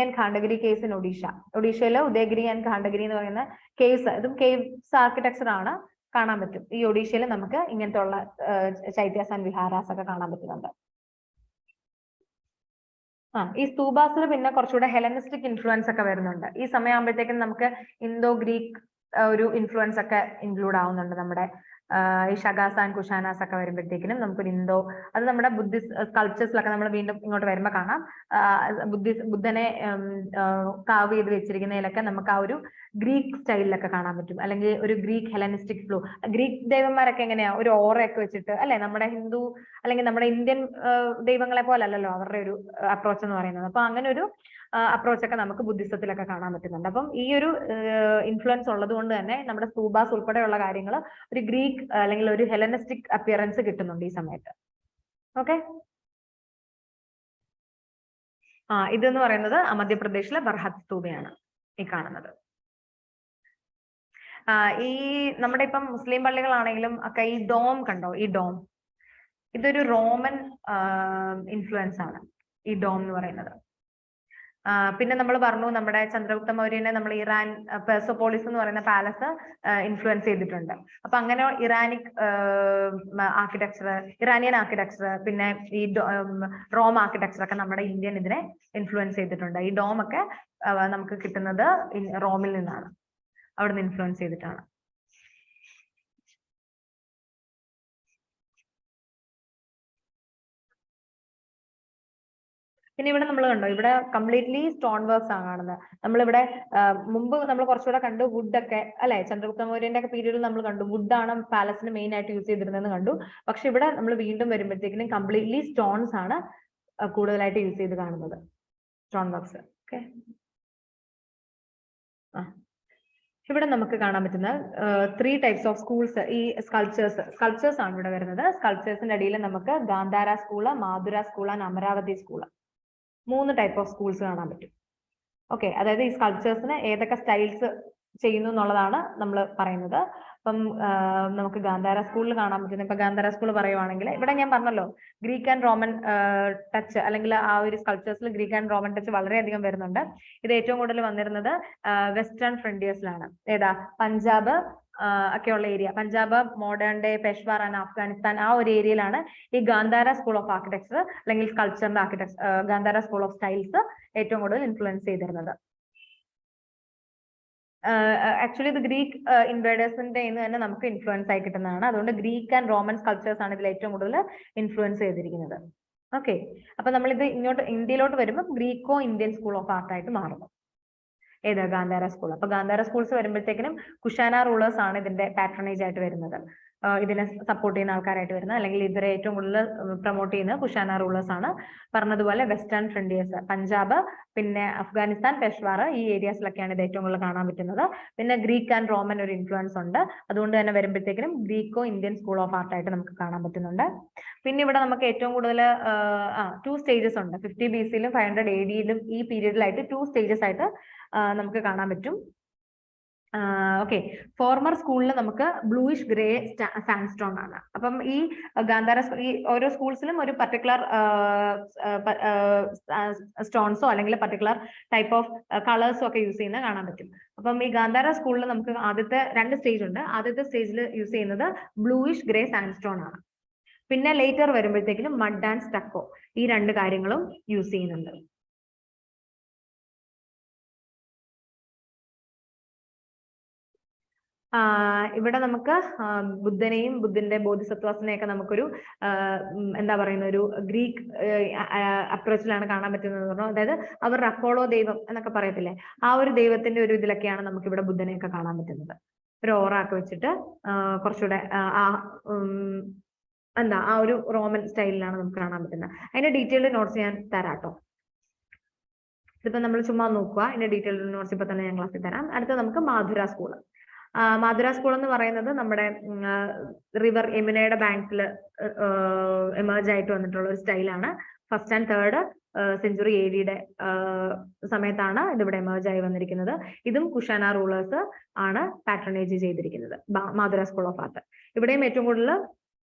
Speaker 1: ആൻഡ് ഖാണ്ഡഗിരി കേവ്സ് ഇൻ ഒഡീഷയിലെ ഉദയഗിരി ആൻഡ് ഖാണ്ഡഗിരി എന്ന് പറയുന്ന കേവ്സ്, ഇതും കേവ്സ് ആർക്കിടെക്ചർ ആണ്, കാണാൻ പറ്റും. ഈ ഒഡീഷയിൽ നമുക്ക് ഇങ്ങനത്തെ ഉള്ള ചൈത്യാസ് ആൻഡ് വിഹാരാസ് ഒക്കെ കാണാൻ പറ്റുന്നുണ്ട്. ഈ സ്തൂപാസിൽ പിന്നെ കുറച്ചുകൂടെ ഹെലനിസ്റ്റിക് ഇൻഫ്ലുവൻസ് ഒക്കെ വരുന്നുണ്ട്. ഈ സമയമാകുമ്പോഴത്തേക്കും നമുക്ക് ഇന്തോ ഗ്രീക്ക് ഒരു ഇൻഫ്ലുവൻസ് ഒക്കെ ഇൻക്ലൂഡ് ആവുന്നുണ്ട്. നമ്മുടെ ഈ ഷഗാസ് ആൻഡ് കുഷാനാസ് ഒക്കെ വരുമ്പോഴത്തേക്കിനും നമുക്കൊരു അത് നമ്മുടെ ബുദ്ധിസ്റ്റ് സ്കൾപ്ചേഴ്സിലൊക്കെ നമ്മൾ വീണ്ടും ഇങ്ങോട്ട് വരുമ്പോൾ കാണാം. ബുദ്ധനെ കാവ് ചെയ്ത് വെച്ചിരിക്കുന്നതിലൊക്കെ നമുക്ക് ആ ഒരു ഗ്രീക്ക് സ്റ്റൈലിലൊക്കെ കാണാൻ പറ്റും. അല്ലെങ്കിൽ ഒരു ഗ്രീക്ക് ഹെലനിസ്റ്റിക് ഫ്ലോ. ഗ്രീക്ക് ദൈവന്മാരൊക്കെ എങ്ങനെയാ ഒരു ഓറയൊക്കെ വെച്ചിട്ട് അല്ലെ, നമ്മുടെ ഹിന്ദു അല്ലെങ്കിൽ നമ്മുടെ ഇന്ത്യൻ ദൈവങ്ങളെ പോലല്ലല്ലോ അവരുടെ ഒരു അപ്രോച്ച് എന്ന് പറയുന്നത്. അപ്പൊ അങ്ങനെ ഒരു അപ്രോച്ച് ഒക്കെ നമുക്ക് ബുദ്ധിസത്തിലൊക്കെ കാണാൻ പറ്റുന്നുണ്ട്. അപ്പം ഈ ഒരു ഇൻഫ്ലുവൻസ് ഉള്ളത് കൊണ്ട് തന്നെ നമ്മുടെ സ്തൂപാസ് ഉൾപ്പെടെയുള്ള കാര്യങ്ങൾ ഒരു ഗ്രീക്ക് അല്ലെങ്കിൽ ഒരു ഹെലനിസ്റ്റിക് അപ്പിയറൻസ് കിട്ടുന്നുണ്ട് ഈ സമയത്ത്. ഓക്കെ. ഇതെന്ന് പറയുന്നത് മധ്യപ്രദേശിലെ ബർഹത് സ്തൂപയാണ് ഈ കാണുന്നത്. ഈ നമ്മുടെ ഇപ്പം മുസ്ലിം പള്ളികളാണെങ്കിലും ഒക്കെ ഈ ഡോം കണ്ടോ, ഈ ഡോം ഇതൊരു റോമൻ ഇൻഫ്ലുവൻസ് ആണ് ഈ ഡോം എന്ന് പറയുന്നത്. പിന്നെ നമ്മൾ പറഞ്ഞു നമ്മുടെ ചന്ദ്രഗുപ്ത മൗര്യനെ നമ്മൾ ഇറാൻ പെർസോപോളിസ് എന്ന് പറയുന്ന പാലസ് ഇൻഫ്ലുവൻസ് ചെയ്തിട്ടുണ്ട്. അപ്പൊ അങ്ങനെ ഇറാനിക് ആർക്കിടെക്ചർ, ഇറാനിയൻ ആർക്കിടെക്ചർ, പിന്നെ ഈ റോം ആർക്കിടെക്ചർ ഒക്കെ നമ്മുടെ ഇന്ത്യൻ ഇതിനെ ഇൻഫ്ലുവൻസ് ചെയ്തിട്ടുണ്ട്. ഈ ഡോം ഒക്കെ നമുക്ക് കിട്ടുന്നത് റോമിൽ നിന്നാണ്, അവിടുന്ന് ഇൻഫ്ലുവൻസ് ചെയ്തിട്ടാണ്. പിന്നെ ഇവിടെ നമ്മൾ കണ്ടോ, ഇവിടെ കംപ്ലീറ്റ്ലി സ്റ്റോൺ വർക്ക്സ് ആണ് കാണുന്നത്. നമ്മളിവിടെ മുമ്പ് നമ്മൾ കുറച്ചുകൂടെ കണ്ടു വുഡ് ഒക്കെ അല്ലെ, ചന്ദ്രഗുപ്ത മൗര്യന്റെ ഒക്കെ പീരീഡിൽ നമ്മൾ കണ്ടു വുഡ് ആണ് പാലസിന് മെയിൻ ആയിട്ട് യൂസ് ചെയ്തിരുന്നതെന്ന് കണ്ടു. പക്ഷെ ഇവിടെ നമ്മൾ വീണ്ടും വരുമ്പോഴത്തേക്കിനും കംപ്ലീറ്റ്ലി സ്റ്റോൺസ് ആണ് കൂടുതലായിട്ട് യൂസ് ചെയ്ത് കാണുന്നത്, സ്റ്റോൺ വർക്ക്സ്. ഓക്കെ, ഇവിടെ നമുക്ക് കാണാൻ പറ്റുന്ന 3 ടൈപ്സ് ഓഫ് സ്കൂൾസ്, ഈ സ്കൾപ്ചേഴ്സ് ആണ് ഇവിടെ വരുന്നത്. സ്കൾപ്ചേഴ്സിന്റെ അടിയിൽ നമുക്ക് Gandhara school, Mathura school and Amaravati school, 3 type of schools കാണാൻ പറ്റും. ഓക്കെ, അതായത് ഈ സ്കൾപ്ചേഴ്സിന് ഏതൊക്കെ സ്റ്റൈൽസ് ചെയ്യുന്നു എന്നുള്ളതാണ് നമ്മൾ പറയുന്നത്. അപ്പം നമുക്ക് ഗാന്ധാര സ്കൂളിൽ കാണാൻ പറ്റുന്നത്, ഇപ്പൊ ഗാന്ധാര സ്കൂൾ പറയുവാണെങ്കിൽ ഇവിടെ ഞാൻ പറഞ്ഞല്ലോ ഗ്രീക്ക് ആൻഡ് റോമൻ ടച്ച്, അല്ലെങ്കിൽ ആ ഒരു സ്കൾപ്ചേഴ്സിൽ ഗ്രീക്ക് ആൻഡ് റോമൻ ടച്ച് വളരെയധികം വരുന്നുണ്ട്. ഇത് ഏറ്റവും കൂടുതൽ വന്നിരുന്നത് വെസ്റ്റേൺ ഫ്രണ്ടിയേഴ്സിലാണ്. ഏതാ, പഞ്ചാബ് ഒക്കെയുള്ള area, Punjab, modern day Peshawar and Afghanistan, ആ ഒരു ഏരിയയിലാണ് ഈ ഗാന്ധാര സ്കൂൾ ഓഫ് ആർക്കിടെക്ചർ അല്ലെങ്കിൽ സ്കൾപ്ചറിന്റെ ഗാന്ധാര സ്കൂൾ ഓഫ് സ്റ്റൈൽസ് ഏറ്റവും കൂടുതൽ ഇൻഫ്ലുവൻസ് ചെയ്തിരുന്നത്. ആക്ച്വലി ഇത് ഗ്രീക്ക് ഇൻവേഡേഴ്സിന്റെ തന്നെ നമുക്ക് ഇൻഫ്ലുവൻസ് ആയി കിട്ടുന്നതാണ്. അതുകൊണ്ട് ഗ്രീക്ക് ആൻഡ് റോമൻ സ്കൾപ്ചേഴ്സ് ആണ് ഇതിൽ ഏറ്റവും കൂടുതൽ ഇൻഫ്ലുവൻസ് ചെയ്തിരിക്കുന്നത്. ഓക്കെ, അപ്പൊ നമ്മൾ ഇത് ഇങ്ങോട്ട് ഇന്ത്യയിലോട്ട് വരുമ്പോൾ Graeco Indian school of art ആയിട്ട് മാറുന്നു. ഏത്, ഗാന്ധാര സ്കൂൾ. അപ്പൊ ഗാന്ധാര സ്കൂൾസ് വരുമ്പോഴത്തേക്കിനും കുഷാന റൂളേഴ്സ് ആണ് ഇതിന്റെ പാട്രണേജ് ആയിട്ട് വരുന്നത്, ഇതിനെ സപ്പോർട്ട് ചെയ്യുന്ന ആൾക്കാരായിട്ട് വരുന്നത്, അല്ലെങ്കിൽ ഇവരെ ഏറ്റവും കൂടുതൽ പ്രൊമോട്ട് ചെയ്യുന്നത് കുഷാന റൂളേഴ്സ് ആണ്. പറഞ്ഞതുപോലെ വെസ്റ്റേൺ ഫ്രണ്ടിയേഴ്സ്, പഞ്ചാബ്, പിന്നെ അഫ്ഗാനിസ്ഥാൻ, പെഷ്വാർ, ഈ ഏരിയാസിലൊക്കെയാണ് ഇത് ഏറ്റവും കൂടുതൽ കാണാൻ പറ്റുന്നത്. പിന്നെ ഗ്രീക്ക് ആൻഡ് റോമൻ ഒരു ഇൻഫ്ലുവൻസ് ഉണ്ട്. അതുകൊണ്ട് തന്നെ വരുമ്പോഴത്തേക്കിനും Greco Indian school of art ആയിട്ട് നമുക്ക് കാണാൻ പറ്റുന്നുണ്ട്. പിന്നെ ഇവിടെ നമുക്ക് ഏറ്റവും കൂടുതൽ 2 സ്റ്റേജസ് ഉണ്ട്. 50 BC-യിലും 500 AD-യിലും ഈ പീരീഡിലായിട്ട് 2 സ്റ്റേജസ് ആയിട്ട് നമുക്ക് കാണാൻ പറ്റും. ഓക്കെ, ഫോർമർ സ്കൂളിൽ നമുക്ക് ബ്ലൂയിഷ് ഗ്രേ സാൻഡ്സ്റ്റോൺ ആണ്. അപ്പം ഈ ഗാന്ധാര ഈ ഓരോ സ്കൂൾസിലും ഒരു പർട്ടിക്കുലർ സ്റ്റോൺസോ അല്ലെങ്കിൽ പർട്ടിക്കുലർ ടൈപ്പ് ഓഫ് കളേഴ്സോ ഒക്കെ യൂസ് ചെയ്യുന്നത് കാണാൻ പറ്റും. അപ്പം ഈ ഗാന്ധാര സ്കൂളിൽ നമുക്ക് ആദ്യത്തെ 2 സ്റ്റേജ് ഉണ്ട്. ആദ്യത്തെ സ്റ്റേജിൽ യൂസ് ചെയ്യുന്നത് ബ്ലൂയിഷ് ഗ്രേ സാൻഡ്സ്റ്റോൺ ആണ്. പിന്നെ ലേറ്റർ വരുമ്പോഴത്തേക്കിനും മഡ് ആൻഡ് സ്റ്റക്കോ, ഈ 2 കാര്യങ്ങളും യൂസ് ചെയ്യുന്നുണ്ട്. ഇവിടെ നമുക്ക് ബുദ്ധനെയും ബുദ്ധന്റെ ബോധിസത്വാസിനെയൊക്കെ നമുക്കൊരു എന്താ പറയുന്ന ഒരു ഗ്രീക്ക് അപ്രോച്ചിലാണ് കാണാൻ പറ്റുന്നത് പറഞ്ഞു. അതായത് അവരുടെ അപ്പോളോ ദൈവം എന്നൊക്കെ പറയത്തില്ലേ, ആ ഒരു ദൈവത്തിന്റെ ഒരു ഇതിലൊക്കെയാണ് നമുക്ക് ഇവിടെ ബുദ്ധനെയൊക്കെ കാണാൻ പറ്റുന്നത്. ഒരു ഓറ ഒക്കെ വെച്ചിട്ട് കുറച്ചുകൂടെ എന്താ ആ ഒരു റോമൻ സ്റ്റൈലിലാണ് നമുക്ക് കാണാൻ പറ്റുന്നത്. അതിന്റെ ഡീറ്റെയിൽഡ് നോട്ട്സ് ഞാൻ തരാട്ടോ. ഇതിപ്പോ നമ്മൾ ചുമ്മാ നോക്കുക, അതിന്റെ ഡീറ്റെയിൽഡ് നോട്ട്സ് ഇപ്പൊ തന്നെ ഞാൻ ക്ലാസ്സിൽ തരാം. അടുത്ത നമുക്ക് മാധുര സ്കൂള്. മാധുര സ്കൂൾ എന്ന് പറയുന്നത് നമ്മുടെ റിവർ യമുനയുടെ ബാങ്കിൽ എമേർജ് ആയിട്ട് വന്നിട്ടുള്ള ഒരു സ്റ്റൈലാണ്. 1st and 3rd സെഞ്ചുറി AD-യുടെ സമയത്താണ് ഇതിവിടെ എമേർജ് ആയി വന്നിരിക്കുന്നത്. ഇതും കുഷാന റൂളേഴ്സ് ആണ് പാട്രണേജ് ചെയ്തിരിക്കുന്നത്, മാധുര സ്കൂൾ ഓഫ് ആർട്ട്. ഇവിടെയും ഏറ്റവും കൂടുതൽ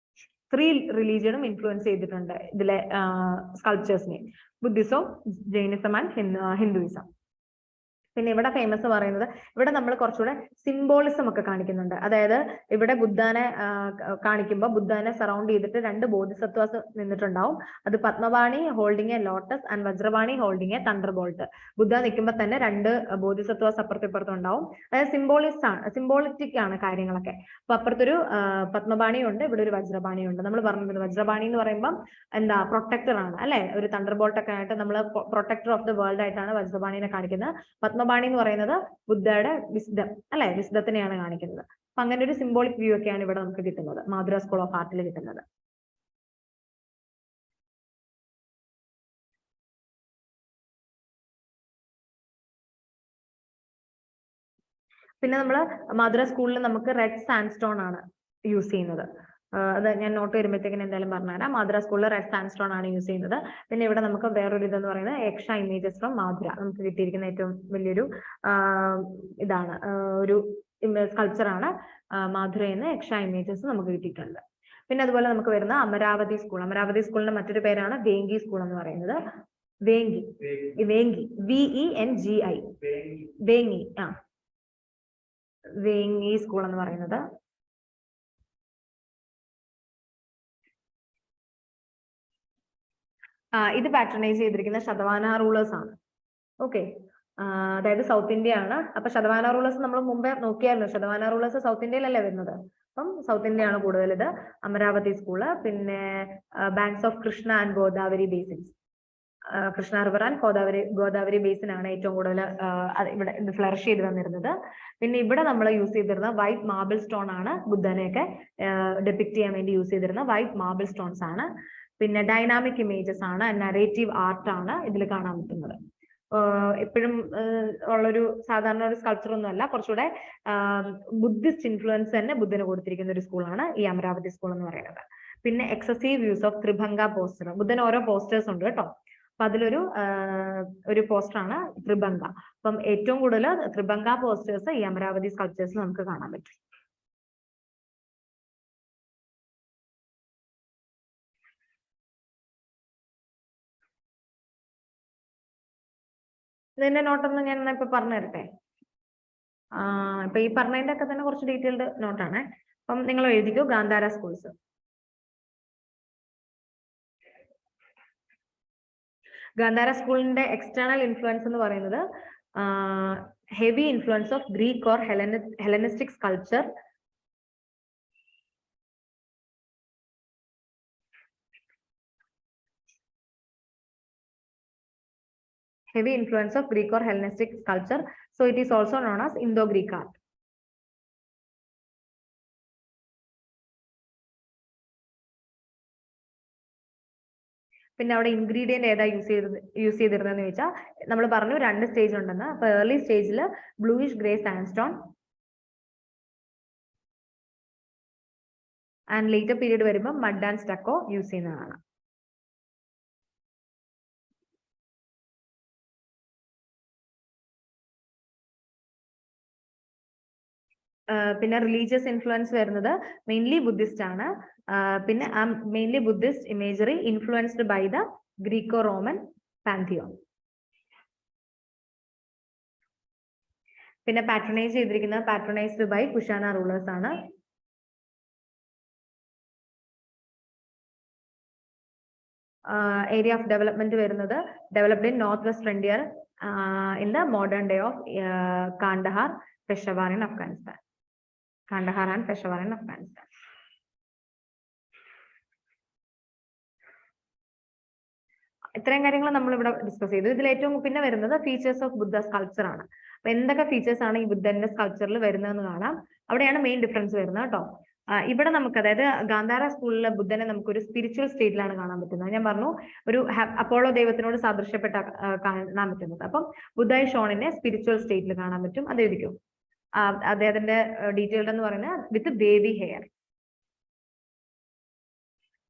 Speaker 1: 3 റിലീജിയനും ഇൻഫ്ലുവൻസ് ചെയ്തിട്ടുണ്ട് ഇതിലെ സ്കൾപ്ചേഴ്സിനെ, ബുദ്ധിസം, ജൈനിസം ആൻഡ് ഹിന്ദുയിസം. പിന്നെ ഇവിടെ ഫേമസ് പറയുന്നത്, ഇവിടെ നമ്മൾ കുറച്ചുകൂടെ സിംബോളിസം ഒക്കെ കാണിക്കുന്നുണ്ട്. അതായത് ഇവിടെ ബുദ്ധനെ കാണിക്കുമ്പോൾ ബുദ്ധനെ സറൗണ്ട് ചെയ്തിട്ട് 2 ബോധിസത്വാസ് നിന്നിട്ടുണ്ടാവും. അത് Padmapani holding a lotus and Vajrapani holding a thunderbolt. Buddha നിൽക്കുമ്പോൾ തന്നെ 2 ബോധിസത്വാസ് അപ്പുറത്തും ഉണ്ടാവും. അതായത് സിംബോളിറ്റിക് ആണ് കാര്യങ്ങളൊക്കെ. അപ്പൊ അപ്പുറത്തൊരു പത്മവാണി ഉണ്ട്, ഇവിടെ ഒരു വജ്രവാണി ഉണ്ട്. നമ്മൾ പറഞ്ഞിട്ടുണ്ട് വജ്രവാണി എന്ന് പറയുമ്പോൾ എന്താ, പ്രൊട്ടക്ടർ ആണ് അല്ലെ. ഒരു തണ്ടർ ബോൾട്ട് ഒക്കെ ആയിട്ട് നമ്മൾ പ്രൊട്ടക്ടർ ഓഫ് ദ വേൾഡ് ആയിട്ടാണ് വജ്രവാണിനെ കാണിക്കുന്നത്. പത്മവാണി എന്ന് പറയുന്നത് ബുദ്ധയുടെ വിസ്ഡം അല്ലെ, വിസ്ഡത്തിനെയാണ് കാണിക്കുന്നത്. അപ്പൊ അങ്ങനെ ഒരു സിംബോളിക് വ്യൂ ഒക്കെയാണ് ഇവിടെ നമുക്ക് കിട്ടുന്നത്, മാധുര സ്കൂൾ ഓഫ് ആർട്ടിൽ കിട്ടുന്നത്. പിന്നെ നമ്മൾ മാധുര സ്കൂളിൽ നമുക്ക് റെഡ് സാൻഡ്സ്റ്റോൺ ആണ് യൂസ് ചെയ്യുന്നത്. അത് ഞാൻ നോട്ട് വരുമ്പോഴത്തേക്കിന് എന്തായാലും പറഞ്ഞുതരാം. മാധുര സ്കൂളിൽ റെഡ് സാൻഡ്സ്റ്റോൺ ആണ് യൂസ് ചെയ്യുന്നത്. പിന്നെ ഇവിടെ നമുക്ക് വേറൊരു ഇതെന്ന് പറയുന്നത് എക്ഷ ഇമേജസ് ഫ്രം മാധുര, നമുക്ക് കിട്ടിയിരിക്കുന്ന ഏറ്റവും വലിയൊരു ഇതാണ്, ഒരു സ്കൾപ്ചർ ആണ് മാധുരയിൽ നിന്ന് എക്ഷ ഇമേജസ് നമുക്ക് കിട്ടിയിട്ടുണ്ട്. പിന്നെ അതുപോലെ നമുക്ക് വരുന്ന അമരാവതി സ്കൂൾ. അമരാവതി സ്കൂളിന്റെ മറ്റൊരു പേരാണ് വേങ്കി സ്കൂൾ എന്ന് പറയുന്നത്. വേങ്ങി, വേങ്ങി, VENGI, വേങ്ങി. വേങ്ങി സ്കൂൾ എന്ന് പറയുന്നത്. ഇത് പാട്രണൈസ് ചെയ്തിരിക്കുന്ന ശതവാന റൂളേഴ്സ് ആണ്. ഓക്കെ, അതായത് സൗത്ത് ഇന്ത്യ ആണ്. അപ്പൊ ശതവാന റൂളേഴ്സ് നമ്മൾ മുമ്പേ നോക്കിയായിരുന്നു. ശതവാന റൂളേഴ്സ് സൗത്ത് ഇന്ത്യയിലല്ലേ വരുന്നത്. അപ്പം സൗത്ത് ഇന്ത്യ ആണ് കൂടുതൽ. ഇത് അമരാവതി സ്കൂള്, പിന്നെ banks of Krishna and Godavari basins, Krishna river and Godavari basin ആണ് ഏറ്റവും കൂടുതൽ ഇവിടെ ഫ്ലറിഷ് ചെയ്ത് വന്നിരുന്നത്. പിന്നെ ഇവിടെ നമ്മൾ യൂസ് ചെയ്തിരുന്ന വൈറ്റ് മാർബിൾ സ്റ്റോൺ ആണ്. ബുദ്ധനെയൊക്കെ ഡെപിക്ട് ചെയ്യാൻ വേണ്ടി യൂസ് ചെയ്തിരുന്ന വൈറ്റ് മാർബിൾ സ്റ്റോൺസ് ആണ്. പിന്നെ ഡൈനാമിക് ഇമേജസ് ആണ്, നറേറ്റീവ് ആർട്ട് ആണ് ഇതിൽ കാണാൻ പറ്റുന്നത്. എപ്പോഴും ഉള്ളൊരു സാധാരണ ഒരു സ്കൾപ്ചർ ഒന്നും അല്ല, കുറച്ചുകൂടെ ബുദ്ധിസ്റ്റ് ഇൻഫ്ലുവൻസ് തന്നെ ബുദ്ധന് കൊടുത്തിരിക്കുന്ന ഒരു സ്കൂളാണ് ഈ അമരാവതി സ്കൂൾ എന്ന് പറയുന്നത്. പിന്നെ excessive use of tribhanga posture. ബുദ്ധന് ഓരോ പോസ്റ്റേഴ്സ് ഉണ്ട് കേട്ടോ. അപ്പൊ അതിലൊരു പോസ്റ്ററാണ് ത്രിഭംഗ. അപ്പം ഏറ്റവും കൂടുതൽ ത്രിഭംഗ പോസ്റ്റേഴ്സ് ഈ അമരാവതി സ്കൾപ്ചേഴ്സിൽ നമുക്ക് കാണാൻ പറ്റും. ഇതിന്റെ നോട്ടൊന്ന് ഞാൻ ഇപ്പൊ പറഞ്ഞു തരട്ടെ. ഇപ്പൊ ഈ പറഞ്ഞതിന്റെ ഒക്കെ തന്നെ കുറച്ച് ഡീറ്റെയിൽഡ് നോട്ടാണ്. അപ്പം നിങ്ങൾ എഴുതിക്കോ ഗാന്ധാര സ്കൂൾസ്. ഗാന്ധാര സ്കൂളിന്റെ എക്സ്റ്റേണൽ ഇൻഫ്ലുവൻസ് എന്ന് പറയുന്നത് heavy influence of Greek or Hellenistic sculpture, heavy influence of Greek or Hellenistic sculpture, so it is also known as Indo-Greek art. പിന്നെ അവിടെ ഇൻഗ്രീഡിയന്റ് ഏതാ യൂസ് ചെയ്തിരുന്നതെന്ന് ചോദിച്ചാൽ നമ്മൾ പറഞ്ഞു 2 സ്റ്റേജ് ഉണ്ടെന്ന്. അപ്പൊ ഏർലി സ്റ്റേജിൽ bluish grey sandstone and later period വരുമ്പോൾ മഡ് ആൻഡ് സ്റ്റക്കോ യൂസ് ചെയ്യുന്നതാണ്. പിന്നെ റിലീജിയസ് ഇൻഫ്ലുവൻസ് വരുന്നത് മെയിൻലി ബുദ്ധിസ്റ്റ് ആണ്. പിന്നെ mainly Buddhist imagery influenced by the Greco Roman pantheon. പിന്നെ പാട്രണൈസ്ഡ് ബൈ കുഷാന റൂളേഴ്സ് ആണ്. ഏരിയ ഓഫ് ഡെവലപ്മെന്റ് വരുന്നത് developed in north west frontier in the modern day of Kandahar, Peshawar in Afghanistan. Kandahar and Peshawar in Afghanistan. ഇത്രയും കാര്യങ്ങൾ നമ്മൾ ഇവിടെ ഡിസ്കസ് ചെയ്തു. ഇതിൽ ഏറ്റവും പിന്നെ വരുന്നത് ഫീച്ചേഴ്സ് ഓഫ് ബുദ്ധ സ്കൾപ്ചർ ആണ്. അപ്പൊ എന്തൊക്കെ ഫീച്ചേഴ്സ് ആണ് ഈ ബുദ്ധന്റെ സ്കൾപ്ചറിൽ വരുന്നതെന്ന് കാണാം. അവിടെയാണ് മെയിൻ ഡിഫറൻസ് വരുന്നത് കേട്ടോ. ഇവിടെ നമുക്ക്, അതായത് ഗാന്ധാര സ്കൂളിലെ ബുദ്ധനെ നമുക്ക് ഒരു സ്പിരിച്വൽ സ്റ്റേറ്റിലാണ് കാണാൻ പറ്റുന്നത്. ഞാൻ പറഞ്ഞു ഒരു അപ്പോളോ ദൈവത്തിനോട് സാദൃശ്യപ്പെട്ട കാണാൻ പറ്റുന്നത്. അപ്പം ബുദ്ധ ഷോണിനെ സ്പിരിച്വൽ സ്റ്റേറ്റിൽ കാണാൻ പറ്റും. അത് എഴുതിക്കും. അദ്ദേഹത്തിന്റെ ഡീറ്റെയിൽഡ് എന്ന് പറയുന്നത് വിത്ത് വേവി hair.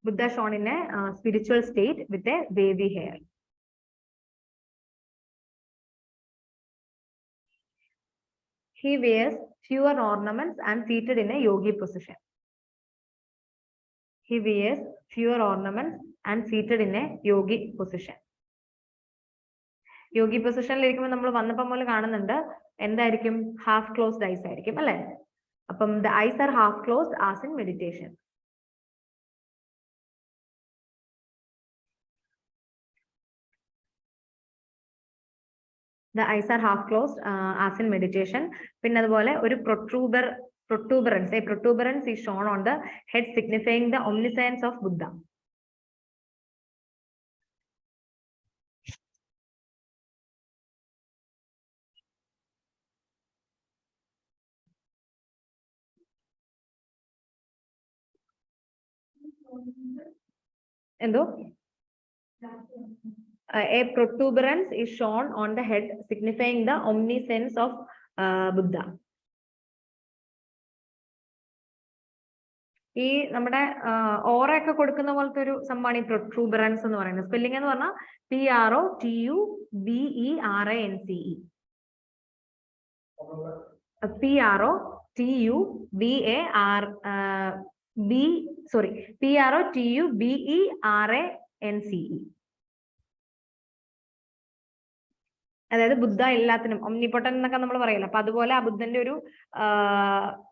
Speaker 1: Buddha shown in a spiritual state with a wavy hair. He wears fewer ornaments and seated in a yogi position. He wears fewer ornaments and seated in a yogi position. യോഗി പൊസിഷനിൽ ഇരിക്കുമ്പോൾ നമ്മൾ വന്നപ്പോൾ പോലെ കാണുന്നുണ്ട്. എന്തായിരിക്കും? Half closed ice ആയിരിക്കും അല്ലെ? അപ്പം the eyes are half closed as in meditation. The eyes are half closed as in meditation. പിന്നെ അതുപോലെ ഒരു protuberance. A protuberance is shown on the head signifying the omniscience of Buddha. എന്തോ? A protuberance is shown on the head signifying the omniscience of Buddha. ഈ നമ്മുടെ ഓറ ഒക്കെ കൊടുക്കുന്ന പോലത്തെ ഒരു സംഭവമാണ് ഈ പ്രൊട്രൂബറൻസ് എന്ന് പറയുന്നത്. സ്പെല്ലിംഗ് എന്ന് പറഞ്ഞാൽ PROTUBERANCE. PROTUBERANCE. അതായത് ബുദ്ധ എല്ലാത്തിനും ഒംനിപൊട്ടൻ എന്നൊക്കെ നമ്മൾ പറയില്ല. അപ്പൊ അതുപോലെ ആ ബുദ്ധന്റെ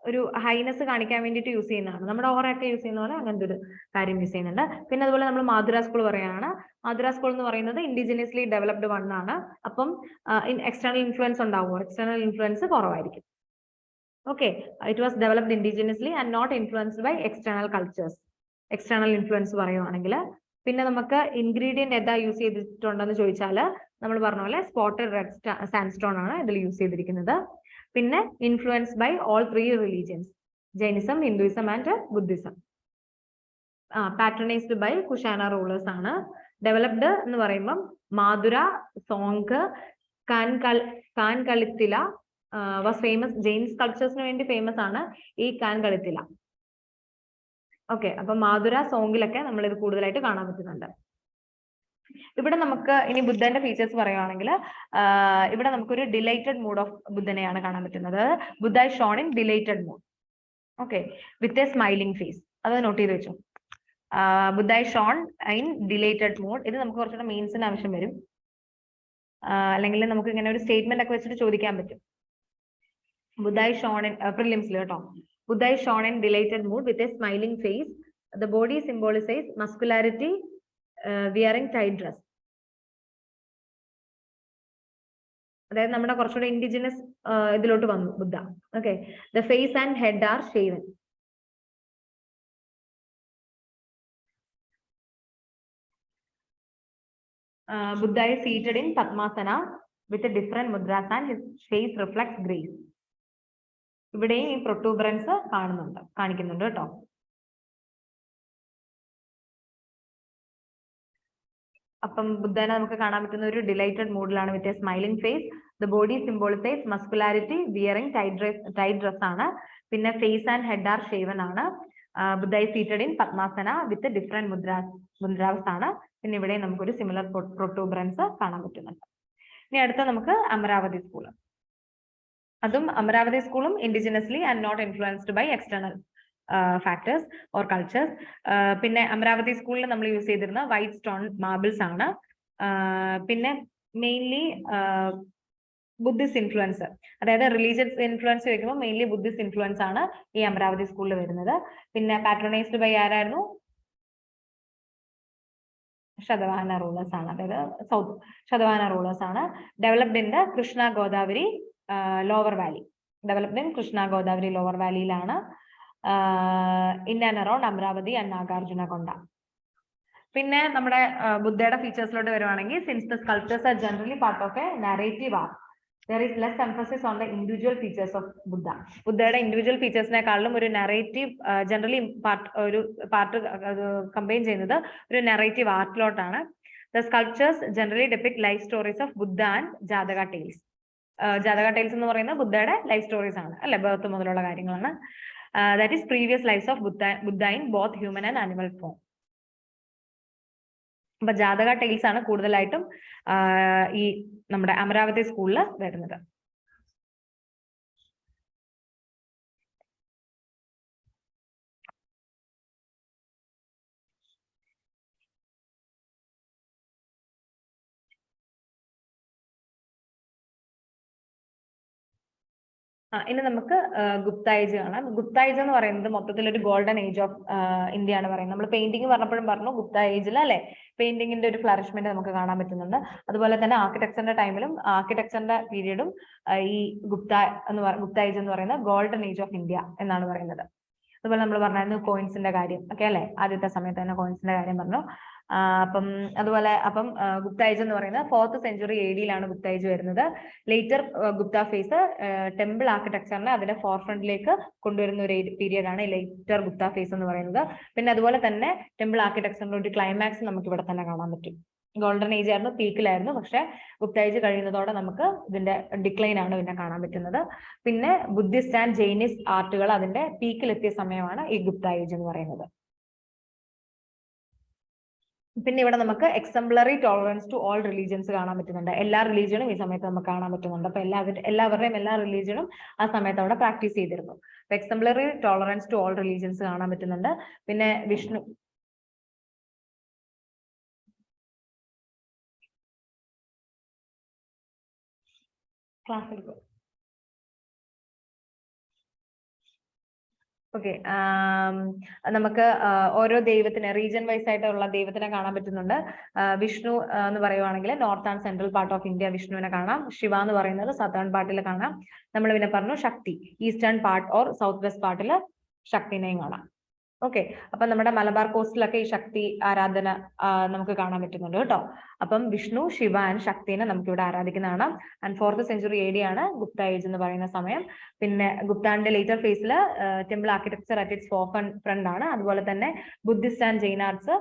Speaker 1: ഒരു ഹൈനെസ് കാണിക്കാൻ വേണ്ടിയിട്ട് യൂസ് ചെയ്യുന്നതാണ്. നമ്മുടെ ഓറയൊക്കെ യൂസ് ചെയ്യുന്ന പോലെ അങ്ങനത്തെ ഒരു കാര്യം യൂസ് ചെയ്യുന്നുണ്ട്. പിന്നെ അതുപോലെ നമ്മൾ മാധുര സ്കൂൾ പറയുകയാണ്. മാധുര സ്കൂൾ എന്ന് പറയുന്നത് ഇൻഡിജിനിയസ്ലി ഡെവലപ്ഡ് വൺ ആണ്. അപ്പം എക്സ്റ്റേണൽ ഇൻഫ്ലുവൻസ് ഉണ്ടാവുമോ? എക്സ്റ്റേണൽ ഇൻഫ്ലുവൻസ് കുറവായിരിക്കും. Okay, it was developed indigenously and not influenced by external cultures. External influence പറയുവാണെങ്കിൽ പിന്നെ നമുക്ക് ഇൻഗ്രീഡിയന്റ് എന്താ യൂസ് ചെയ്തിട്ടുണ്ടെന്ന് ചോദിച്ചാൽ നമ്മൾ പറഞ്ഞ പോലെ സ്പോട്ടഡ് റെഡ് സാൻഡ്സ്റ്റോൺ ആണ് ഇതിൽ യൂസ് ചെയ്തിരിക്കുന്നത്. പിന്നെ influence by all 3 religions, Jainism, Hinduism and Buddhism. Patronised by Kushana rulers ആണ്. ഡെവലപ്ഡ് എന്ന് പറയുമ്പം മാധുര, സോങ്ക്, കാൻകളിത്തില വാസ് ഫേമസ്. ജെയിൻ സ്കൾപ്ചേഴ്സിന് വേണ്ടി ഫേമസ് ആണ് ഈ കാൻകളിത്തില. ഓക്കെ, അപ്പൊ മാധുര, സോങ്ങിലൊക്കെ നമ്മൾ ഇത് കൂടുതലായിട്ട് കാണാൻ പറ്റുന്നുണ്ട്. ഇവിടെ നമുക്ക് ഇനി ബുദ്ധന്റെ ഫീച്ചേഴ്സ് പറയുവാണെങ്കിൽ ഇവിടെ നമുക്കൊരു ഡിലൈറ്റഡ് മൂഡ് ഓഫ് ബുദ്ധനെയാണ് കാണാൻ പറ്റുന്നത്. Buddha is shown in delighted mood. Okay, with a smiling face. അത് നോട്ട് ചെയ്ത് വെച്ചു. ബുദ്ധ is shown in delighted mood. ഇത് നമുക്ക് കുറച്ചുകൂടെ മീൻസിന് ആവശ്യം വരും, അല്ലെങ്കിൽ നമുക്ക് ഇങ്ങനെ ഒരു സ്റ്റേറ്റ്മെന്റ് ഒക്കെ വെച്ചിട്ട് ചോദിക്കാൻ പറ്റും. ബുദ്ധ is shown in prelims കേട്ടോ. Buddha is shown in delighted mood with a smiling face. The body symbolizes muscularity, wearing tight dress. അതായത് നമ്മുടെ കുറച്ചുകൂടെ ഇൻഡിജിനസ് ഇതിലോട്ട് വന്നു Buddha. Okay, the face and head are shaven. Buddha is seated in Padmasana with a different mudras and his face reflects grace. ഇവിടെയും ഈ പ്രൊട്ടൂബറൻസ് കാണിക്കുന്നുണ്ട് കേട്ടോ. അപ്പം ബുദ്ധനെ നമുക്ക് കാണാൻ പറ്റുന്ന ഒരു ഡിലൈറ്റഡ് മൂഡിലാണ് with a smiling face. The body symbolise muscularity, wearing tight dress ആണ്. പിന്നെ face and head are shaven ആണ്. Buddha is seated in padmasana with different mudras ആണ്. പിന്നെ ഇവിടെ നമുക്കൊരു സിമിലർ പ്രൊട്ടൂബറൻസ് കാണാൻ പറ്റുന്നുണ്ട്. ഇനി അടുത്ത നമുക്ക് അമരാവതി സ്കൂൾ. അതും അമരാവതി സ്കൂളും indigenously and not influenced by external factors or cultures. പിന്നെ അമരാവതി സ്കൂളിൽ നമ്മൾ യൂസ് ചെയ്തിരുന്ന വൈറ്റ് സ്റ്റോൺ മാർബിൾസ് ആണ്. പിന്നെ മെയിൻലി ബുദ്ധിസ്റ്റ് ഇൻഫ്ലുവൻസ്, അതായത് റിലീജിയസ് ഇൻഫ്ലുവൻസ് വെക്കുമ്പോൾ മെയിൻലി ബുദ്ധിസ്റ്റ് ഇൻഫ്ലുവൻസ് ആണ് ഈ അമരാവതി സ്കൂളിൽ വരുന്നത്. പിന്നെ പാട്രണൈസ്ഡ് ബൈ ആരായിരുന്നു? ശതവാഹന റൂളേഴ്സ് ആണ്, അതായത് സൗത്ത് ശതവാഹന റൂളേഴ്സ് ആണ്. Developed in the Krishna Godavari lower valley. Developed in Krishna Godavari lower വാലിയിലാണ്. In and around Amaravati and Nagarjunakonda. പിന്നെ നമ്മുടെ ബുദ്ധയുടെ ഫീച്ചേഴ്സിലോട്ട് വരുവാണെങ്കിൽ, since the sculptures are generally part of a narrative art, there is less emphasis on the individual features of Buddha. ബുദ്ധയുടെ individual ഫീച്ചേഴ്സിനെക്കാളും ഒരു narrative generally part combine ചെയ്യുന്നത് ഒരു നറേറ്റീവ് ആർട്ടിലോട്ടാണ്. The sculptures generally depict life stories of Buddha and Jataka tales. Jataka tales എന്ന് പറയുന്നത് ബുദ്ധയുടെ life stories ആണ്, അല്ലെ, ബർത്ത് മുതലുള്ള കാര്യങ്ങളാണ്. That is previous lives of Buddha in both human and animal form. അപ്പൊ ജാതക ടെയിൽസ് ആണ് കൂടുതലായിട്ടും ഈ നമ്മുടെ അമരാവതി സ്കൂളിൽ വരുന്നത്. ഇനി നമുക്ക് ഗുപ്ത ഏജ് കാണാം. ഗുപ്ത ഏജ് എന്ന് പറയുന്നത് മൊത്തത്തിൽ ഒരു ഗോൾഡൻ ഏജ് ഓഫ് ഇന്ത്യ ആണ് പറയുന്നത്. നമ്മൾ പെയിന്റിംഗ് പറഞ്ഞപ്പോഴും പറഞ്ഞു ഗുപ്ത ഏജിൽ, അല്ലെ, പെയിന്റിങ്ങിന്റെ ഒരു ഫ്ലറിഷ്മെന്റ് നമുക്ക് കാണാൻ പറ്റുന്നുണ്ട്. അതുപോലെ തന്നെ ആർക്കിടെക്ചറിന്റെ ടൈമിലും ആർക്കിടെക്ചറിന്റെ പീരീഡും ഈ ഗുപ്ത ഏജ് എന്ന് പറയുന്നത് ഗോൾഡൻ ഏജ് ഓഫ് ഇന്ത്യ എന്നാണ് പറയുന്നത്. അതുപോലെ നമ്മൾ പറഞ്ഞായിരുന്നു കോയിൻസിന്റെ കാര്യം ഒക്കെ, അല്ലെ, ആദ്യത്തെ സമയത്ത് തന്നെ കോയിൻസിന്റെ കാര്യം പറഞ്ഞു. അപ്പം ഗുപ്ത ഏജ് എന്ന് പറയുന്നത് 4th century AD-യിലാണ് ഗുപ്ത ഏജ് വരുന്നത്. ലേറ്റർ ഗുപ്ത ഫേസ് ടെമ്പിൾ ആർക്കിടെക്ചറിനെ അതിന്റെ ഫോർഫ്രണ്ടിലേക്ക് കൊണ്ടുവരുന്ന ഒരു പീരിയഡ് ആണ് ലേറ്റർ ഗുപ്ത ഫേസ് എന്ന് പറയുന്നത്. പിന്നെ അതുപോലെ തന്നെ ടെമ്പിൾ ആർക്കിടെക്ചറിന്റെ ഒരു ക്ലൈമാക്സ് നമുക്ക് ഇവിടെ തന്നെ കാണാൻ പറ്റും. ഗോൾഡൻ ഏജ് ആയിരുന്നു, പീക്കിലായിരുന്നു. പക്ഷെ ഗുപ്ത ഏജ് കഴിയുന്നതോടെ നമുക്ക് ഇതിന്റെ ഡിക്ലൈൻ ആണ് പിന്നെ കാണാൻ പറ്റുന്നത്. പിന്നെ ബുദ്ധിസ്റ്റ് ആൻഡ് ജൈനിസ്റ്റ് ആർട്ടുകൾ അതിന്റെ പീക്കിലെത്തിയ സമയമാണ് ഈ ഗുപ്ത ഏജ് എന്ന് പറയുന്നത്. പിന്നെ ഇവിടെ നമുക്ക് exemplary tolerance to all religions കാണാൻ പറ്റുന്നുണ്ട്. എല്ലാ റിലീജിയനും ഈ സമയത്ത് നമുക്ക് കാണാൻ പറ്റുന്നുണ്ട്. അപ്പൊ എല്ലാവരുടെയും എല്ലാ റിലീജിയനും ആ സമയത്ത് അവിടെ പ്രാക്ടീസ് ചെയ്തിരുന്നു. Exemplary tolerance to all religions കാണാൻ പറ്റുന്നുണ്ട്. പിന്നെ വിഷ്ണു ക്ലാസ് എടുക്കും. ഓക്കെ, നമുക്ക് ഓരോ ദൈവത്തിന് റീജിയൻ വൈസ് ആയിട്ടുള്ള ദൈവത്തിനെ കാണാൻ പറ്റുന്നുണ്ട്. വിഷ്ണു എന്ന് പറയുവാണെങ്കിൽ north and central part of India വിഷ്ണുവിനെ കാണാം. ശിവ എന്ന് പറയുന്നത് സദേൺ പാർട്ടിൽ കാണാം. നമ്മൾ പിന്നെ പറഞ്ഞു Shakti eastern part or south west പാർട്ടിൽ ശക്തിനെയും കാണാം. ഓക്കെ, അപ്പൊ നമ്മുടെ മലബാർ കോസ്റ്റിലൊക്കെ ഈ ശക്തി ആരാധന നമുക്ക് കാണാൻ പറ്റുന്നുണ്ട് കേട്ടോ. അപ്പം വിഷ്ണു, ശിവ ആൻഡ് ശക്തിനെ നമുക്ക് ഇവിടെ ആരാധിക്കുന്നതാണ്. ആൻഡ് 4th century AD ആണ് ഗുപ്ത ഏജ് എന്ന് പറയുന്ന സമയം. പിന്നെ ഗുപ്താന്റെ ലേറ്റർ ഫേസിൽ temple architecture at its forefront ആണ്. അതുപോലെ തന്നെ ബുദ്ധിസ്റ്റ് ആൻഡ് ജെയിൻ ആർട്സ്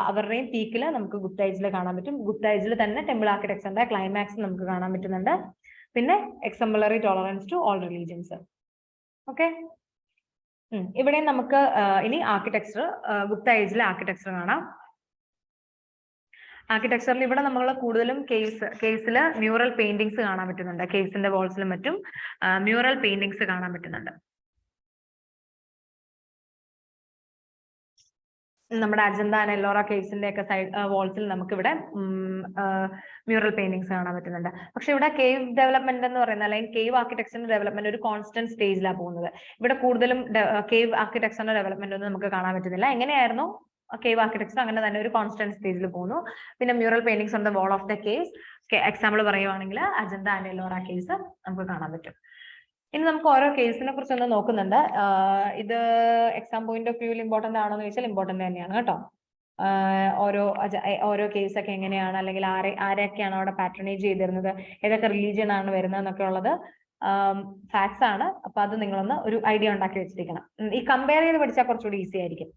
Speaker 1: അവരുടെയും പീക്കിൽ നമുക്ക് ഗുപ്ത ഏജിൽ കാണാൻ പറ്റും. ഗുപ്ത ഏജിൽ തന്നെ ടെമ്പിൾ ആർക്കിടെക്ചറിന്റെ ക്ലൈമാക്സ് നമുക്ക് കാണാൻ പറ്റുന്നുണ്ട്. പിന്നെ exemplary tolerance to all religions. Okay, ഇവിടെ നമുക്ക് ഇനി ആർക്കിടെക്ചർ ഗുപ്ത ഏജിലെ ആർക്കിടെക്ചർ കാണാം. ആർക്കിടെക്ചറിൽ ഇവിടെ നമ്മൾ കൂടുതലും കേവ്സിൽ മ്യൂറൽ പെയിന്റിങ്സ് കാണാൻ പറ്റുന്നുണ്ട്. കേവ്സിന്റെ വാൾസിലും മറ്റും മ്യൂറൽ പെയിന്റിങ്സ് കാണാൻ പറ്റുന്നുണ്ട്. നമ്മുടെ അജന്ത ആൻഡ് എല്ലോറ കേവ്സിന്റെ ഒക്കെ സൈഡ് വാൾസിൽ നമുക്ക് ഇവിടെ മ്യൂറൽ പെയിന്റിങ്സ് കാണാൻ പറ്റുന്നുണ്ട്. പക്ഷെ ഇവിടെ കേവ് ഡെവലപ്മെന്റ് എന്ന് പറയുന്നത് അല്ലെങ്കിൽ കേവ് ആർക്കിടെക്ചറിന്റെ ഡെവലപ്മെന്റ് ഒരു കോൺസ്റ്റന്റ് സ്റ്റേജിലാണ് പോകുന്നത്. ഇവിടെ കൂടുതലും കേവ് ആർക്കിടെക്ചറിന്റെ ഡെവലപ്മെന്റ് ഒന്നും നമുക്ക് കാണാൻ പറ്റുന്നില്ല. എങ്ങനെയായിരുന്നു കേവ് ആർക്കിടെക്ചർ അങ്ങനെ തന്നെ ഒരു കോൺസ്റ്റന്റ് സ്റ്റേജിൽ പോകുന്നു. പിന്നെ mural paintings on the wall of the caves, example പറയുവാണെങ്കിൽ അജന്ത ആൻഡ് എല്ലോറ കേവ്സ് നമുക്ക് കാണാൻ പറ്റും. ഇനി നമുക്ക് ഓരോ കേസിനെ കുറിച്ച് ഒന്ന് നോക്കുന്നുണ്ട്. ഇത് എക്സാം പോയിന്റ് ഓഫ് വ്യൂവിൽ ഇമ്പോർട്ടന്റ് ആണോ എന്ന് ചോദിച്ചാൽ ഇമ്പോർട്ടന്റ് തന്നെയാണ് കേട്ടോ. ഓരോ കേസ് ഒക്കെ എങ്ങനെയാണ്, അല്ലെങ്കിൽ ആരെയൊക്കെയാണ് അവിടെ പാട്രണേജ് ചെയ്തിരുന്നത്, ഏതൊക്കെ റിലീജിയൻ ആണ് വരുന്നത് എന്നൊക്കെ ഉള്ളത് ഫാക്ട്സ് ആണ്. അപ്പൊ അത് നിങ്ങളൊന്ന് ഒരു ഐഡിയ ഉണ്ടാക്കി വെച്ചിരിക്കണം. ഈ കമ്പയർ ചെയ്ത് പഠിച്ചാൽ കുറച്ചുകൂടി ഈസി ആയിരിക്കും.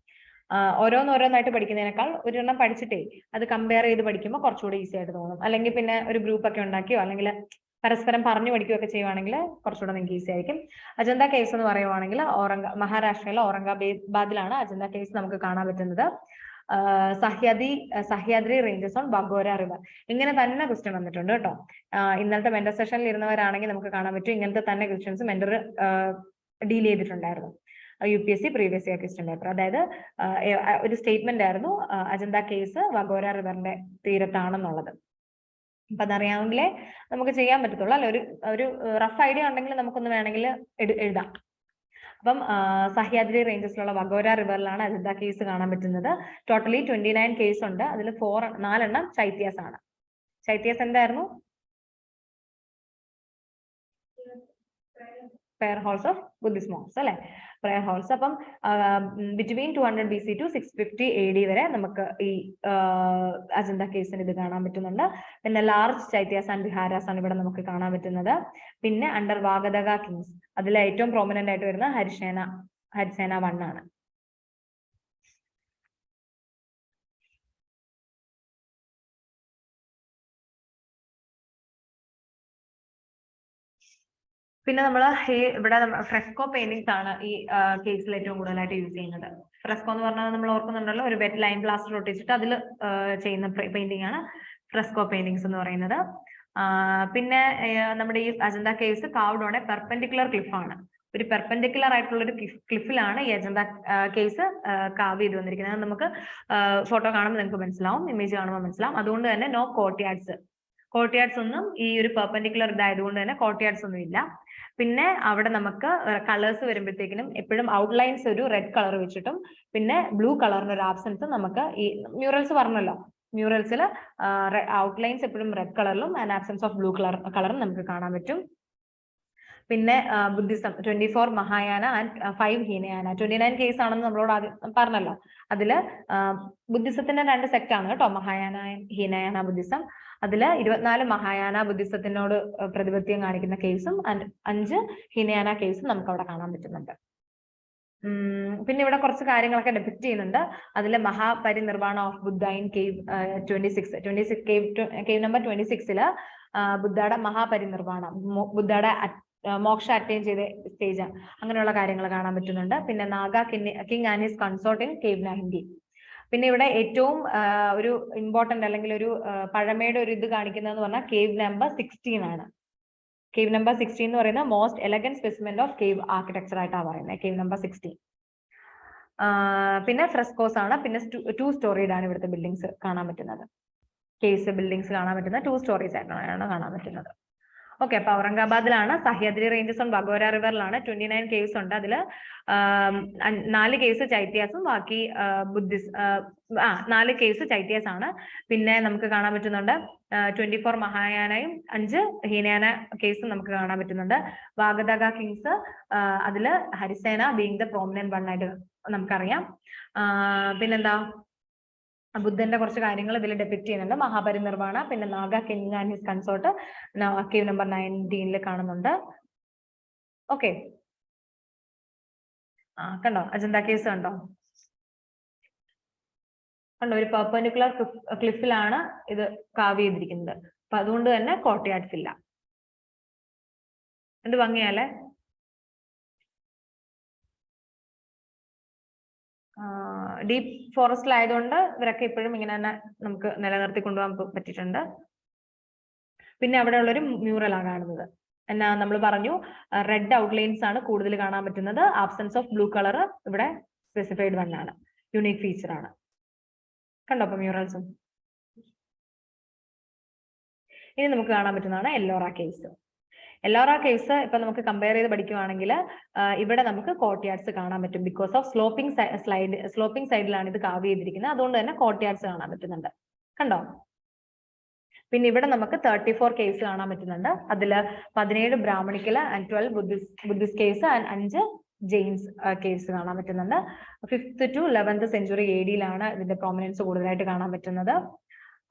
Speaker 1: ഓരോന്നായിട്ട് പഠിക്കുന്നതിനേക്കാൾ ഒരെണ്ണം പഠിച്ചിട്ടേ അത് കമ്പയർ ചെയ്ത് പഠിക്കുമ്പോൾ കുറച്ചുകൂടി ഈസി ആയിട്ട് തോന്നും. അല്ലെങ്കിൽ പിന്നെ ഒരു ഗ്രൂപ്പ് ഒക്കെ ഉണ്ടാക്കിയോ അല്ലെങ്കിൽ പരസ്പരം പറഞ്ഞു പഠിക്കുകയൊക്കെ ചെയ്യുവാണെങ്കിൽ കുറച്ചുകൂടെ നിങ്ങൾക്ക് ഈസി ആയിരിക്കും. അജന്ത കേസ് എന്ന് പറയുവാണെങ്കിൽ മഹാരാഷ്ട്രയിലെ ഔറംഗാബാദിലാണ് അജന്ത കേസ് നമുക്ക് കാണാൻ പറ്റുന്നത്. സഹ്യാദ്രി റേഞ്ചസ് ഓൺ ബഗോര റിവർ, ഇങ്ങനെ തന്നെ ക്വസ്റ്റ്യൻ വന്നിട്ടുണ്ട് കേട്ടോ. ഇന്നലത്തെ മെന്റർ സെഷനിൽ ഇരുന്നവരാണെങ്കിൽ നമുക്ക് കാണാൻ പറ്റും ഇങ്ങനത്തെ തന്നെ ക്വസ്റ്റ്യൻസ് മെന്റർ ഡീൽ ചെയ്തിട്ടുണ്ടായിരുന്നു. UPSC previous year question paper. അതായത് ഒരു സ്റ്റേറ്റ്മെന്റ് ആയിരുന്നു അജന്ത കേസ് വഗോര റിവറിന്റെ തീരത്താണെന്നുള്ളത്. അപ്പൊ അതറിയാമെങ്കിലേ നമുക്ക് ചെയ്യാൻ പറ്റത്തുള്ളൂ അല്ലെ. ഒരു റഫ് ഐഡിയ ഉണ്ടെങ്കിൽ നമുക്കൊന്ന് വേണമെങ്കിൽ എഴുതാം. അപ്പം സഹ്യാദ്രി റേഞ്ചസിലുള്ള വഗോര റിവറിലാണ് അജന്ത കേസ് കാണാൻ പറ്റുന്നത്. ടോട്ടലി 29 കേസ് ഉണ്ട്. അതിൽ 4 ചൈത്യാസ് ആണ്. ചൈത്യാസ് എന്തായിരുന്നു? prayer halls of Buddhist monks അല്ലെ, prayer halls. അപ്പം ബിറ്റ്വീൻ 200 BC to 650 AD വരെ നമുക്ക് ഈ അജന്ത കേസിന് ഇത് കാണാൻ പറ്റുന്നുണ്ട്. പിന്നെ ലാർജ് ചൈത്യാസ് ആൻഡ് വിഹാരാസ് ആണ് ഇവിടെ നമുക്ക് കാണാൻ പറ്റുന്നത്. പിന്നെ അണ്ടർ വാഗതക കിങ്സ് അതിൽ ഏറ്റവും പ്രോമിനന്റ് ആയിട്ട് വരുന്ന ഹരിസേന 1 ആണ്. പിന്നെ നമ്മൾ ഇവിടെ ഫ്രെസ്കോ പെയിന്റിങ്സ് ആണ് ഈ കേസിൽ ഏറ്റവും കൂടുതലായിട്ട് യൂസ് ചെയ്യുന്നത്. ഫ്രെസ്കോ എന്ന് പറഞ്ഞാൽ നമ്മൾ ഓർക്കുന്നുണ്ടല്ലോ, ഒരു വെറ്റ് ലൈൻ പ്ലാസ്റ്റർ ഒട്ടിച്ചിട്ട് അതിൽ ചെയ്യുന്ന പെയിന്റിംഗ് ആണ് ഫ്രെസ്കോ പെയിന്റിങ്സ് എന്ന് പറയുന്നത്. പിന്നെ നമ്മുടെ ഈ Ajanta caves carved on a perpendicular ക്ലിഫാണ്. ഒരു പെർപെൻഡിക്കുലർ ആയിട്ടുള്ള ഒരു ക്ലിഫിലാണ് ഈ അജന്ത കേവ്സ് കാവ് ചെയ്ത് വന്നിരിക്കുന്നത്. നമുക്ക് ഫോട്ടോ കാണുമ്പോൾ നിങ്ങൾക്ക് മനസ്സിലാവും, ഇമേജ് കാണുമ്പോൾ മനസ്സിലാവും. അതുകൊണ്ട് തന്നെ നോ കോർട്ട്യാർഡ്സ് ഒന്നും ഈ ഒരു പെർപെൻഡിക്കുലർ ഇതായതുകൊണ്ട് തന്നെ കോർട്ട്യാർഡ്സ് ഒന്നും ഇല്ല. പിന്നെ അവിടെ നമുക്ക് കളേഴ്സ് വരുമ്പോഴത്തേക്കിനും എപ്പോഴും ഔട്ട്ലൈൻസ് ഒരു റെഡ് കളർ വെച്ചിട്ടും പിന്നെ ബ്ലൂ കളറിന്റെ ഒരു ആബ്സെൻസ് നമുക്ക് ഈ മ്യൂറൽസ് പറഞ്ഞല്ലോ, മ്യൂറൽസിൽ ഔട്ട്ലൈൻസ് എപ്പോഴും റെഡ് കളറിലും ആൻഡ് ആബ്സെൻസ് ഓഫ് ബ്ലൂ കളറും നമുക്ക് കാണാൻ പറ്റും. പിന്നെ Buddhism 24 Mahayana and 5 Hinayana. 29 case ആണെന്ന് നമ്മളോട് ആദ്യം പറഞ്ഞല്ലോ. അതില് ബുദ്ധിസത്തിന്റെ 2 സെക്ട് ആണ് കേട്ടോ, മഹായാന ഹീനയാന ബുദ്ധിസം. അതില് 24 മഹായാന ബുദ്ധിസത്തിനോട് പ്രതിപത്യം കാണിക്കുന്ന കേസും ആൻഡ് 5 ഹീനയാന കേസും നമുക്ക് അവിടെ കാണാൻ പറ്റുന്നുണ്ട്. പിന്നെ ഇവിടെ കുറച്ച് കാര്യങ്ങളൊക്കെ ഡെപിക്ട് ചെയ്യുന്നുണ്ട്. അതില് Mahaparinirvana of Buddha in cave 26 cave number 26 ബുദ്ധയുടെ മഹാപരിനിർവാണം, ബുദ്ധയുടെ മോക്ഷ അറ്റൈൻ ചെയ്ത സ്റ്റേജ്, അങ്ങനെയുള്ള കാര്യങ്ങൾ കാണാൻ പറ്റുന്നുണ്ട്. പിന്നെ Naga king and his consort in cave 90. പിന്നെ ഇവിടെ ഏറ്റവും ഒരു ഇമ്പോർട്ടന്റ് അല്ലെങ്കിൽ ഒരു പഴമയുടെ ഒരു ഇത് കാണിക്കുന്നതെന്ന് പറഞ്ഞാൽ കേവ് നമ്പർ 16 ആണ്. കേവ് നമ്പർ 16 എന്ന് പറയുന്നത് most elegant specimen of cave architecture ആയിട്ടാണ് പറയുന്നത്, കേവ് നമ്പർ 16. പിന്നെ ഫ്രെസ്കോസ് ആണ്. പിന്നെ 2 സ്റ്റോറീഡ് ആണ് ഇവിടുത്തെ ബിൽഡിങ്സ് കാണാൻ പറ്റുന്നത്. കേസ് ബിൽഡിങ്സ് കാണാൻ പറ്റുന്ന 2 സ്റ്റോറീസ് ആയിട്ടാണ് കാണാൻ പറ്റുന്നത്. ഓക്കെ, അപ്പൊ ഔറംഗാബാദിലാണ് സഹ്യാദ്രി റേഞ്ചസ് ഓൺ ബഗോര റിവറിലാണ് 29 കേവ്സ് ഉണ്ട്. അതില് 4 കേസ് ചൈത്യാസും ബാക്കി ബുദ്ധിസ്റ്റ് 4 കേസ് ചൈത്യാസ് ആണ്. പിന്നെ നമുക്ക് കാണാൻ പറ്റുന്നുണ്ട് 24 മഹായാനയും 5 ഹീനയാന കേസും നമുക്ക് കാണാൻ പറ്റുന്നുണ്ട്. വാഗദഗ കിങ്സ് അതില് Harisena being the prominent one ആയിട്ട് നമുക്കറിയാം. പിന്നെന്താ, ബുദ്ധന്റെ കുറച്ച് കാര്യങ്ങൾ ഇതിൽ ഡെപിക്ട് ചെയ്യുന്നുണ്ട്. മഹാപരിനിർവാണ, പിന്നെ Naga king and his consort cave number 19 കാണുന്നുണ്ട്. ഓക്കെ, കണ്ടോ അജന്ത കേസ് കണ്ടോ, ഒരു പെർപെൻഡിക്കുലർ ക്ലിഫിലാണ് ഇത് കാവ് ചെയ്തിരിക്കുന്നത്. അപ്പൊ അതുകൊണ്ട് തന്നെ കോട്ടയാർഡ്സ് ഇല്ല. എന്ത് ഭംഗിയല്ലേ. ഡീപ്പ് ഫോറസ്റ്റിലായതുകൊണ്ട് ഇവരൊക്കെ ഇപ്പോഴും ഇങ്ങനെ തന്നെ നമുക്ക് നിലനിർത്തി കൊണ്ടുപോകാൻ പറ്റിയിട്ടുണ്ട്. പിന്നെ അവിടെ ഉള്ളൊരു മ്യൂറൽ ആണ് കാണുന്നത്. എന്നാ നമ്മൾ പറഞ്ഞു, റെഡ് ഔട്ട്ലൈൻസ് ആണ് കൂടുതൽ കാണാൻ പറ്റുന്നത്. ആബ്സെൻസ് ഓഫ് ബ്ലൂ കളർ ഇവിടെ സ്പെസിഫൈഡ് വൺ ആണ്, യുണീക് ഫീച്ചർ ആണ്. കണ്ടോ അപ്പൊ മ്യൂറൽസും. ഇനി നമുക്ക് കാണാൻ പറ്റുന്നതാണ് എല്ലോറ കേവ്സ്. എല്ലോറ കേവ്സ് ഇപ്പൊ നമുക്ക് കമ്പയർ ചെയ്ത് പഠിക്കുവാണെങ്കിൽ ഇവിടെ നമുക്ക് കോർട്ട്യാർഡ്സ് കാണാൻ പറ്റും. ബിക്കോസ് ഓഫ് സ്ലോപ്പിംഗ് സൈഡിലാണ് ഇത് കാവ് ചെയ്തിരിക്കുന്നത്. അതുകൊണ്ട് തന്നെ കോർട്ട്യാർഡ്സ് കാണാൻ പറ്റുന്നുണ്ട്. കണ്ടോ. പിന്നെ ഇവിടെ നമുക്ക് 34 കേസ് കാണാൻ പറ്റുന്നുണ്ട്. അതില് 17 Brahmanical and 12 Buddhist caves and 5 Jains caves കാണാൻ പറ്റുന്നുണ്ട്. 5th to 11th സെഞ്ചുറി AD-യിലാണ് ഇതിന്റെ പ്രോമിനൻസ് കൂടുതലായിട്ട് കാണാൻ പറ്റുന്നത്.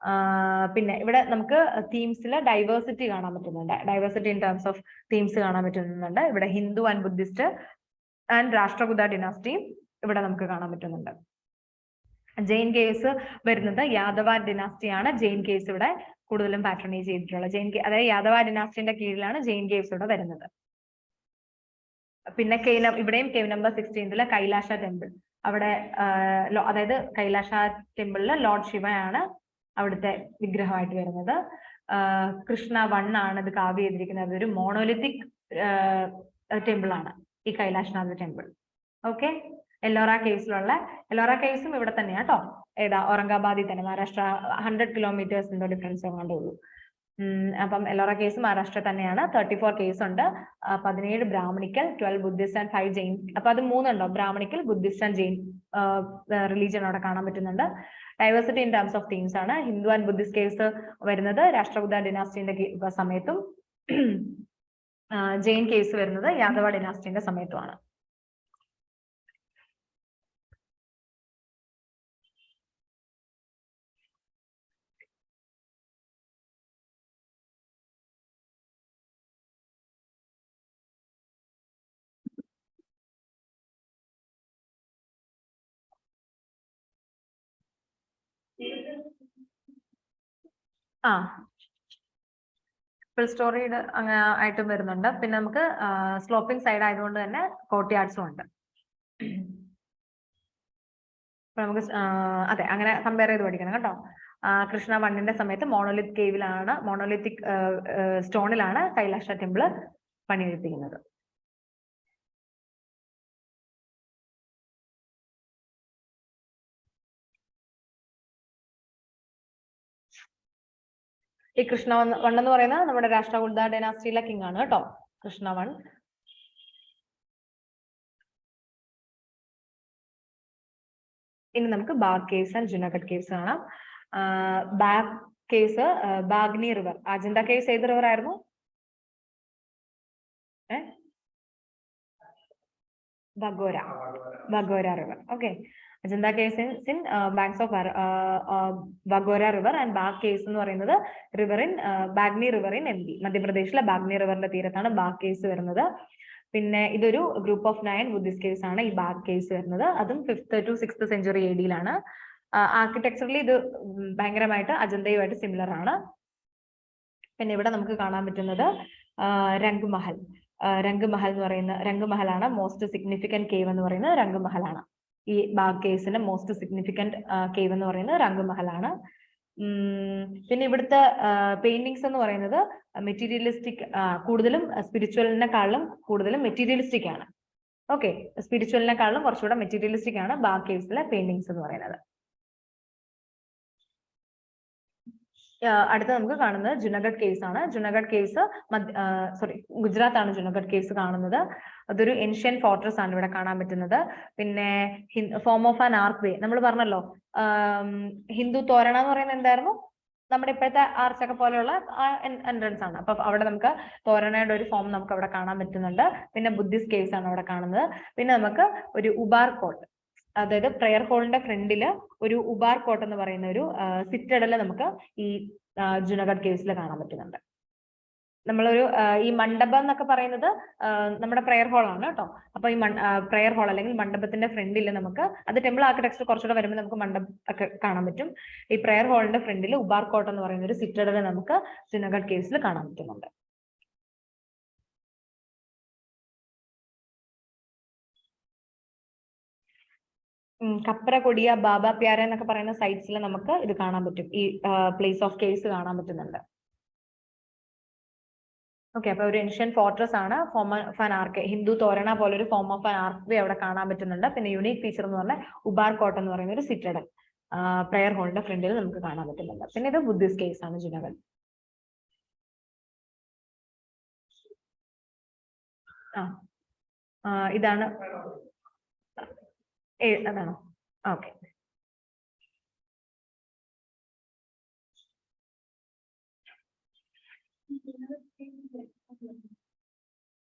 Speaker 1: പിന്നെ ഇവിടെ നമുക്ക് തീംസിൽ ഡൈവേഴ്സിറ്റി കാണാൻ പറ്റുന്നുണ്ട്. Diversity in terms of themes കാണാൻ പറ്റുന്നുണ്ട്. ഇവിടെ ഹിന്ദു ആൻഡ് ബുദ്ധിസ്റ്റ് ആൻഡ് രാഷ്ട്രകൂത ഡിനാസ്റ്റിയും ഇവിടെ നമുക്ക് കാണാൻ പറ്റുന്നുണ്ട്. ജെയിൻ കേസ് വരുന്നത് യാദവ ഡിനാസ്റ്റിയാണ്. ജെയിൻ കേസ് ഇവിടെ കൂടുതലും പാട്രണൈസ് ചെയ്തിട്ടുള്ളത്. അതായത് യാദവ ഡിനാസ്റ്റിന്റെ കീഴിലാണ് ജെയിൻ കേവ്സ് ഇവിടെ വരുന്നത്. പിന്നെ ഇവിടെയും കേവ് നമ്പർ 16 കൈലാഷ ടെമ്പിൾ, അവിടെ അതായത് കൈലാഷ ടെമ്പിളില് ലോർഡ് ശിവയാണ് അവിടുത്തെ വിഗ്രഹമായിട്ട് വരുന്നത്. കൃഷ്ണ 1 ആണ് ഇത് കാവ് ചെയ്തിരിക്കുന്നത്. അതൊരു മോണോലിത്തിക് ടെമ്പിൾ ആണ് ഈ കൈലാഷ്നാഥ് ടെമ്പിൾ. ഓക്കെ, എല്ലോറ കേവ്സും ഇവിടെ തന്നെയാണ് കേട്ടോ. ഏതാ, ഔറംഗാബാദിൽ തന്നെ, മഹാരാഷ്ട്ര. 100 കിലോമീറ്റേഴ്സിന്റെ ഡിഫറൻസ് എങ്ങാണ്ടേ ഉള്ളൂ. അപ്പം എല്ലോറ കേസ് മഹാരാഷ്ട്ര തന്നെയാണ്. 34 കേസ് ഉണ്ട്. 17 ബ്രാഹ്മണിക്കൽ, 12 ബുദ്ധിസ്റ്റ് ആൻഡ് 5 ജെയിൻ. അപ്പൊ അത് 3 ഉണ്ടോ, Brahmanical, Buddhist and Jain religion അവിടെ കാണാൻ പറ്റുന്നുണ്ട്. Diversity in terms of themes ആണ്. ഹിന്ദു ആൻഡ് ബുദ്ധിസ്റ്റ് കേസ് വരുന്നത് രാഷ്ട്രകൂത ഡിനാസ്റ്റിന്റെ സമയത്തും ജെയിൻ കേസ് വരുന്നത് യാദവ ഡിനാസ്റ്റിന്റെ സമയത്തുമാണ്. ഫുൾ സ്റ്റോറീഡ് അങ്ങനെ ആയിട്ടും വരുന്നുണ്ട്. പിന്നെ നമുക്ക് സ്ലോപ്പിംഗ് സൈഡ് ആയതുകൊണ്ട് തന്നെ കോർട്ട്യാർഡ്സും ഉണ്ട്. അപ്പൊ നമുക്ക് അതെ, അങ്ങനെ കമ്പയർ ചെയ്ത് പഠിക്കണം കേട്ടോ. കൃഷ്ണ 1ന്റെ സമയത്ത് മോണോലിത്തിക് സ്റ്റോണിലാണ് കൈലാഷ ടെമ്പിള് പണിയെടുപ്പിക്കുന്നത്. ഈ കൃഷ്ണ 1 എന്ന് പറയുന്നത് നമ്മുടെ രാഷ്ട്രകൂത ഡൈനാസ്റ്റിയിലെ കിങ് ആണ് കേട്ടോ, കൃഷ്ണ 1. ഇനി നമുക്ക് Bagh caves and Junagadh caves കാണാം. Bagh caves Baghni river. Ajanta caves ഏത് റിവർ ആയിരുന്നു? Bagora river. Okay, Ajanta caves in banks of Bagora river and Bagh caves എന്ന് പറയുന്നത് ബാഗ്നി റിവർ ഇൻ MP, മധ്യപ്രദേശിലെ ബാഗ്നി റിവറിന്റെ തീരത്താണ് ബാഗ് കേവ്സ് വരുന്നത്. പിന്നെ ഇതൊരു ഗ്രൂപ്പ് ഓഫ് 9 ബുദ്ധിസ്റ്റ് കേവ്സ് ആണ് ഈ ബാഗ് കേവ്സ് വരുന്നത്. അതും 5th to 6th സെഞ്ചുറി AD-യിലാണ്. ആർക്കിടെക്ചറലി ഇത് ഭയങ്കരമായിട്ട് അജന്തയുമായിട്ട് സിമിലർ ആണ്. പിന്നെ ഇവിടെ നമുക്ക് കാണാൻ പറ്റുന്നത് രംഗ്മഹൽ എന്ന് പറയുന്ന രംഗ്മഹലാണ് മോസ്റ്റ് സിഗ്നിഫിക്കന്റ് കേവ് എന്ന് പറയുന്നത് രംഗ്മഹലാണ്. ഈ ബാഗ് കേവ്സിന്റെ മോസ്റ്റ് സിഗ്നിഫിക്കന്റ് കേവ് എന്ന് പറയുന്നത് രംഗ്മഹലാണ്. പിന്നെ ഇവിടുത്തെ പെയിന്റിങ്സ് എന്ന് പറയുന്നത് മെറ്റീരിയലിസ്റ്റിക്, കൂടുതലും സ്പിരിച്വലിനെക്കാളും കൂടുതലും മെറ്റീരിയലിസ്റ്റിക് ആണ്. ഓക്കെ, സ്പിരിച്വലിനെക്കാളും കുറച്ചുകൂടെ മെറ്റീരിയലിസ്റ്റിക് ആണ് ബാഗ് കേവ്സിലെ പെയിന്റിങ്സ് എന്ന് പറയുന്നത്. അടുത്ത നമുക്ക് കാണുന്നത് ജുനഗഡ് കേവ്സ് ആണ്. ജുനഗഡ് കേവ്സ് ഗുജറാത്ത് ആണ് ജുനഗഡ് കേവ്സ് കാണുന്നത്. അതൊരു ഏൻഷ്യൻ ഫോർട്രസ് ആണ് ഇവിടെ കാണാൻ പറ്റുന്നത്. പിന്നെ ഫോം ഓഫ് ആൻ ആർക്ക് വേ നമ്മൾ പറഞ്ഞല്ലോ, ഹിന്ദു തോരണ എന്ന് പറയുന്നത് എന്തായിരുന്നു, നമ്മുടെ ഇപ്പോഴത്തെ ആർച്ചൊക്കെ പോലെയുള്ള എൻട്രൻസ് ആണ്. അപ്പൊ അവിടെ നമുക്ക് തോരണയുടെ ഒരു ഫോം നമുക്ക് അവിടെ കാണാൻ പറ്റുന്നുണ്ട്. പിന്നെ ബുദ്ധിസ്റ്റ് കേവ്സ് ആണ് അവിടെ കാണുന്നത്. പിന്നെ നമുക്ക് ഒരു ഉബാർ കോട്ട്, അതായത് പ്രെയർ ഹോളിന്റെ ഫ്രണ്ടില് ഒരു ഉബാർ കോട്ട് എന്ന് പറയുന്ന ഒരു സിറ്റഡല് നമുക്ക് ഈ ജുനഗഡ് കേവ്സിൽ കാണാൻ പറ്റുന്നുണ്ട്. നമ്മളൊരു ഈ മണ്ഡപം എന്നൊക്കെ പറയുന്നത് നമ്മുടെ പ്രെയർ ഹോൾ ആണ് കേട്ടോ. അപ്പൊ ഈ പ്രെയർ ഹോൾ അല്ലെങ്കിൽ മണ്ഡപത്തിന്റെ ഫ്രണ്ടിൽ നമുക്ക്, അത് ടെമ്പിൾ ആർക്കിടെക്ചർ കുറച്ചുകൂടെ വരുമ്പോൾ നമുക്ക് മണ്ഡപം ഒക്കെ കാണാൻ പറ്റും. ഈ പ്രെയർ ഹോളിന്റെ ഫ്രണ്ടിൽ ഉബാർ കോട്ട് എന്ന് പറയുന്ന ഒരു സിറ്റഡല് നമുക്ക് ജുനഗഡ് കേവ്സിൽ കാണാൻ പറ്റുന്നുണ്ട്. കപ്ര കൊടിയ, ബാബ പ്യാര എന്നൊക്കെ പറയുന്ന സൈറ്റ്സിൽ നമുക്ക് ഇത് കാണാൻ പറ്റും. ഈ പ്ലേസ് ഓഫ് കേവ്സ് കാണാൻ പറ്റുന്നുണ്ട്. ഓക്കെ, അപ്പൊ ഒരു ഏൻഷ്യൻ ഫോർട്രസ് ആണ്. Form of an arch, Hindu torana പോലെ ഒരു form of an archway അവിടെ കാണാൻ പറ്റുന്നുണ്ട്. പിന്നെ യൂണിക് ഫീച്ചർ എന്ന് പറഞ്ഞാൽ ഉബാർ കോട്ട് എന്ന് പറയുന്ന ഒരു സിറ്റഡൽ പ്രെയർ ഹോളിന്റെ ഫ്രണ്ടിൽ നമുക്ക് കാണാൻ പറ്റുന്നുണ്ട്. പിന്നെ ഇത് ബുദ്ധിസ്റ്റ് കേവ്സ് ആണ് ജുനഗഡ്. ഇതാണ് അതാണോ? ഓക്കെ.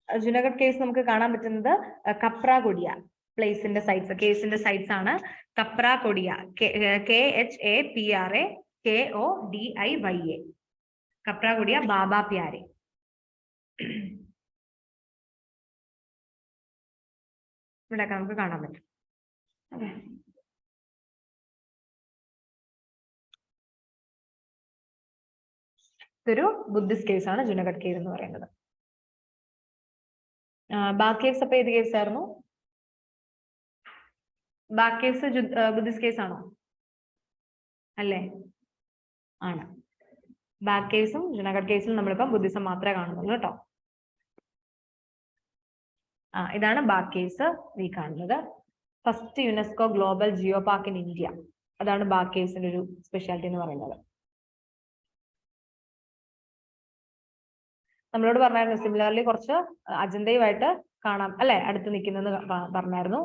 Speaker 1: ജുനഗഡ് കേവ്സ് നമുക്ക് കാണാൻ പറ്റുന്നത് കപ്ര കൊടിയ പ്ലേസിന്റെ സൈറ്റ്സ്, കേവ്സിന്റെ സൈറ്റ്സ് ആണ്. കപ്ര കൊടിയ, KHAPRAKODIYA, കപ്ര കൊടിയ, ബാബ പ്യാരെ. ഇവിടെയൊക്കെ നമുക്ക് കാണാൻ പറ്റും. ഇതൊരു ബുദ്ധിസ്റ്റ് കേവ്സ് ആണ് ജുനഗഡ് കേവ് എന്ന് പറയുന്നത്. ബാക്ക് കേവ്സ് അപ്പൊ ഏത് കേവ്സ് ആയിരുന്നു? ബാക്ക് കേവ്സ് ബുദ്ധിസ്റ്റ് കേവ്സ് ആണോ? അല്ലേ? ആണ്. ബാക്ക് കേവ്സും ജുനഗഡ് കേവ്സും നമ്മളിപ്പം ബുദ്ധിസം മാത്രമേ കാണുന്നുള്ളൂ കേട്ടോ. ഇതാണ് ബാക്ക് കേവ്സ് ഈ കാണുന്നത്. First UNESCO global geopark in India, അതാണ് ബാക്ക് കേവ്സിന്റെ ഒരു സ്പെഷ്യാലിറ്റി എന്ന് പറയുന്നത്. നമ്മളോട് പറഞ്ഞായിരുന്നു സിമിലർലി കുറച്ച് അജന്തയുമായിട്ട് കാണാം അല്ലെ, അടുത്ത് നിൽക്കുന്നത് പറഞ്ഞായിരുന്നു.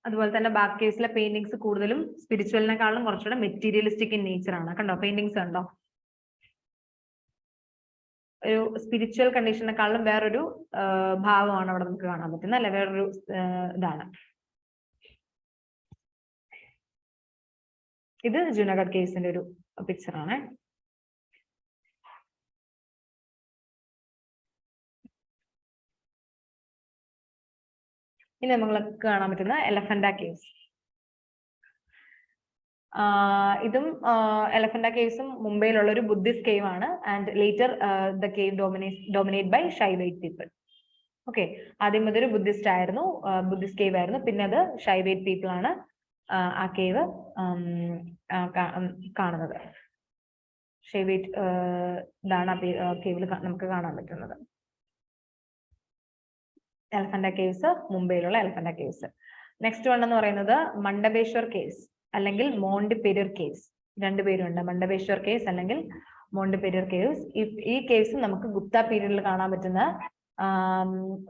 Speaker 1: അതുപോലെ തന്നെ ബാക്ക് കേവ്സിലെ പെയിന്റിങ്സ് കൂടുതലും സ്പിരിച്വലിനെക്കാളും കുറച്ചുകൂടെ മെറ്റീരിയലിസ്റ്റിക് ഇൻ നേച്ചർ ആണ്. കണ്ടോ പെയിന്റിങ്സ് കണ്ടോ? ഒരു സ്പിരിച്വൽ കണ്ടീഷനെക്കാളും വേറൊരു ഭാവമാണ് അവിടെ നമുക്ക് കാണാൻ പറ്റുന്നത് അല്ലെ, വേറൊരു ഇതാണ്. ഇത് ജുനഗഡ് കേവ്സിന്റെ ഒരു പിക്ചർ ആണ്. ഇനി നമ്മൾക്ക് കാണാൻ പറ്റുന്ന എലഫന്റ കേവ്സ്. ഇതും എലഫന്റ കേവ്സും മുംബൈയിലുള്ള ഒരു ബുദ്ധിസ്റ്റ് കേവ് ആണ്. And later the cave dominate by Shaivite people. Okay, ആദ്യം അതൊരു ബുദ്ധിസ്റ്റ് ആയിരുന്നു, ബുദ്ധിസ്റ്റ് കേവ് ആയിരുന്നു. പിന്നെ അത് ഷൈവൈറ്റ് പീപ്പിൾ ആണ് ആ കേവ് കാണുന്നത്. ഷൈവൈറ്റ് ഇതാണ് കേവിൽ നമുക്ക് കാണാൻ പറ്റുന്നത്. എലഫന്റ കേവ്സ്, മുംബൈയിലുള്ള എലഫന്റ കേവ്സ്. നെക്സ്റ്റ് വൺ എന്ന് പറയുന്നത് മണ്ഡപേശ്വർ കേവ്സ് അല്ലെങ്കിൽ മോണ്ടിപെരിയർ കേവ്സ്. രണ്ടുപേരുണ്ട്, മണ്ഡപേശ്വർ കേവ്സ് അല്ലെങ്കിൽ മോണ്ടിപെരിയർ കേവ്സ്. ഈ കേവ്സ് നമുക്ക് ഗുപ്ത പീരീഡിൽ കാണാൻ പറ്റുന്ന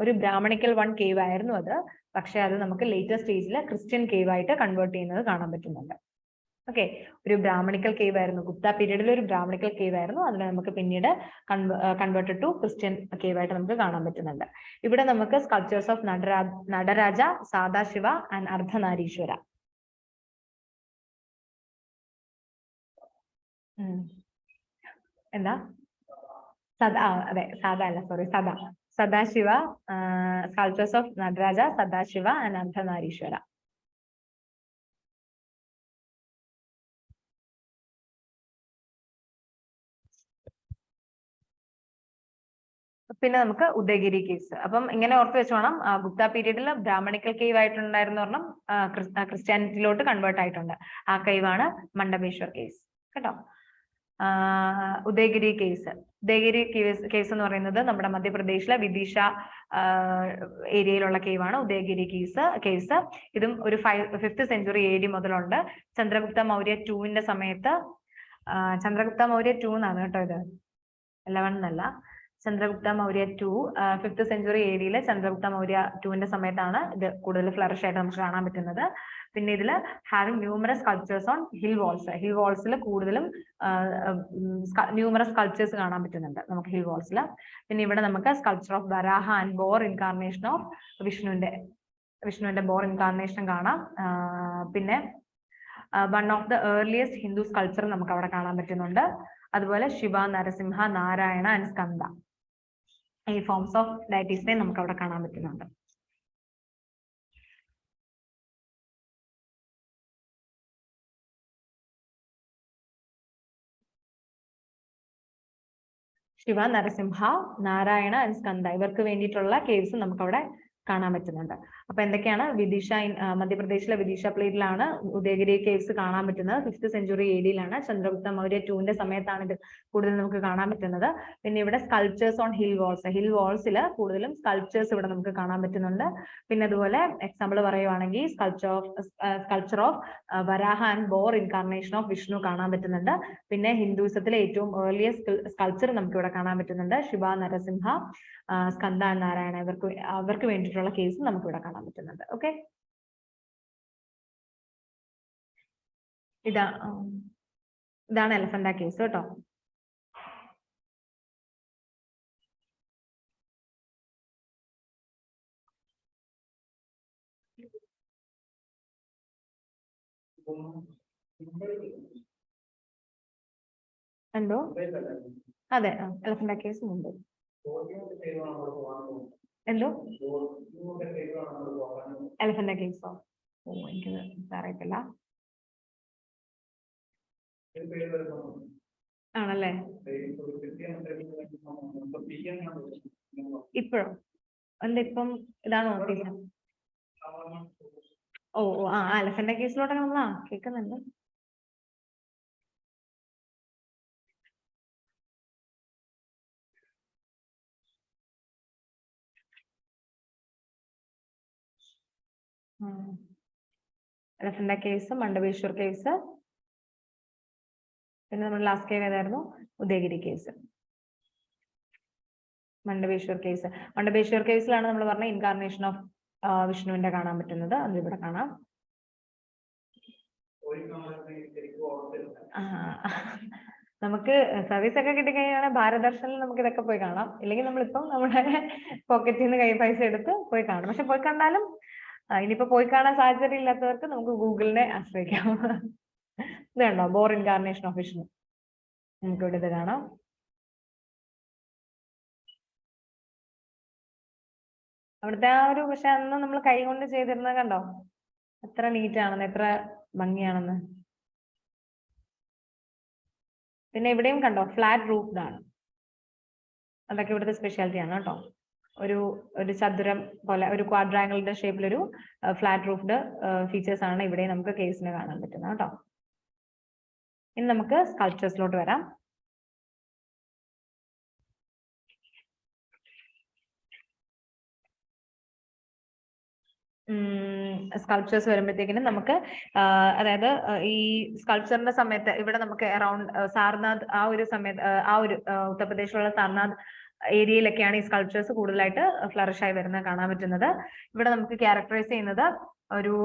Speaker 1: ഒരു ബ്രാഹ്മണിക്കൽ വൺ കേവ് ആയിരുന്നു അത്. പക്ഷെ അത് നമുക്ക് ലേറ്റർ സ്റ്റേജിൽ ക്രിസ്ത്യൻ കേവ് ആയിട്ട് കൺവേർട്ട് ചെയ്യുന്നത് കാണാൻ പറ്റുന്നുണ്ട്. ഓക്കെ, ഒരു ബ്രാഹ്മണിക്കൽ കേവ് ആയിരുന്നു, ഗുപ്ത പീരീഡിൽ ഒരു ബ്രാഹ്മണിക്കൽ കേവ് ആയിരുന്നു. അതിനെ നമുക്ക് പിന്നീട് കൺവേർട്ടഡ് ടു ക്രിസ്ത്യൻ കേവ് ആയിട്ട് നമുക്ക് കാണാൻ പറ്റുന്നുണ്ട്. ഇവിടെ നമുക്ക് sculptures of Nataraja, Sadashiva and Ardhanarishvara. എന്താ അതെ സദാ അല്ല, sorry Sadashiva, sculptures of Nataraja, Sadashiva and Ardhanarishvara. പിന്നെ നമുക്ക് ഉദയഗിരി കേവ്സ്. അപ്പം ഇങ്ങനെ ഓർത്ത് വെച്ച് വേണം, ഗുപ്ത പീരീഡിൽ ബ്രാഹ്മണിക്കൽ കേവ് ആയിട്ടുണ്ടായിരുന്നു പറഞ്ഞാൽ ക്രിസ്ത്യാനിറ്റിയിലോട്ട് കൺവേർട്ട് ആയിട്ടുണ്ട്. ആ കേവാണ് മണ്ഡപേശ്വർ കേവ്സ് കേട്ടോ. ഉദയഗിരി കേസ്. ഉദയഗിരി കേസ് എന്ന് പറയുന്നത് നമ്മുടെ മധ്യപ്രദേശിലെ വിദിഷ ഏരിയയിലുള്ള കേവാണ് ഉദയഗിരി കേസ്. ഇതും ഒരു 5th സെഞ്ചുറി AD മുതലുണ്ട്. ചന്ദ്രഗുപ്ത മൗര്യ 2ന്റെ സമയത്ത്, ചന്ദ്രഗുപ്ത മൗര്യ 2 എന്നാണ് കേട്ടോ, ഇത് 11 എന്നല്ല. Chandragupta Maurya 2 5th century AD Chandragupta Maurya 2ന്റെ സമയത്താണ് ഇത് കൂടുതൽ ഫ്ലറിഷ് ആയിട്ട് നമുക്ക് കാണാൻ പറ്റുന്നത്. പിന്നെ ഇതിൽ having numerous sculptures on hill വാൾസിൽ കൂടുതലും ന്യൂമറസ് സ്കൾപ്ചേഴ്സ് കാണാൻ പറ്റുന്നുണ്ട് നമുക്ക് ഹിൽ വാൾസിൽ. പിന്നെ ഇവിടെ നമുക്ക് sculpture of Varaha and boar incarnation of വിഷ്ണുവിന്റെ ബോർ ഇൻകാർണേഷൻ കാണാം. പിന്നെ one of the earliest Hindu sculpture നമുക്ക് അവിടെ കാണാൻ പറ്റുന്നുണ്ട്. അതുപോലെ ശിവ, നരസിംഹ, നാരായണ ആൻഡ് സ്കന്ദ, ഈ ഫോംസ് ഓഫ് ഡൈറ്റീസിനെ നമുക്ക് അവിടെ കാണാൻ പറ്റുന്നുണ്ട്. ശിവ, നരസിംഹ, നാരായണ ആൻഡ് സ്കന്ദ ഇവർക്ക് വേണ്ടിയിട്ടുള്ള കേവ്സ് നമുക്ക് അവിടെ കാണാൻ പറ്റുന്നുണ്ട്. അപ്പൊ എന്തൊക്കെയാണ്? വിദിഷ, മധ്യപ്രദേശിലെ വിദിഷ പ്ലേറ്റിലാണ് ഉദയഗിരി കേവ്സ് കാണാൻ പറ്റുന്നത്. 5th century AD Chandragupta Maurya 2ന്റെ സമയത്താണ് ഇത് കൂടുതൽ നമുക്ക് കാണാൻ പറ്റുന്നത്. പിന്നെ ഇവിടെ സ്കൾപ്ചേഴ്സ് ഓൺ ഹിൽ വാൾസിൽ കൂടുതലും സ്കൾപ്ചേഴ്സ് ഇവിടെ നമുക്ക് കാണാൻ പറ്റുന്നുണ്ട്. പിന്നെ അതുപോലെ എക്സാമ്പിൾ പറയുവാണെങ്കിൽ sculpture of Varaha and boar incarnation of Vishnu കാണാൻ പറ്റുന്നുണ്ട്. പിന്നെ ഹിന്ദുയിസത്തിലെ ഏറ്റവും ഏർലിയസ്റ്റ് സ്കൾപ്ചർ നമുക്ക് ഇവിടെ കാണാൻ പറ്റുന്നുണ്ട്. ശിവ, നരസിംഹ, സ്കന്ദ, നാരായണ അവർക്ക് വേണ്ടിയിട്ടുള്ള കേസ് നമുക്ക് ഇവിടെ കാണാൻ പറ്റുന്നുണ്ട്. ഓക്കെ, ഇതാണ് എലഫന്റ കേസ് കേട്ടോ. എന്തോ? അതെ, എലഫന്റ കേസ് മുമ്പ്. എന്തോ? എലഫന്റ കേസോ? ഓ, എനിക്ക് അറിയത്തില്ല. ആണല്ലേ? ഇപ്പോഴും അല്ല, ഇപ്പം ഇതാണ് നോട്ടീസ്. ഓ ഓ ആ എലഫന്റ കേസിലോട്ടൊക്കെ നമ്മൾ കേൾക്കുന്നുണ്ട്. എലഫന്റ കേസ്, മണ്ഡപേശ്വർ കേസ്, പിന്നെ നമ്മൾ ലാസ്റ്റ് കേവ് ഏതായിരുന്നു? ഉദയഗിരി കേസ്. മണ്ഡപേശ്വർ കേസിലാണ് നമ്മൾ പറഞ്ഞ ഇൻകാർണേഷൻ ഓഫ് വിഷ്ണുവിന്റെ കാണാൻ പറ്റുന്നത്. അത് ഇവിടെ കാണാം. നമുക്ക് സർവീസ് ഒക്കെ കിട്ടിക്കഴിഞ്ഞാൽ ഭാരത് ദർശനിൽ നമുക്ക് ഇതൊക്കെ പോയി കാണാം. ഇല്ലെങ്കിൽ നമ്മളിപ്പം നമ്മുടെ പോക്കറ്റിൽ നിന്ന് കൈ പൈസ എടുത്ത് പോയി കാണാം. പക്ഷെ പോയി കണ്ടാലും ഇനിയിപ്പോ പോയി കാണാൻ സാഹചര്യം ഇല്ലാത്തവർക്ക് നമുക്ക് ഗൂഗിളിനെ ആശ്രയിക്കാം. ഇത് കണ്ടോ, ബോർ ഇൻകാർണേഷൻ ഓഫ് വിഷ്ണു നമുക്ക് ഇവിടെ ഇത് കാണാം. അവിടുത്തെ ആ ഒരു, പക്ഷെ അന്ന് നമ്മൾ കൈ കൊണ്ട് ചെയ്തിരുന്നത് കണ്ടോ എത്ര നീറ്റ് ആണെന്ന്, എത്ര ഭംഗിയാണെന്ന്. പിന്നെ ഇവിടെയും കണ്ടോ ഫ്ലാറ്റ് റൂഫ്ഡ് ആണ്. അതൊക്കെ ഇവിടുത്തെ സ്പെഷ്യാലിറ്റി ആണ് കേട്ടോ. ഒരു ചതുരം പോലെ, ഒരു ക്വാഡ്രാങ്കിളിന്റെ ഷേപ്പിലൊരു ഫ്ലാറ്റ് റൂഫ്ഡ് ഫീച്ചേഴ്സ് ആണ് ഇവിടെ നമുക്ക് കേസിന് കാണാൻ പറ്റുന്നത് കേട്ടോ. ഇനി നമുക്ക് സ്കൾപ്ചേഴ്സിലോട്ട് വരാം. സ്കൾപ്ചേഴ്സ് വരുമ്പോഴത്തേക്കിനും നമുക്ക് അതായത് ഈ സ്കൾപ്ചറിന്റെ സമയത്ത് ഇവിടെ നമുക്ക് അറൌണ്ട് സാർനാഥ് ആ ഒരു സമയത്ത് ആ ഒരു ഉത്തർപ്രദേശിലുള്ള സാർനാഥ് ഏരിയയിലൊക്കെയാണ് ഈ സ്കൾപ്ചേഴ്സ് കൂടുതലായിട്ട് ഫ്ലറിഷ് ആയി വരുന്നത് കാണാൻ പറ്റുന്നത്. ഇവിടെ നമുക്ക് ക്യാരക്ടറൈസ് ചെയ്യുന്നത് ഒരു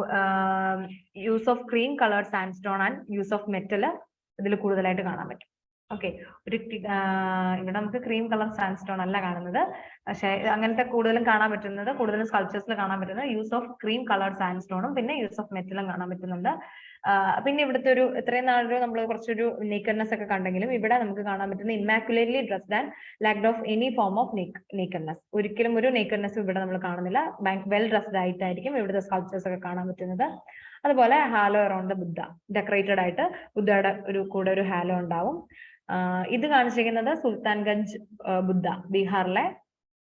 Speaker 1: use of cream coloured sandstone and use of metal ഇതിൽ കൂടുതലായിട്ട് കാണാൻ പറ്റും. ഓക്കെ, ഇവിടെ നമുക്ക് ക്രീം കളർ സാൻഡ്സ്റ്റോൺ അല്ല കാണുന്നത്, പക്ഷെ അങ്ങനത്തെ കൂടുതലും കാണാൻ പറ്റുന്നത്, കൂടുതലും സ്കൾപ്ചേഴ്സിൽ കാണാൻ പറ്റുന്നത് യൂസ് ഓഫ് ക്രീം കളേർഡ് സാൻഡ്സ്റ്റോണും പിന്നെ യൂസ് ഓഫ് മെറ്റലും കാണാൻ പറ്റുന്നുണ്ട്. പിന്നെ ഇവിടുത്തെ ഒരു ഇത്രയും നാളൊരു നമ്മൾ കുറച്ചൊരു നേക്കഡ്നെസ് ഒക്കെ കണ്ടെങ്കിലും ഇവിടെ നമുക്ക് കാണാൻ പറ്റുന്ന immaculately dressed and lacked of any form of nakedness. ഒരിക്കലും ഒരു നേക്കഡ്നെസ് ഇവിടെ നമ്മൾ കാണുന്നില്ല. വെൽ ഡ്രസ്ഡ് ആയിട്ടായിരിക്കും ഇവിടുത്തെ സ്കൾപ്ചേഴ്സ് ഒക്കെ കാണാൻ പറ്റുന്നത്. അതുപോലെ halo around the Buddha, decorated ആയിട്ട് ബുദ്ധയുടെ കൂടെ ഒരു ഹാലോ ഉണ്ടാവും. ഇത് കാണിച്ചിരിക്കുന്നത് സുൽത്താൻഗഞ്ച് ബുദ്ധ, ബീഹാറിലെ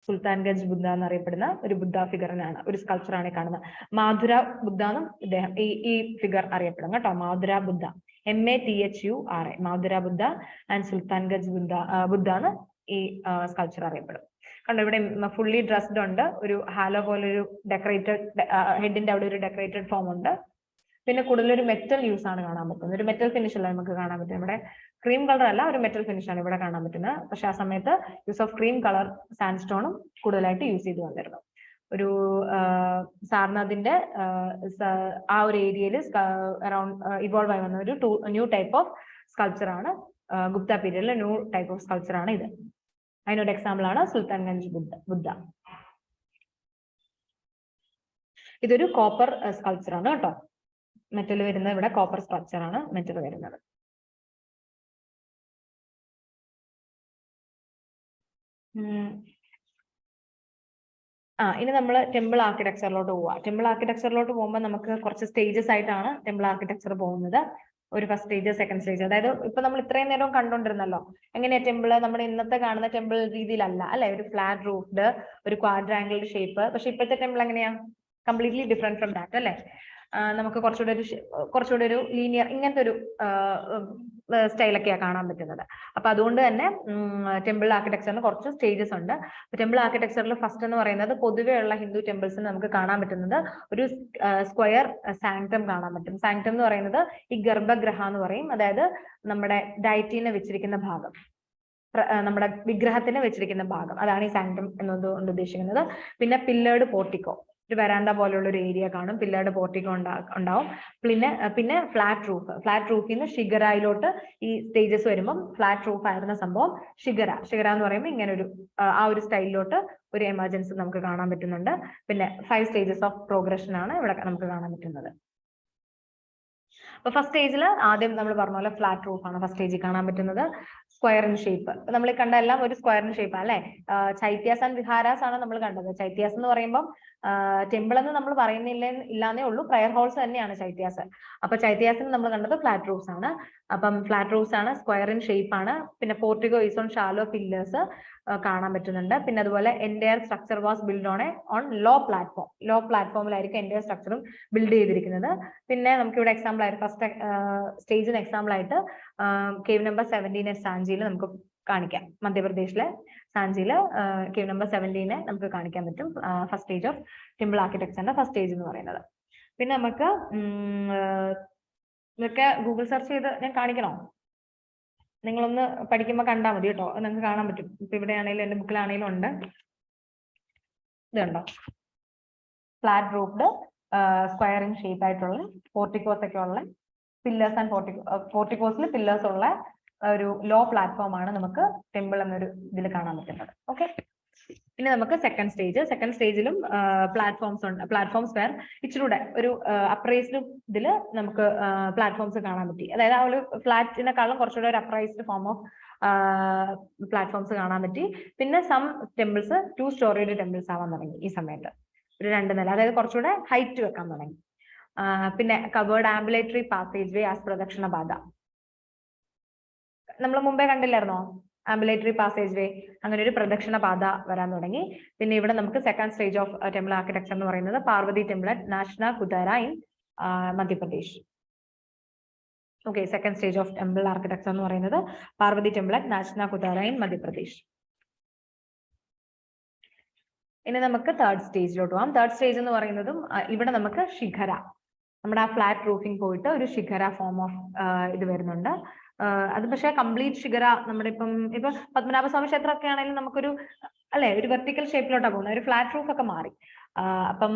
Speaker 1: സുൽത്താൻഗഞ്ച് ബുദ്ധ എന്നറിയപ്പെടുന്ന ഒരു ബുദ്ധ ഫിഗറിനാണ്, ഒരു സ്കൾപ്ചറാണ് കാണുന്നത്. മാധുര ബുദ്ധ എന്നും ഇദ്ദേഹം ഈ ഫിഗർ അറിയപ്പെടും കേട്ടോ, മാധുര ബുദ്ധ. MATHURA, മധുര ബുദ്ധ ആൻഡ് സുൽത്താൻഗഞ്ച് ബുദ്ധ എന്ന് ഈ സ്കൾപ്ചർ അറിയപ്പെടും. കണ്ടോ ഇവിടെ ഫുള്ളി ഡ്രസ്ഡ് ഉണ്ട്, ഒരു ഹാലോ പോലെ ഒരു ഡെക്കറേറ്റഡ് ഹെഡിന്റെ അവിടെ ഒരു ഡെക്കറേറ്റഡ് ഫോം ഉണ്ട്. പിന്നെ കൂടുതൽ ഒരു മെറ്റൽ യൂസ് ആണ് കാണാൻ പറ്റുന്നത്, ഒരു മെറ്റൽ ഫിനിഷ് അല്ല നമുക്ക് കാണാൻ പറ്റും. ഇവിടെ ക്രീം കളർ അല്ല, ഒരു മെറ്റൽ ഫിനിഷ് ആണ് ഇവിടെ കാണാൻ പറ്റുന്നത്. പക്ഷെ ആ സമയത്ത് use of cream colour sand സ്റ്റോണും കൂടുതലായിട്ട് യൂസ് ചെയ്ത് വന്നിരുന്നു. ഒരു സാർനാഥിന്റെ ആ ഒരു ഏരിയയിൽ അറൌണ്ട് ഇവോൾവ് ആയി വന്ന ഒരു ന്യൂ ടൈപ്പ് ഓഫ് സ്കൾപ്ചർ ആണ്, ഗുപ്ത പീരീഡിലെ ന്യൂ ടൈപ്പ് ഓഫ് സ്കൾപ്ചർ ആണ് ഇത്. അതിനൊരു എക്സാമ്പിൾ ആണ് സുൽത്താൻഗഞ്ച് ബുദ്ധ. ഇതൊരു കോപ്പർ സ്കൾപ്ചർ ആണ് കേട്ടോ. മെറ്റൽ വരുന്നത് ഇവിടെ കോപ്പർ സ്കൾപ്ചർ ആണ് മെറ്റൽ വരുന്നത്. ഇനി നമ്മൾ ടെമ്പിൾ ആർക്കിടെക്ചറിലോട്ട് പോവാം. ടെമ്പിൾ ആർക്കിടെക്ചറിലോട്ട് പോകുമ്പോൾ നമുക്ക് കുറച്ച് സ്റ്റേജസ് ആയിട്ടാണ് ടെമ്പിൾ ആർക്കിടെക്ചർ പോകുന്നത്. ഒരു ഫസ്റ്റ് സ്റ്റേജ്, സെക്കൻഡ് സ്റ്റേജ്. അതായത് ഇപ്പൊ നമ്മൾ ഇത്രയും നേരം കണ്ടോണ്ടിരുന്നല്ലോ എങ്ങനെയാ ടെമ്പിള്, നമ്മുടെ ഇന്നത്തെ കാണുന്ന ടെമ്പിൾ രീതിയിലല്ല അല്ലെ, ഒരു ഫ്ലാറ്റ് റൂഫ്ഡ് ഒരു ക്വാഡ്രാങ്കിൾഡ് ഷേപ്പ്. പക്ഷെ ഇപ്പോഴത്തെ ടെമ്പിൾ എങ്ങനെയാ, കംപ്ലീറ്റ്ലി ഡിഫറെന്റ് ഫ്രം ദാറ്റ് അല്ലെ. നമുക്ക് കുറച്ചുകൂടെ ഒരു ലീനിയർ ഇങ്ങനത്തെ ഒരു സ്റ്റൈലൊക്കെയാണ് കാണാൻ പറ്റുന്നത്. അപ്പൊ അതുകൊണ്ട് തന്നെ ടെമ്പിൾ ആർക്കിടെക്ചറിന് കുറച്ച് സ്റ്റേജസ് ഉണ്ട്. ടെമ്പിൾ ആർക്കിടെക്ചറിൽ ഫസ്റ്റ് എന്ന് പറയുന്നത് പൊതുവെയുള്ള ഹിന്ദു ടെമ്പിൾസിന് നമുക്ക് കാണാൻ പറ്റുന്നത് ഒരു സ്ക്വയർ സാങ്ക്ടം കാണാൻ പറ്റും. സാങ്ക്ടം എന്ന് പറയുന്നത് ഈ ഗർഭഗൃഹ എന്ന് പറയും, അതായത് നമ്മുടെ ഡയറ്റീനെ വെച്ചിരിക്കുന്ന ഭാഗം, നമ്മുടെ വിഗ്രഹത്തിന് വെച്ചിരിക്കുന്ന ഭാഗം, അതാണ് ഈ സാങ്ക്ടം എന്നതുകൊണ്ട് ഉദ്ദേശിക്കുന്നത്. പിന്നെ പില്ലേർഡ് പോർട്ടിക്കോ, ഒരു വരാന്ത പോലുള്ള ഒരു ഏരിയ കാണും, പില്ലേർഡ് പോർട്ടിക്കോ ഉണ്ടാവും. പിന്നെ ഫ്ലാറ്റ് റൂഫിൽ നിന്ന് ഷിഗറയിലോട്ട് ഈ സ്റ്റേജസ് വരുമ്പോൾ ഫ്ലാറ്റ് റൂഫ് ആയിരുന്ന സംഭവം ഷിഗറ എന്ന് പറയുമ്പോൾ ഇങ്ങനെ ഒരു ആ ഒരു സ്റ്റൈലിലോട്ട് ഒരു എമർജൻസി നമുക്ക് കാണാൻ പറ്റുന്നുണ്ട്. പിന്നെ 5 സ്റ്റേജസ് ഓഫ് പ്രോഗ്രഷൻ ആണ് ഇവിടെ നമുക്ക് കാണാൻ പറ്റുന്നത്. അപ്പൊ ഫസ്റ്റ് സ്റ്റേജിൽ ആദ്യം നമ്മൾ പറഞ്ഞ പോലെ ഫ്ലാറ്റ് റൂഫ് ആണ് ഫസ്റ്റ് സ്റ്റേജിൽ കാണാൻ പറ്റുന്നത്. സ്ക്വയർ ഇൻ ഷേപ്പ്, നമ്മൾ കണ്ട എല്ലാം ഒരു സ്ക്വയർ ഇൻ ഷേപ്പ് അല്ലെ. ചൈത്യാസ് ആൻഡ് വിഹാരാസ് ആണ് നമ്മൾ കണ്ടത്. ചൈത്യാസ് എന്ന് പറയുമ്പോൾ ടെമ്പിൾ എന്ന് നമ്മൾ ഇല്ലാന്നേ ഉള്ളൂ, പ്രയർ ഹോൾസ് തന്നെയാണ് ചൈത്യാസ്. അപ്പൊ ചൈത്യാസിന് നമ്മൾ കണ്ടത് ഫ്ലാറ്റ് റൂഫ്സ് ആണ്. അപ്പം ഫ്ലാറ്റ് റൂഫ്സ് ആണ്, സ്ക്വയർ ഇൻ ഷേപ്പ് ആണ്. പിന്നെ portico is on shallow pillars കാണാൻ പറ്റുന്നുണ്ട്. പിന്നെ അതുപോലെ entire structure was build on low പ്ലാറ്റ്ഫോമിലായിരിക്കും എൻറ്റയർ സ്ട്രക്ചറും ബിൽഡ് ചെയ്തിരിക്കുന്നത്. പിന്നെ നമുക്ക് ഇവിടെ എക്സാമ്പിൾ ആയിട്ട് ഫസ്റ്റ് സ്റ്റേജിന് എക്സാമ്പിൾ ആയിട്ട് കേവ് നമ്പർ 17 സാഞ്ചിയിൽ നമുക്ക് കാണിക്കാം. മധ്യപ്രദേശിലെ സാഞ്ചിയില് കേവ് നമ്പർ 17 നമുക്ക് കാണിക്കാൻ പറ്റും. ഫസ്റ്റ് സ്റ്റേജ് ഓഫ് ടെമ്പിൾ ആർക്കിടെക്ചറിന്റെ ഫസ്റ്റ് സ്റ്റേജ് എന്ന് പറയുന്നത്. പിന്നെ നമുക്ക് ഇതൊക്കെ ഗൂഗിൾ സെർച്ച് ചെയ്ത് ഞാൻ കാണിക്കണോ? നിങ്ങളൊന്ന് പഠിക്കുമ്പോൾ കണ്ടാൽ മതി കേട്ടോ, നിങ്ങൾക്ക് കാണാൻ പറ്റും. ഇപ്പൊ ഇവിടെ ആണെങ്കിലും എന്റെ ബുക്കിലാണെങ്കിലും ഉണ്ട്. ഇത് കണ്ടോ, flat roofed square in shape ആയിട്ടുള്ള പോർട്ടിക്കോസ് ഒക്കെ ഉള്ള പില്ലേഴ്സ് ആൻഡ് പോർട്ടിക്കോസിൽ പില്ലേഴ്സ് ഉള്ള ഒരു ലോ പ്ലാറ്റ്ഫോം ആണ് നമുക്ക് ടെമ്പിൾ എന്നൊരു ഇതിൽ കാണാൻ പറ്റുന്നത്. ഓക്കെ, ഇനി നമുക്ക് സെക്കൻഡ് സ്റ്റേജിലും പ്ലാറ്റ്ഫോംസ് ഉണ്ട്. പ്ലാറ്റ്ഫോംസ് വേർ ഇച്ചിലൂടെ ഒരു അപ്രൈസ്ഡ് ഇതിൽ നമുക്ക് പ്ലാറ്റ്ഫോംസ് കാണാൻ പറ്റി. അതായത് ആ ഒരു ഫ്ലാറ്റിനെക്കാളും കുറച്ചുകൂടെ ഒരു അപ്രൈസ്ഡ് ഫോം ഓഫ് പ്ലാറ്റ്ഫോംസ് കാണാൻ പറ്റി. പിന്നെ സം ടെമ്പിൾസ് 2 സ്റ്റോറിയുടെ ടെമ്പിൾസ് ആവാൻ തുടങ്ങി ഈ സമയത്ത്, ഒരു 2 നില, അതായത് കുറച്ചുകൂടെ ഹൈറ്റ് വെക്കാൻ തുടങ്ങി. പിന്നെ covered ambulatory passageway as pradakshina patha നമ്മൾ മുമ്പേ കണ്ടില്ലായിരുന്നോ, ആംബുലേറ്ററി പാസേജ് വേ, അങ്ങനെ ഒരു പ്രദക്ഷിണ പാത വരാൻ തുടങ്ങി. പിന്നെ ഇവിടെ നമുക്ക് second stage of temple architecture എന്ന് പറയുന്നത് Parvati temple at Nachna Kuthara in Madhya Pradesh. Okay, second stage of temple architecture എന്ന് പറയുന്നത് Parvati temple at Nachna Kuthara in Madhya Pradesh. ഇനി നമുക്ക് തേർഡ് സ്റ്റേജിലോട്ട് പോകാം. തേർഡ് സ്റ്റേജ് എന്ന് പറയുന്നതും ഇവിടെ നമുക്ക് ശിഖര, നമ്മുടെ ആ ഫ്ലാറ്റ് റൂഫിംഗ് പോയിട്ട് ഒരു ശിഖര ഫോം ഓഫ് ഇത് വരുന്നുണ്ട്. അത് പക്ഷേ കംപ്ലീറ്റ് ശിഖര നമ്മുടെ ഇപ്പൊ പത്മനാഭസ്വാമി ക്ഷേത്രം ഒക്കെ ആണെങ്കിലും നമുക്കൊരു അല്ലെ ഒരു വെർട്ടിക്കൽ ഷേപ്പിലോട്ടാണ് പോകുന്നത്, ഒരു ഫ്ലാറ്റ് റൂഫ് ഒക്കെ മാറി. അപ്പം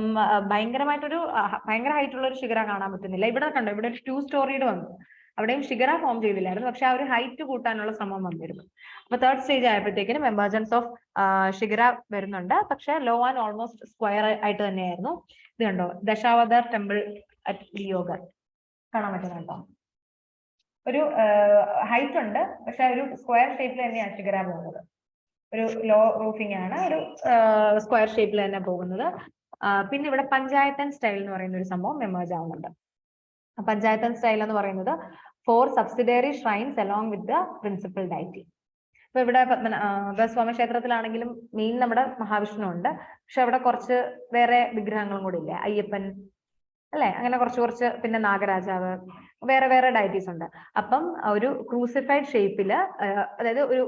Speaker 1: ഭയങ്കര ഹൈറ്റ് ഉള്ള ഒരു ശിഖര കാണാൻ പറ്റുന്നില്ല. ഇവിടെ കണ്ടോ, ഇവിടെ ഒരു 2 സ്റ്റോറിയുടെ വന്നു, അവിടെയും ശിഖര ഫോം ചെയ്തില്ലായിരുന്നു, പക്ഷെ ആ ഒരു ഹൈറ്റ് കൂട്ടാനുള്ള ശ്രമം വന്നിരുന്നു. അപ്പൊ തേർഡ് സ്റ്റേജ് ആയപ്പോഴത്തേക്കിനും എമർജൻസ് ഓഫ് ശിഖര വരുന്നുണ്ട്, പക്ഷെ ലോ ആൻഡ് ഓൾമോസ്റ്റ് സ്ക്വയർ ആയിട്ട് തന്നെയായിരുന്നു. ഇത് കണ്ടോ, ദശാവതാർ ടെമ്പിൾ അറ്റ് ലിയോഗർ കാണാൻ പറ്റുന്നുണ്ടോ? ഒരു ഹൈറ്റ് ഉണ്ട്, പക്ഷെ ഒരു സ്ക്വയർ ഷേപ്പിൽ തന്നെയാണ് ശിഖര പോകുന്നത്. ഒരു ലോ റൂഫിംഗ് ആണ്, ഒരു സ്ക്വയർ ഷേപ്പിൽ തന്നെ പോകുന്നത്. പിന്നെ ഇവിടെ പഞ്ചായത്തൻ സ്റ്റൈൽ എന്ന് പറയുന്ന ഒരു സംഭവം എമേർജ് ആവുന്നുണ്ട്. പഞ്ചായത്തൻ സ്റ്റൈൽ എന്ന് പറയുന്നത് 4 subsidiary shrines along with the principal deity. ഇപ്പൊ ഇവിടെ സ്വാമി ക്ഷേത്രത്തിലാണെങ്കിലും മെയിൻ നമ്മുടെ മഹാവിഷ്ണു ഉണ്ട്, പക്ഷെ അവിടെ കുറച്ച് വേറെ വിഗ്രഹങ്ങളും കൂടി ഇല്ലേ, അയ്യപ്പൻ, അല്ലെ? അങ്ങനെ കുറച്ച് പിന്നെ നാഗരാജാവ്, വേറെ വേറെ ഡൈറ്റീസ് ഉണ്ട്. അപ്പം ഒരു ക്രൂസിഫൈഡ് ഷേപ്പില്, അതായത് ഒരു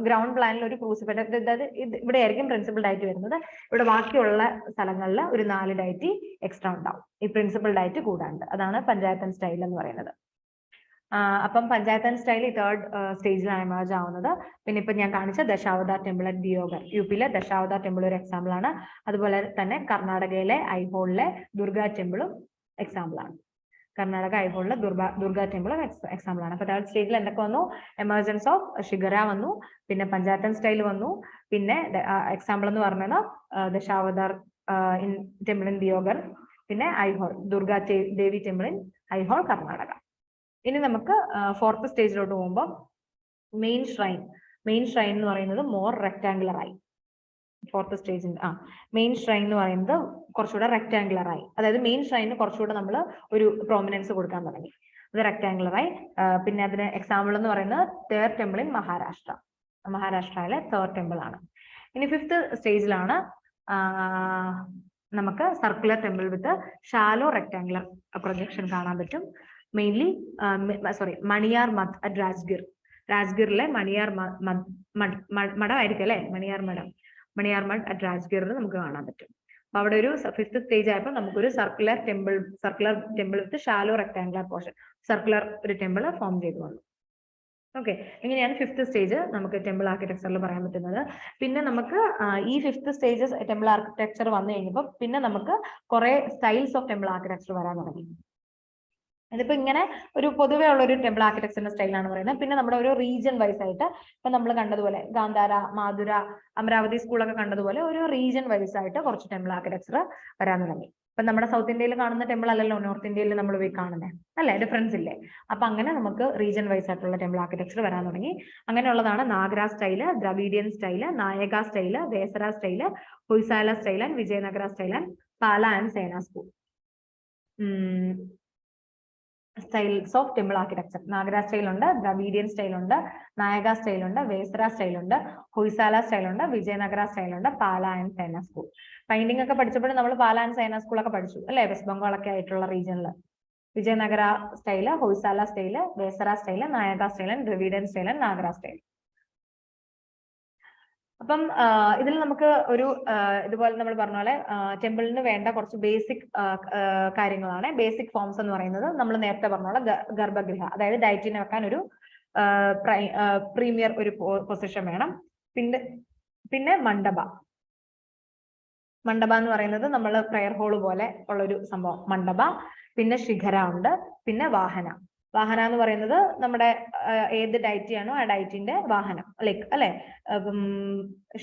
Speaker 1: ഗ്രൗണ്ട് പ്ലാനിൽ ഒരു ക്രൂസിഫൈഡ്, അതായത് ഇവിടെ ആയിരിക്കും പ്രിൻസിപ്പൽ ഡയറ്റ് വരുന്നത്. ഇവിടെ ബാക്കിയുള്ള സ്ഥലങ്ങളിൽ ഒരു 4 ഡയറ്റി എക്സ്ട്രാ ഉണ്ടാവും, ഈ പ്രിൻസിപ്പൽ ഡയറ്റ് കൂടാണ്ട്. അതാണ് പഞ്ചായത്തൻ സ്റ്റൈൽ എന്ന് പറയുന്നത്. അപ്പം പഞ്ചായത്തൻ സ്റ്റൈൽ ഈ 3rd സ്റ്റേജിലാണ് എമേർജ് ആവുന്നത്. പിന്നെ ഇപ്പൊ ഞാൻ കാണിച്ച ദശാവതാർ ടെമ്പിൾ അറ്റ് ദിയോഗർ, യുപിയിലെ ദശാവതാർ ടെമ്പിൾ ഒരു എക്സാമ്പിൾ ആണ്. അതുപോലെ തന്നെ കർണാടകയിലെ ഐഹോളിലെ ദുർഗ ടെമ്പിളും എക്സാമ്പിൾ ആണ്. കർണാടക ഐഹോളിലെ ദുർഗ ടെമ്പിളും എക്സാമ്പിൾ ആണ്. അപ്പൊ 3rd സ്റ്റേജിൽ എന്തൊക്കെ വന്നു? എമർജൻസ് ഓഫ് ഷിഗര വന്നു, പിന്നെ പഞ്ചായത്തൻ സ്റ്റൈൽ വന്നു, പിന്നെ എക്സാമ്പിൾ എന്ന് പറഞ്ഞത് ദശാവതാർ ടെമ്പിൾ ഇൻ ദിയോഗർ, പിന്നെ ഐഹോൾ ദുർഗ ദേവി ടെമ്പിൾ ഇൻ ഐഹോൾ കർണാടക. ഇനി നമുക്ക് 4th സ്റ്റേജിലോട്ട് പോകുമ്പോൾ മെയിൻ ഷ്രൈൻ എന്ന് പറയുന്നത് മോർ റെക്ടാങ്കുലർ ആയി. 4th സ്റ്റേജിന്റെ മെയിൻ ഷ്രൈൻ എന്ന് പറയുന്നത് കുറച്ചുകൂടെ റെക്ടാങ്കുലർ ആയി. അതായത് മെയിൻ ഷ്രൈന് കുറച്ചുകൂടെ നമ്മൾ ഒരു പ്രോമിനൻസ് കൊടുക്കാൻ തുടങ്ങി. അത് റെക്ടാങ്കുലർ ആയി. പിന്നെ അതിന് എക്സാമ്പിൾ എന്ന് പറയുന്നത് തേർ ടെമ്പിൾ ഇൻ മഹാരാഷ്ട്രയിലെ തേർ ടെമ്പിൾ ആണ്. ഇനി 5th സ്റ്റേജിലാണ് നമുക്ക് സർക്കുലർ ടെമ്പിൾ വിത്ത് ഷാലോ റെക്ടാങ്കുലർ പ്രൊജക്ഷൻ കാണാൻ പറ്റും. മെയിൻലി മണിയാർ മഠ് അറ്റ് രാജ്ഗിറിലെ മണിയാർ മഠം ആയിരിക്കും അല്ലെ, മണിയാർ മഠ് അറ്റ് രാജ്ഗിറിൽ നമുക്ക് കാണാൻ പറ്റും. അപ്പൊ അവിടെ ഒരു 5th സ്റ്റേജ് ആയപ്പോൾ നമുക്കൊരു സർക്കുലർ ടെമ്പിൾ വിത്ത് ഷാലോ റെക്ടാങ്കുലർ പോർഷൻ, സർക്കുലർ ഒരു ടെമ്പിൾ ഫോം ചെയ്തു വന്നു. ഓക്കെ, ഇങ്ങനെയാണ് 5th സ്റ്റേജ് നമുക്ക് ടെമ്പിൾ ആർക്കിടെക്ചറിൽ പറയാൻ പറ്റുന്നത്. പിന്നെ നമുക്ക് ഈ 5th സ്റ്റേജ് ടെമ്പിൾ ആർക്കിടെക്ചർ വന്നു കഴിഞ്ഞപ്പോൾ പിന്നെ നമുക്ക് കുറെ സ്റ്റൈൽസ് ഓഫ് ടെമ്പിൾ ആർക്കിടെക്ചർ വരാൻ തുടങ്ങി. ഇതിപ്പോ ഇങ്ങനെ ഒരു പൊതുവേ ഉള്ള ഒരു ടെമ്പിൾ ആർക്കിടെക്ചറിന്റെ സ്റ്റൈലാണ് പറയുന്നത്. പിന്നെ നമ്മുടെ ഒരു റീജിയൻ വൈസ് ആയിട്ട് ഇപ്പൊ നമ്മൾ കണ്ടതുപോലെ ഗാന്ധാര, മാധുര, അമരാവതി സ്കൂളൊക്കെ കണ്ടതുപോലെ ഒരു റീജിയൻ വൈസ് ആയിട്ട് കുറച്ച് ടെമ്പിൾ ആർക്കിടെക്ചർ വരാൻ തുടങ്ങി. ഇപ്പൊ നമ്മുടെ സൗത്ത് ഇന്ത്യയിൽ കാണുന്ന ടെമ്പിൾ അല്ലല്ലോ നോർത്ത് ഇന്ത്യയിൽ നമ്മൾ പോയി കാണുന്നത്, അല്ലെ? ഡിഫറൻസ് ഇല്ലേ? അപ്പൊ അങ്ങനെ നമുക്ക് റീജിയൻ വൈസ് ആയിട്ടുള്ള ടെമ്പിൾ ആർക്കിടെക്ചർ വരാൻ തുടങ്ങി. അങ്ങനെയുള്ളതാണ് Nagara style, Dravidian style, Nayaka style, Vesara style, Hoysala style and Vijayanagara style and Pala and Sena school. Styles of temple architecture. Nagara style ഉണ്ട്, ദ്രവീഡിയൻ സ്റ്റൈൽ ഉണ്ട്, നായക സ്റ്റൈൽ ഉണ്ട്, വേസര സ്റ്റൈൽ ഉണ്ട്, ഹൊയ്സാല സ്റ്റൈൽ ഉണ്ട്, വിജയനഗര സ്റ്റൈൽ ഉണ്ട്, പാല ആൻഡ് സേന സ്കൂൾ. പെയിന്റിംഗ് ഒക്കെ പഠിച്ചപ്പോഴും നമ്മൾ പാല ആൻഡ് സേന സ്കൂൾ ഒക്കെ പഠിച്ചു അല്ലെ, വെസ്റ്റ് ബംഗാൾ ഒക്കെ ആയിട്ടുള്ള റീജിയനിൽ. Vijayanagara style, Hoysala style, Vesara style, Nayaka style, Dravidian style, Nagara style. അപ്പം ഇതിൽ നമുക്ക് ഒരു ഇതുപോലെ നമ്മൾ പറഞ്ഞ പോലെ ടെമ്പിളിന് വേണ്ട കുറച്ച് ബേസിക് കാര്യങ്ങളാണ്. ബേസിക് ഫോംസ് എന്ന് പറയുന്നത് നമ്മൾ നേരത്തെ പറഞ്ഞ പോലെ ഗർഭഗൃഹ, അതായത് ഡയറ്റിന് വെക്കാൻ ഒരു പ്രീമിയർ ഒരു പൊസിഷൻ വേണം. പിന്നെ മണ്ഡപ എന്ന് പറയുന്നത് നമ്മൾ പ്രെയർ ഹോൾ പോലെ ഉള്ള ഒരു സംഭവം, മണ്ഡപ. പിന്നെ ശിഖര ഉണ്ട്. പിന്നെ വാഹന എന്ന് പറയുന്നത് നമ്മുടെ ഏത് ഡയറ്റി ആണോ ആ ഡയറ്റിന്റെ വാഹനം, ലൈക്ക് അല്ലെ.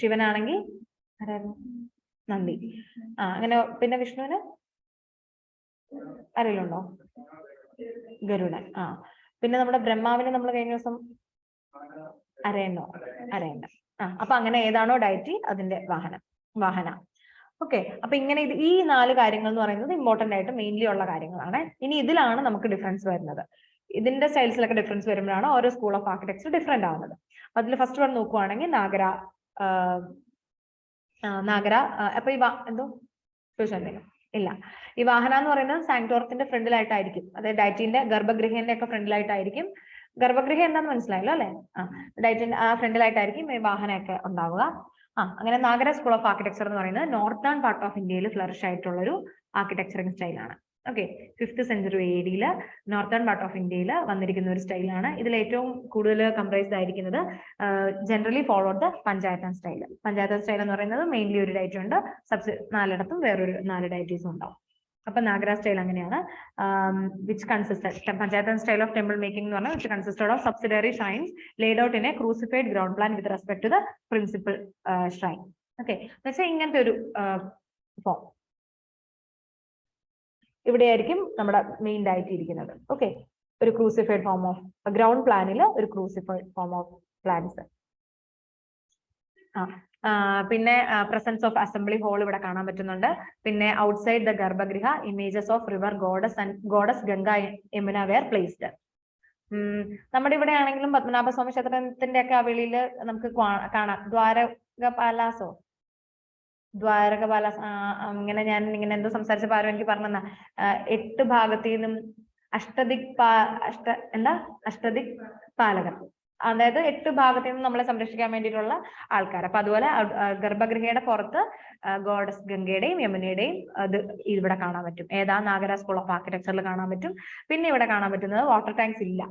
Speaker 1: ശിവനാണെങ്കിൽ നന്ദി, അങ്ങനെ. പിന്നെ വിഷ്ണുവിന് ആരെങ്കിലുണ്ടോ? ഗരുഡൻ. പിന്നെ നമ്മുടെ ബ്രഹ്മാവിന് നമ്മൾ കഴിഞ്ഞ ദിവസം അരയണ്ട. അപ്പൊ അങ്ങനെ ഏതാണോ ഡയറ്റി അതിന്റെ വാഹന. ഓക്കെ, അപ്പൊ ഇങ്ങനെ ഈ 4 കാര്യങ്ങൾ എന്ന് പറയുന്നത് ഇമ്പോർട്ടന്റ് ആയിട്ട് മെയിൻലി ഉള്ള കാര്യങ്ങളാണ്. ഇനി ഇതിലാണ് നമുക്ക് ഡിഫറൻസ് വരുന്നത്. ഇതിന്റെ സ്റ്റൈൽസിലൊക്കെ ഡിഫറൻസ് വരുമ്പോഴാണ് ഓരോ സ്കൂൾ ഓഫ് ആർക്കിടെക്ചർ ഡിഫറെന്റ് ആവുന്നത്. അതിൽ ഫസ്റ്റ് വൺ നോക്കുവാണെങ്കിൽ നാഗര. അപ്പൊ ഈ എന്തോ ചോദിച്ചെന്തെങ്കിലും ഇല്ല. ഈ വാഹന എന്ന് പറയുന്നത് സാങ്ടോറത്തിന്റെ ഫ്രണ്ടിലായിട്ടായിരിക്കും, അതായത് ഡയറ്റിന്റെ ഗർഭഗൃഹന്റെ ഒക്കെ ഫ്രണ്ടിലായിട്ടായിരിക്കും. ഗർഭഗൃഹം എന്താണെന്ന് മനസ്സിലായല്ലോ അല്ലെ? ഡയറ്റിന്റെ ഫ്രണ്ടിലായിട്ടായിരിക്കും ഈ വാഹനമൊക്കെ ഉണ്ടാവുക. അങ്ങനെ നാഗര സ്കൂൾ ഓഫ് ആർക്കിടെക്ചർ എന്ന് പറയുന്നത് നോർത്തേൺ പാർട്ട് ഓഫ് ഇന്ത്യയിൽ ഫ്ലറിഷ് ആയിട്ടുള്ള ഒരു ആർക്കിടെക്ചറിംഗ് സ്റ്റൈലാണ്. Okay, 5th century AD northern part of ഇന്ത്യയിൽ വന്നിരിക്കുന്ന ഒരു സ്റ്റൈലാണ്. ഇതിൽ ഏറ്റവും കൂടുതൽ കംപ്രൈസ്ഡ് ആയിരിക്കുന്നത് generally followed the panchayatan style. Panchayatan style എന്ന് പറയുന്നത് മെയിൻലി ഒരു ഡയറ്റി ഉണ്ട്, 4 വേറൊരു 4 ഡയറ്റീസും ഉണ്ടാവും. അപ്പൊ നാഗര സ്റ്റൈൽ അങ്ങനെയാണ്. Which consisted panchayatan style of temple making എന്ന് പറഞ്ഞാൽ which consisted of subsidiary shrines laid out in a crucified ground plan with respect to the principal shrine. Okay, എന്നുവെച്ചാൽ ഇങ്ങനത്തെ ഒരു ഫോം ഇവിടെയായിരിക്കും നമ്മുടെ മെയിൻ ഡയറ്റി ഇരിക്കുന്നത്. ഓക്കെ, ഒരു ക്രൂസിഫൈഡ് ഫോം ഓഫ് ഗ്രൗണ്ട് പ്ലാനിൽ ഒരു ക്രൂസിഫൈഡ് ഫോം ഓഫ് പ്ലാൻസ്. പിന്നെ പ്രസൻസ് ഓഫ് അസംബ്ലി ഹോൾ ഇവിടെ കാണാൻ പറ്റുന്നുണ്ട്. പിന്നെ outside the garbhagriha images of river goddess Ganga Yamuna were placed. നമ്മുടെ ഇവിടെ ആണെങ്കിലും പത്മനാഭസ്വാമി ക്ഷേത്രത്തിന്റെ ഒക്കെ വെളിയിൽ നമുക്ക് കാണാം ദ്വാരക പാലാസോ ദ്വാരകപാല ഇങ്ങനെ ഞാൻ ഇങ്ങനെ എന്തോ സംസാരിച്ചപ്പോൾ ആരും എനിക്ക് പറഞ്ഞ 8 ഭാഗത്തു നിന്നും അഷ്ടദിക് പാലകർ, അതായത് 8 ഭാഗത്തു നിന്നും നമ്മളെ സംരക്ഷിക്കാൻ വേണ്ടിയിട്ടുള്ള ആൾക്കാർ. അപ്പൊ അതുപോലെ ഗർഭഗൃഹയുടെ പുറത്ത് ഗോഡസ് ഗംഗയുടെയും യമുനയുടെയും അത് ഇവിടെ കാണാൻ പറ്റും. ഏതാ? നാഗര സ്കൂൾ ഓഫ് ആർക്കിടെക്ചറിൽ കാണാൻ പറ്റും. പിന്നെ ഇവിടെ കാണാൻ പറ്റുന്നത് വാട്ടർ ടാങ്ക്സ് ഇല്ല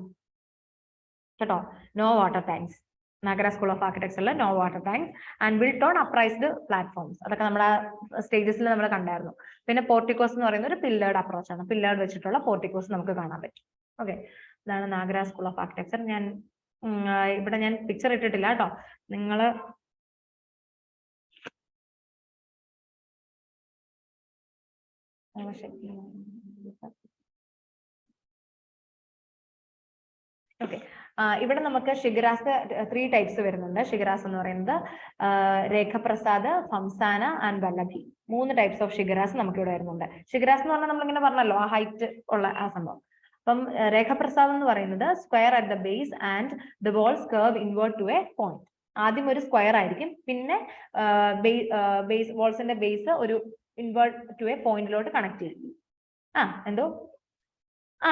Speaker 1: കേട്ടോ, no water tanks. Nagara school of ആർക്കിടെക്ചറിൽ no water tanks and built on upraised platforms. അതൊക്കെ നമ്മുടെ സ്റ്റേജസിൽ നമ്മൾ കണ്ടായിരുന്നു. പിന്നെ പോർട്ടിക്കോസ് എന്ന് പറയുന്ന ഒരു പില്ലേർഡ് അപ്രോച്ച് ആണ്. പില്ലേർഡ് വെച്ചിട്ടുള്ള പോർട്ടിക്കോസ് നമുക്ക് കാണാൻ പറ്റും. ഓക്കെ, ഇതാണ് നാഗര സ്കൂൾ ഓഫ് ആർക്കിടെക്ചർ. ഞാൻ ഇവിടെ ഞാൻ പിക്ചർ ഇട്ടിട്ടില്ല കേട്ടോ, നിങ്ങൾ ഓക്കെ. ഇവിടെ നമുക്ക് ഷിഗറാസ് 3 ടൈപ്സ് വരുന്നുണ്ട്. ഷിഗറാസ് എന്ന് പറയുന്നത് രേഖപ്രസാദ്, ഫംസാന ആൻഡ് വല്ലഭി. 3 ടൈപ്സ് ഓഫ് ഷിഗറാസ് നമുക്ക് ഇവിടെ വരുന്നുണ്ട്. ഷിഗറാസ് എന്ന് പറഞ്ഞാൽ നമ്മളിങ്ങനെ പറഞ്ഞല്ലോ, ആ ഹൈറ്റ് ഉള്ള ആ സംഭവം. അപ്പം രേഖപ്രസാദ് എന്ന് പറയുന്നത് square at the base and the walls curve inward to a point. ആദ്യം ഒരു സ്ക്വയർ ആയിരിക്കും, പിന്നെ ബേസ് വാൾസിന്റെ ബേസ് ഒരു inward to a point connect ചെയ്യും. എന്തോ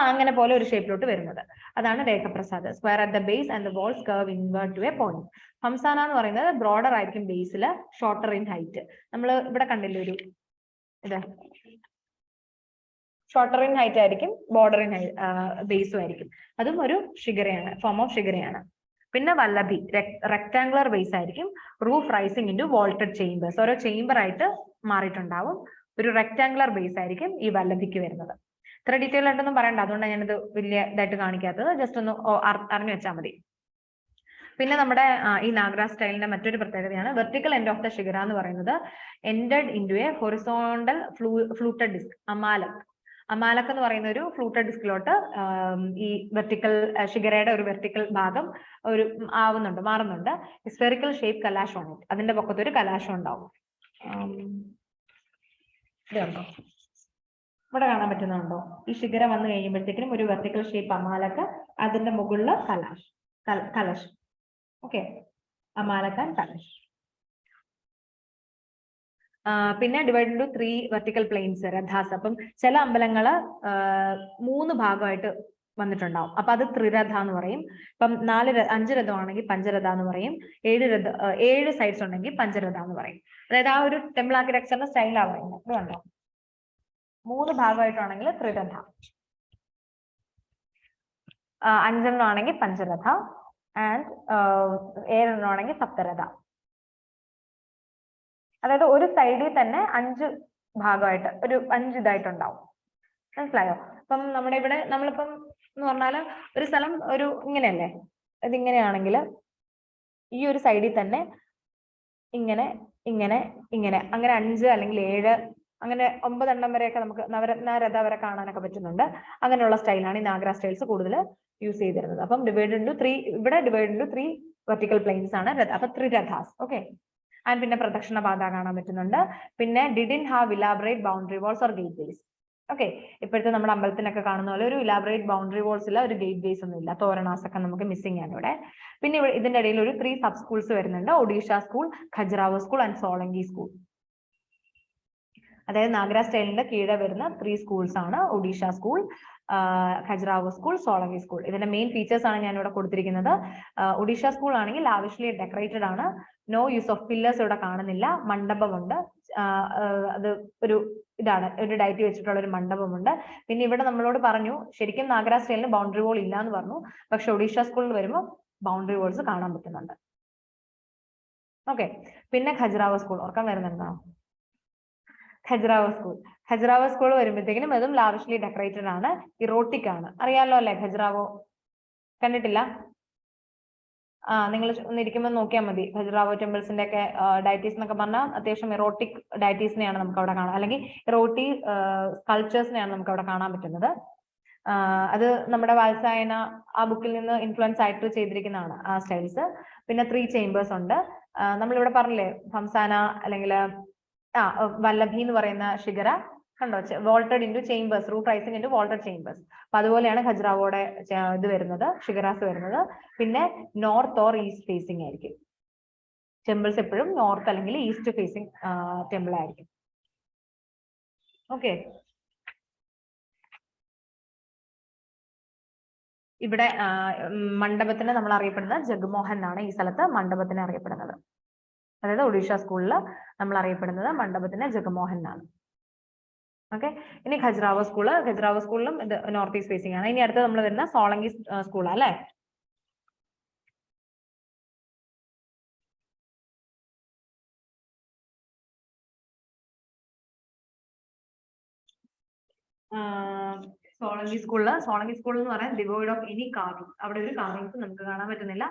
Speaker 1: അങ്ങനെ പോലെ ഒരു ഷേപ്പിലോട്ട് വരുന്നത്, അതാണ് Rekhaprasad. Square at the base and the walls curve inward to a point. Phamsana എന്ന് പറയുന്നത് ബ്രോഡർ ആയിരിക്കും ബേസിൽ, ഷോർട്ടർ ഇൻ ഹൈറ്റ്. നമ്മൾ ഇവിടെ കണ്ടില്ലേ ഒരു ഇത്, ഷോർട്ടർ ഇൻ ഹൈറ്റ് ആയിരിക്കും, ബോർഡർ ഇൻ ബേസും ആയിരിക്കും. അതും ഒരു ഷിഗറയാണ്, ഫോം ഓഫ് ഷിഗറയാണ്. പിന്നെ വല്ലഭി റെക്ടാംഗുലർ ബേസ് ആയിരിക്കും, roof rising into vaulted chambers. ഓരോ ചേംബർ ആയിട്ട് മാറിയിട്ടുണ്ടാവും. ഒരു റെക്ടാംഗുലർ ബേസ് ആയിരിക്കും ഈ വല്ലഭിക്ക് വരുന്നത്. ഇത്ര ഡീറ്റെയിൽ ആയിട്ടൊന്നും പറയണ്ട, അതുകൊണ്ടാണ് ഞാനിത് വലിയ ഇതായിട്ട് കാണിക്കാത്തത്. ജസ്റ്റ് ഒന്ന് അറിഞ്ഞു വെച്ചാൽ മതി. പിന്നെ നമ്മുടെ ഈ നാഗര സ്റ്റൈലിന്റെ മറ്റൊരു പ്രത്യേകതയാണ് vertical end of the shikhara എന്ന് പറയുന്നത് ended into a horizontal fluted disc, amalak. Amalak എന്ന് പറയുന്ന ഒരു ഫ്ലൂട്ടഡ് ഡിസ്കിലോട്ട് ഈ വെർട്ടിക്കൽ ഷിഗറയുടെ ഒരു വെർട്ടിക്കൽ ഭാഗം ഒരു മാറുന്നുണ്ട്. Spherical shape kalash on it. അതിന്റെ പൊക്കത്ത് ഒരു കലാശം ഉണ്ടാവും. ഇതുണ്ടോ, ഇവിടെ കാണാൻ പറ്റുന്നുണ്ടോ? ഈ ഷിഗറ വന്നു കഴിയുമ്പോഴത്തേക്കും ഒരു വെർട്ടിക്കൽ ഷേപ്പ് അമാലക്, അതിന്റെ മുകളിൽ കലശ്. Okay, അമാലക് and Kalash. പിന്നെ ഡിവൈഡ് ഇൻടു 3 വെർട്ടിക്കൽ പ്ലെയിൻസ്, രഥാസ്. അപ്പം ചില അമ്പലങ്ങള് 3 ഭാഗമായിട്ട് വന്നിട്ടുണ്ടാവും, അപ്പൊ അത് ത്രിരഥ എന്ന് പറയും. ഇപ്പം 5 രഥമാണെങ്കിൽ പഞ്ചരഥ എന്ന് പറയും. 7 സൈഡ്സ് ഉണ്ടെങ്കിൽ പഞ്ചരഥ എന്ന് പറയും. അതായത് ആ ഒരു ടെമ്പിൾ ആർക്കിടെക്ചറിന്റെ സ്റ്റൈലാണ് പറയുന്നത്. ഇത് കണ്ടോ, 3 ഭാഗമായിട്ടാണെങ്കിൽ ത്രിരഥ, 5 ആണെങ്കിൽ പഞ്ചരഥ ആൻഡ് 7 ആണെങ്കിൽ സപ്തരഥ. അതായത് ഒരു സൈഡിൽ തന്നെ 5 ഭാഗമായിട്ട് ഒരു 5 ഇതായിട്ടുണ്ടാവും. മനസ്സിലായോ? അപ്പം നമ്മുടെ ഇവിടെ നമ്മളിപ്പം എന്ന് പറഞ്ഞാല് ഒരു സ്ഥലം ഒരു ഇങ്ങനെയല്ലേ, ഇതിങ്ങനെയാണെങ്കിൽ ഈ ഒരു സൈഡിൽ തന്നെ ഇങ്ങനെ ഇങ്ങനെ ഇങ്ങനെ അങ്ങനെ 5 അല്ലെങ്കിൽ 7 അങ്ങനെ 9 എണ്ണം വരെയൊക്കെ നമുക്ക് നവരത്ന വരെ കാണാനൊക്കെ പറ്റുന്നുണ്ട്. അങ്ങനെയുള്ള സ്റ്റൈലാണ് ഈ നാഗര സ്റ്റൈൽസ് കൂടുതൽ യൂസ് ചെയ്തിരുന്നത്. അപ്പം ഡിവൈഡ് ഇൻടു 3, ഇവിടെ ഡിവൈഡ് ഇൻടു 3 വെർട്ടിക്കൽ പ്ലെയിൻസ് ആണ്. അപ്പൊ ത്രിരഥാസ്. ഓക്കെ, ആൻഡ് പിന്നെ പ്രദക്ഷിണ പാത കാണാൻ പറ്റുന്നുണ്ട്. പിന്നെ didn't have elaborate boundary walls or gateways. Okay, ഇപ്പോഴത്തെ നമ്മുടെ അമ്പലത്തിനൊക്കെ കാണുന്ന പോലെ ഒരു ഇലാബറേറ്റ് ബൗണ്ടറി വാൾസ് ഇല്ല, ഒരു ഗേറ്റ് വേസ് ഒന്നും ഇല്ല. തോരണാസ് ഒക്കെ നമുക്ക് മിസ്സിംഗ് ആണ് ഇവിടെ. പിന്നെ ഇതിന്റെ ഇടയിൽ ഒരു 3 സബ് സ്കൂൾസ് വരുന്നുണ്ട്, Odisha school, Khajuraho school and Solanki school. അതായത് നാഗര സ്റ്റൈലിന്റെ കീഴെ വരുന്ന 3 സ്കൂൾസ് ആണ് Odisha school, Khajuraho school, Solanki school. ഇതിന്റെ മെയിൻ ഫീച്ചേഴ്സ് ആണ് ഞാൻ ഇവിടെ കൊടുത്തിരിക്കുന്നത്. ഒഡീഷ സ്കൂൾ ആണെങ്കിൽ ലാവിഷ്ലി ഡെക്കറേറ്റഡ് ആണ്, നോ യൂസ് ഓഫ് പില്ലേഴ്സ് ഇവിടെ കാണുന്നില്ല, മണ്ഡപമുണ്ട്. അത് ഒരു ഇതാണ്, ഒരു ഡയറ്റി വെച്ചിട്ടുള്ള ഒരു മണ്ഡപമുണ്ട്. പിന്നെ ഇവിടെ നമ്മളോട് പറഞ്ഞു ശരിക്കും നാഗര സ്റ്റൈലിന് ബൗണ്ടറി വാൾ ഇല്ല എന്ന് പറഞ്ഞു, പക്ഷെ ഒഡീഷ സ്കൂളിൽ വരുമ്പോൾ ബൗണ്ടറി വാൾസ് കാണാൻ പറ്റുന്നുണ്ട്. ഓക്കെ, പിന്നെ ഖജുറാവോ സ്കൂൾ ഓർക്കാൻ വരുന്നുണ്ടോ? ഖജുറാവോ സ്കൂൾ വരുമ്പോഴത്തേക്കിനും അതും ലാവിഷ്ലി ഡെക്കറേറ്റഡ് ആണ്, ഇറോട്ടിക് ആണ്. അറിയാലോ അല്ലെ ഖജുറാവോ? കണ്ടിട്ടില്ല? നിങ്ങൾ ഒന്ന് ഇരിക്കുമ്പോൾ നോക്കിയാൽ മതി. ഖജുറാവോ ടെമ്പിൾസിന്റെ ഒക്കെ ഡയറ്റീസ് എന്നൊക്കെ പറഞ്ഞാൽ അത്യാവശ്യം ഇറോട്ടിക് ഡയറ്റീസിനെയാണ് നമുക്ക് അവിടെ കാണാം, അല്ലെങ്കിൽ ഇറോട്ടിക് സ്കൾപ്ചേഴ്സിനെയാണ് നമുക്ക് അവിടെ കാണാൻ പറ്റുന്നത്. അത് നമ്മുടെ വാത്സായന ആ ബുക്കിൽ നിന്ന് ഇൻഫ്ലുവൻസ് ആയിട്ട് ചെയ്തിരിക്കുന്നതാണ് ആ സ്റ്റൈൽസ്. പിന്നെ 3 ചേംബേഴ്സ് ഉണ്ട്. നമ്മളിവിടെ പറഞ്ഞില്ലേ ഫംസാന അല്ലെങ്കിൽ വല്ലഭി എന്ന് പറയുന്ന ഷിഗറ കണ്ടോ, vaulted into chambers, root rising into vaulted chambers. അപ്പൊ അതുപോലെയാണ് ഖജുറാവോയുടെ ഇത് വരുന്നത്, ഷിഗറാസ് വരുന്നത്. പിന്നെ നോർത്ത് ഓർ ഈസ്റ്റ് ഫേസിംഗ് ആയിരിക്കും. ടെമ്പിൾസ് എപ്പോഴും നോർത്ത് അല്ലെങ്കിൽ ഈസ്റ്റ് ഫേസിങ് ടെമ്പിൾ ആയിരിക്കും. ഓക്കെ, ഇവിടെ മണ്ഡപത്തിന് നമ്മൾ അറിയപ്പെടുന്നത് ജഗ്മോഹൻ എന്നാണ്. ഈ സ്ഥലത്ത് മണ്ഡപത്തിന് അറിയപ്പെടുന്നത്, അതായത് ഒഡീഷ സ്കൂളിൽ നമ്മൾ അറിയപ്പെടുന്നത് മണ്ഡപത്തിന് ജഗ്മോഹൻ എന്നാണ്. ഓക്കെ, ഇനി ഖജുറാവോ സ്കൂളിലും ഇത് നോർത്ത് ഈസ്റ്റ് ഫേസിംഗ് ആണ്. ഇനി അടുത്ത് നമ്മൾ വരുന്ന സോളങ്കി സ്കൂളാണ് അല്ലെ. സോളങ്കി സ്കൂളിൽ എന്ന് പറയാൻ ഡിവോയിഡ് ഓഫ് എനി കാർവിംഗ്. അവിടെ ഒരു കാർവിംഗ്സ് നമുക്ക് കാണാൻ പറ്റുന്നില്ല.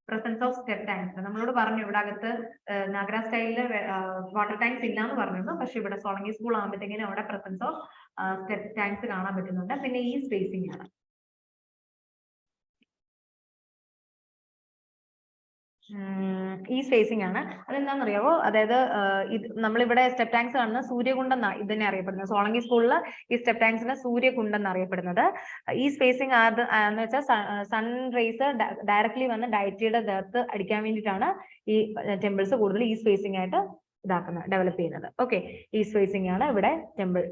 Speaker 1: പ്രസൻസ് ഓഫ് സ്റ്റെപ്പ് ടാങ്ക്സ് നമ്മളോട് പറഞ്ഞു ഇവിടെ അകത്ത് നാഗര സ്റ്റൈലില് വാട്ടർ ടാങ്ക്സ് ഇല്ല എന്ന് പറഞ്ഞിരുന്നു. പക്ഷെ ഇവിടെ സോളങ്കി സ്കൂൾ ആകുമ്പോഴത്തേക്കിനും അവിടെ പ്രസൻസ് ഓഫ് സ്റ്റെപ്പ് ടാങ്ക്സ് കാണാൻ പറ്റുന്നുണ്ട്. പിന്നെ ഈ സ്പേസിംഗ് ആണ്. ഈ സ്പേസിംഗ് ആണ്. അതെന്താണെന്ന് അറിയാവോ, അതായത് ഇത് നമ്മളിവിടെ സ്റ്റെപ്പ് ടാങ്ക്സ് കാണുന്ന സൂര്യകുണ്ടം ഇതിനെ അറിയപ്പെടുന്നത്. സോളങ്കി സ്കൂളിൽ ഈ സ്റ്റെപ്പ് ടാങ്ക്സിനെ സൂര്യകുണ്ടം എന്നറിയപ്പെടുന്നത്. ഈ സ്പേസിംഗ് എന്ന് വെച്ചാൽ സൺ റേസ് ഡയറക്ട്ലി വന്ന് ഡയറ്റിയുടെ ദേഹത്ത് അടിക്കാൻ വേണ്ടിയിട്ടാണ് ഈ ടെമ്പിൾസ് കൂടുതൽ ഈ സ്പേസിംഗ് ആയിട്ട് ഡെവലപ്പ് ചെയ്യുന്നത്. ഓക്കെ, ഈ സ്പേസിംഗ് ആണ് ഇവിടെ ടെമ്പിൾ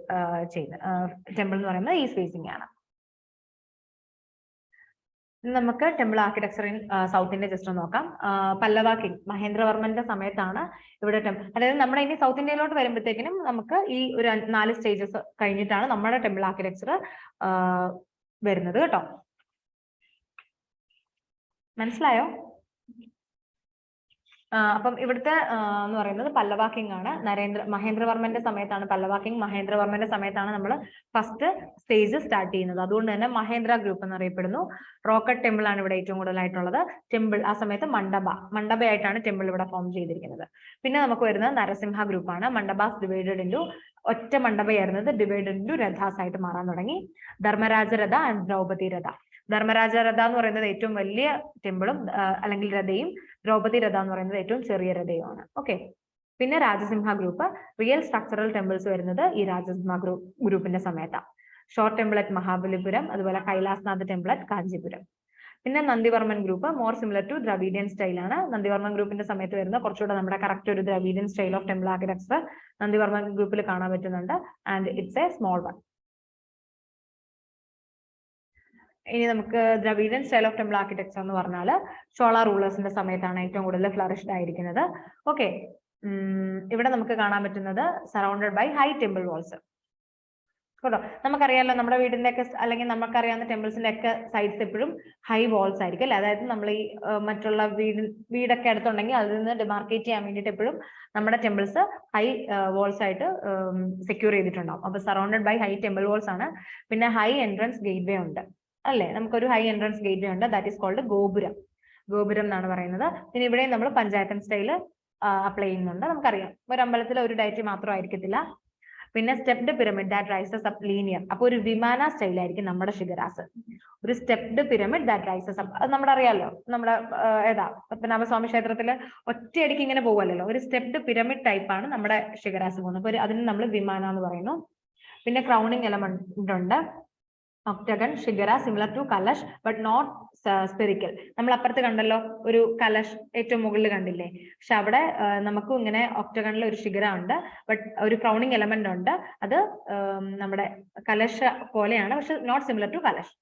Speaker 1: ടെമ്പിൾ എന്ന് പറയുന്നത് ഈ സ്പേസിംഗ് ആണ്. നമുക്ക് temple architecture in south India just നോക്കാം. പല്ലവ കിങ് മഹേന്ദ്രവർമ്മന്റെ സമയത്താണ് ഇവിടെ അതായത് നമ്മുടെ ഇനി സൗത്ത് ഇന്ത്യയിലോട്ട് വരുമ്പോഴത്തേക്കിനും നമുക്ക് ഈ ഒരു 4 സ്റ്റേജസ് കഴിഞ്ഞിട്ടാണ് നമ്മുടെ ടെമ്പിൾ ആർക്കിടെക്ചർ വരുന്നത് കേട്ടോ. മനസ്സിലായോ? അപ്പം ഇവിടുത്തെ എന്ന് പറയുന്നത് പല്ലവ കിങ് ആണ്. മഹേന്ദ്രവർമ്മന്റെ സമയത്താണ് പല്ലവ കിങ്. മഹേന്ദ്രവർമ്മന്റെ സമയത്താണ് നമ്മൾ ഫസ്റ്റ് സ്റ്റേജ് സ്റ്റാർട്ട് ചെയ്യുന്നത്. അതുകൊണ്ട് തന്നെ മഹേന്ദ്ര ഗ്രൂപ്പ് എന്നറിയപ്പെടുന്നു. റോക്കറ്റ് ടെമ്പിൾ ആണ് ഇവിടെ ഏറ്റവും കൂടുതലായിട്ടുള്ളത്. ടെമ്പിൾ ആ സമയത്ത് മണ്ഡപയായിട്ടാണ് ടെമ്പിൾ ഇവിടെ ഫോം ചെയ്തിരിക്കുന്നത്. പിന്നെ നമുക്ക് വരുന്നത് നരസിംഹ ഗ്രൂപ്പ് ആണ്. മണ്ഡപാസ് ഡിവൈഡഡ് ഇൻറ്റു ഒറ്റ മണ്ഡപയായിരുന്നത് ഡിവൈഡഡ് ഇൻറ്റു രഥാസ് ആയിട്ട് മാറാൻ തുടങ്ങി. ധർമ്മരാജ രഥ ആൻഡ് ദ്രൗപദി രഥ. ധർമ്മരാജ രഥ എന്ന് പറയുന്നത് ഏറ്റവും വലിയ ടെമ്പിളും അല്ലെങ്കിൽ രഥയും, ദ്രൗപദി രഥ എന്ന് പറയുന്നത് ഏറ്റവും ചെറിയ രഥയുമാണ്. ഓക്കെ, പിന്നെ Rajasimha group. Real structural temples വരുന്നത് ഈ രാജസിംഹ ഗ്രൂപ്പിന്റെ സമയത്താണ്. ഷോർട്ട് ടെമ്പിൾ അറ്റ് മഹാബലിപുരം, അതുപോലെ കൈലാസ്നാഥ് ടെമ്പിൾ അറ്റ് കാഞ്ചീപുരം. പിന്നെ Nandivarman group more similar to Dravidian style ആണ്. നന്ദിവർമ്മൻ ഗ്രൂപ്പിന്റെ സമയത്ത് വരുന്ന കുറച്ചുകൂടെ നമ്മുടെ കറക്റ്റ് ഒരു Dravidian style of temple architecture Nandivarman ഗ്രൂപ്പിൽ കാണാൻ പറ്റുന്നുണ്ട്. And it's a small one. ഇനി നമുക്ക് Dravidian style of temple architecture എന്ന് പറഞ്ഞാൽ ചോള റൂളേഴ്സിന്റെ സമയത്താണ് ഏറ്റവും കൂടുതൽ ഫ്ലറിഷ്ഡ് ആയിരിക്കുന്നത്. ഓക്കെ, ഇവിടെ നമുക്ക് കാണാൻ പറ്റുന്നത് surrounded by high temple walls കേട്ടോ. നമുക്കറിയാമല്ലോ നമ്മുടെ വീടിന്റെ ഒക്കെ അല്ലെങ്കിൽ നമുക്കറിയാവുന്ന ടെമ്പിൾസിന്റെ ഒക്കെ സൈഡ്സ് എപ്പോഴും ഹൈ വാൾസ് ആയിരിക്കും അല്ലെ. അതായത് നമ്മൾ ഈ മറ്റുള്ള വീടൊക്കെ അടുത്തുണ്ടെങ്കിൽ അതിൽ നിന്ന് ഡിമാർക്കേറ്റ് ചെയ്യാൻ വേണ്ടിയിട്ട് എപ്പോഴും നമ്മുടെ ടെമ്പിൾസ് ഹൈ വാൾസ് ആയിട്ട് സെക്യൂർ ചെയ്തിട്ടുണ്ടാവും. അപ്പൊ surrounded by high temple walls ആണ്. പിന്നെ ഹൈ എൻട്രൻസ് ഗേറ്റ് വേ ഉണ്ട് അല്ലെ. നമുക്കൊരു ഹൈ എൻട്രൻസ് ഗേറ്റ് വേ ഉണ്ട്, ദാറ്റ് ഈസ് കോൾഡ് ഗോപുരം. ഗോപുരം എന്നാണ് പറയുന്നത്. പിന്നെ ഇവിടെ നമ്മൾ പഞ്ചായത്തൻ സ്റ്റൈല് അപ്ലൈ ചെയ്യുന്നുണ്ട്. നമുക്കറിയാം ഒരു അമ്പലത്തിൽ ഒരു ഡയറ്റി മാത്രം ആയിരിക്കത്തില്ല. പിന്നെ stepped pyramid that rises up linear. അപ്പൊ ഒരു വിമാന സ്റ്റൈലായിരിക്കും നമ്മുടെ ഷിഗരാസ്. ഒരു stepped pyramid that rises up, അത് നമ്മുടെ അറിയാലോ, നമ്മുടെ പത്മനാഭസ്വാമി ക്ഷേത്രത്തില് ഒറ്റയടിക്ക് ഇങ്ങനെ പോകുമല്ലോ. ഒരു സ്റ്റെപ്ഡ് പിരമിഡ് ടൈപ്പ് ആണ് നമ്മുടെ ഷിഗരാസ് പോകുന്നത്. അപ്പൊ അതിന് നമ്മൾ വിമാന എന്ന് പറയുന്നു. പിന്നെ ക്രൗണിങ് എലമെന്റ് ഉണ്ട്. Octagon shikhara similar to kalash but not spherical. നമ്മൾ അപ്പുറത്ത് കണ്ടല്ലോ ഒരു കലഷ് ഏറ്റവും മുകളിൽ കണ്ടില്ലേ. പക്ഷെ അവിടെ നമുക്കും ഇങ്ങനെ ഒക്ടഗണിൽ ഒരു ഷിഗര ഉണ്ട്, ബട്ട് ഒരു ക്രൗണിങ് എലമെന്റ് ഉണ്ട്. അത് നമ്മുടെ കലശ പോലെയാണ്, പക്ഷെ not similar to kalash.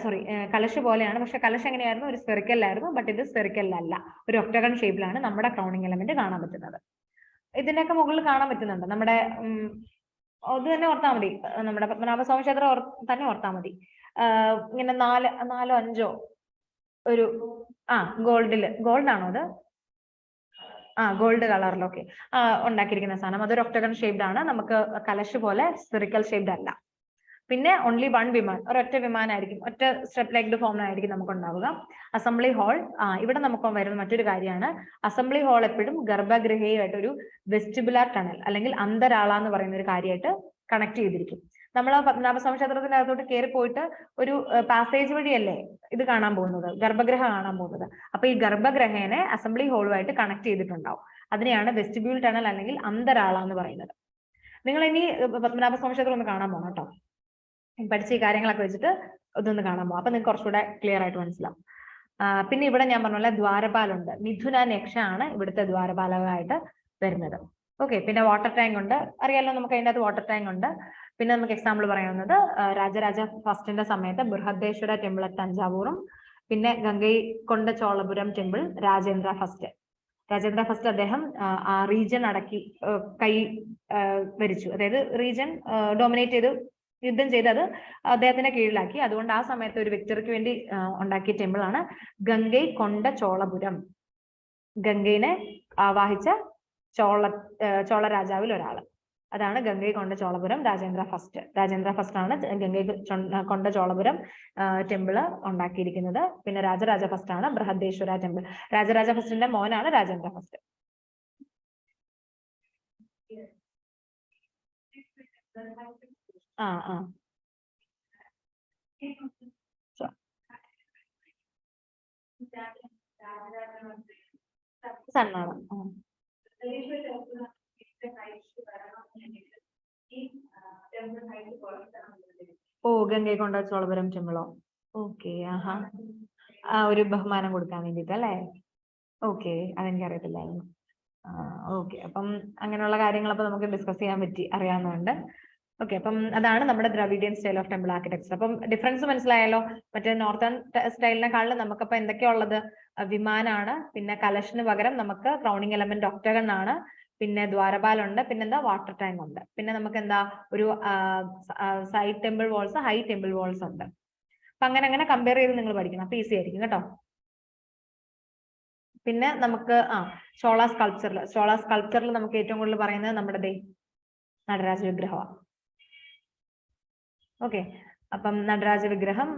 Speaker 1: Sorry, kalash പോലെയാണ്, പക്ഷെ കലശ് എങ്ങനെയായിരുന്നു, ഒരു സ്പെറിക്കലായിരുന്നു. ബട്ട് ഇത് സ്പെറിക്കലല്ല, ഒരു ഒക്ടഗൺ ഷേപ്പിലാണ് നമ്മുടെ ക്രൗണിങ് എലമെന്റ് കാണാൻ പറ്റുന്നത്. ഇതിന്റെയൊക്കെ മുകളിൽ കാണാൻ പറ്റുന്നുണ്ട് നമ്മുടെ അത് തന്നെ ഓർത്താൽ മതി. നമ്മുടെ പത്മനാഭസ്വാമി ക്ഷേത്രം തന്നെ ഓർത്താൽ മതി. ഇങ്ങനെ നാലോ അഞ്ചോ ഒരു ഗോൾഡാണോ അത്? ഗോൾഡ് കളറിലൊക്കെ ഉണ്ടാക്കിയിരിക്കുന്ന സാധനം. അതൊരു ഒക്ടഗൺ ഷേപ്ഡ് ആണ്. നമുക്ക് കലശ് പോലെ സ്ഫെറിക്കൽ ഷേപ്ഡ് അല്ല. പിന്നെ ഓൺലി വൺ വിമാൻ, ഒരൊറ്റ വിമാനമായിരിക്കും, ഒറ്റ സ്റ്റെപ്പ് ലെഗ്ഡ് ഫോമിലായിരിക്കും നമുക്ക് ഉണ്ടാവുക. അസംബ്ലി ഹാൾ, ഇവിടെ നമുക്ക് വരുന്ന മറ്റൊരു കാര്യമാണ്. അസംബ്ലി ഹാൾ എപ്പോഴും ഗർഭഗൃഹയുമായിട്ട് ഒരു വെസ്റ്റിബുലാർ ടണൽ അല്ലെങ്കിൽ അന്തരാള എന്ന് പറയുന്ന ഒരു കാര്യമായിട്ട് കണക്ട് ചെയ്തിരിക്കും. നമ്മൾ പത്മനാഭസ്വാമി ക്ഷേത്രത്തിന്റെ അകത്തോട്ട് കയറി പോയിട്ട് ഒരു പാസേജ് വഴിയല്ലേ ഇത് കാണാൻ പോകുന്നത്, ഗർഭഗൃഹ കാണാൻ പോകുന്നത്. അപ്പൊ ഈ ഗർഭഗൃഹനെ അസംബ്ലി ഹാളുമായിട്ട് കണക്ട് ചെയ്തിട്ടുണ്ടാവും. അതിനെയാണ് വെസ്റ്റിബ്യൂൾ ടണൽ അല്ലെങ്കിൽ അന്തരാള എന്ന് പറയുന്നത്. നിങ്ങൾ ഇനി പത്മനാഭസ്വാമി ക്ഷേത്രം ഒന്ന് കാണാൻ പോകണം കേട്ടോ. പഠിച്ച ഈ കാര്യങ്ങളൊക്കെ വെച്ചിട്ട് ഇതൊന്ന് കാണാൻ പോകും. അപ്പൊ നിങ്ങൾക്ക് കുറച്ചുകൂടെ ക്ലിയർ ആയിട്ട് മനസ്സിലാവും. പിന്നെ ഇവിടെ ഞാൻ പറഞ്ഞ പോലെ ദ്വാരപാലുണ്ട്. മിഥുന യക്ഷാണ് ഇവിടുത്തെ ദ്വാരപാലകമായിട്ട് വരുന്നത്. ഓക്കെ, പിന്നെ വാട്ടർ ടാങ്ക് ഉണ്ട്, അറിയാലോ നമുക്ക് അതിൻ്റെ അകത്ത് വാട്ടർ ടാങ്ക് ഉണ്ട്. പിന്നെ നമുക്ക് എക്സാമ്പിൾ പറയുന്നത് രാജരാജ ഫസ്റ്റിന്റെ സമയത്ത് ബൃഹദേശ്വര ടെമ്പിൾ അറ്റ് തഞ്ചാവൂറും, പിന്നെ Gangaikonda Cholapuram temple Rajendra first. Rajendra first അദ്ദേഹം ആ റീജിയൻ അടക്കി കൈ ഭരിച്ചു, അതായത് റീജിയൻ ഡോമിനേറ്റ് ചെയ്ത് യുദ്ധം ചെയ്ത് അത് അദ്ദേഹത്തിന്റെ കീഴിലാക്കി. അതുകൊണ്ട് ആ സമയത്ത് ഒരു വിക്ടറിക്ക് വേണ്ടി ഉണ്ടാക്കിയ ടെമ്പിൾ ആണ് ഗംഗൈകൊണ്ട ചോളപുരം. ഗംഗൈനെ ആവാഹിച്ച ചോള രാജാവിൽ ഒരാള്, അതാണ് ഗംഗൈകൊണ്ട ചോളപുരം രാജേന്ദ്ര ഫസ്റ്റ്. രാജേന്ദ്ര ഫസ്റ്റ് ആണ് ഗംഗൈകൊണ്ട ചോളപുരം ടെമ്പിള് ഉണ്ടാക്കിയിരിക്കുന്നത്. പിന്നെ രാജരാജ ഫസ്റ്റ് ആണ് ബൃഹദേശ്വര ടെമ്പിൾ. രാജരാജ ഫസ്റ്റിന്റെ മോനാണ് രാജേന്ദ്ര ഫസ്റ്റ്. ആ ആ സണ്ണാണ്. ഓ, ഗംഗൈകൊണ്ട ചോളപുരം ടെമ്പിളോ? ഓക്കെ, ആഹാ, ആ ഒരു ബഹുമാനം കൊടുക്കാൻ വേണ്ടിട്ട് അല്ലേ? ഓക്കെ, അതെനിക്ക് അറിയത്തില്ലായിരുന്നു. ഓക്കെ, അപ്പം അങ്ങനെയുള്ള കാര്യങ്ങൾ അപ്പൊ നമുക്ക് ഡിസ്കസ് ചെയ്യാൻ പറ്റി, അറിയാവുന്നതുകൊണ്ട്. ഓക്കെ, അപ്പം അതാണ് നമ്മുടെ Dravidian style of temple architecture. അപ്പം ഡിഫറൻസ് മനസ്സിലായല്ലോ. മറ്റേ നോർത്തേൺ സ്റ്റൈലിനെക്കാളും നമുക്കപ്പോ എന്തൊക്കെയാ ഉള്ളത്? വിമാനാണ്, പിന്നെ കലശന് പകരം നമുക്ക് ക്രൗണിങ് എലമെന്റ് ഒക്ടഗൺ ആണ്, പിന്നെ ദ്വാരപാലുണ്ട്, പിന്നെന്താ വാട്ടർ ടാങ്ക് ഉണ്ട്, പിന്നെ നമുക്ക് എന്താ ഒരു side temple walls, high temple walls ഉണ്ട്. അപ്പൊ അങ്ങനെ അങ്ങനെ കമ്പയർ ചെയ്ത് നിങ്ങൾ പഠിക്കണം, അപ്പൊ ഈസി ആയിരിക്കും കേട്ടോ. പിന്നെ നമുക്ക് ചോള സ്കൾപ്ചറിൽ നമുക്ക് ഏറ്റവും കൂടുതൽ പറയുന്നത് നമ്മുടെ നടരാജ വിഗ്രഹമാണ്. ഓക്കെ, അപ്പം നടരാജ വിഗ്രഹം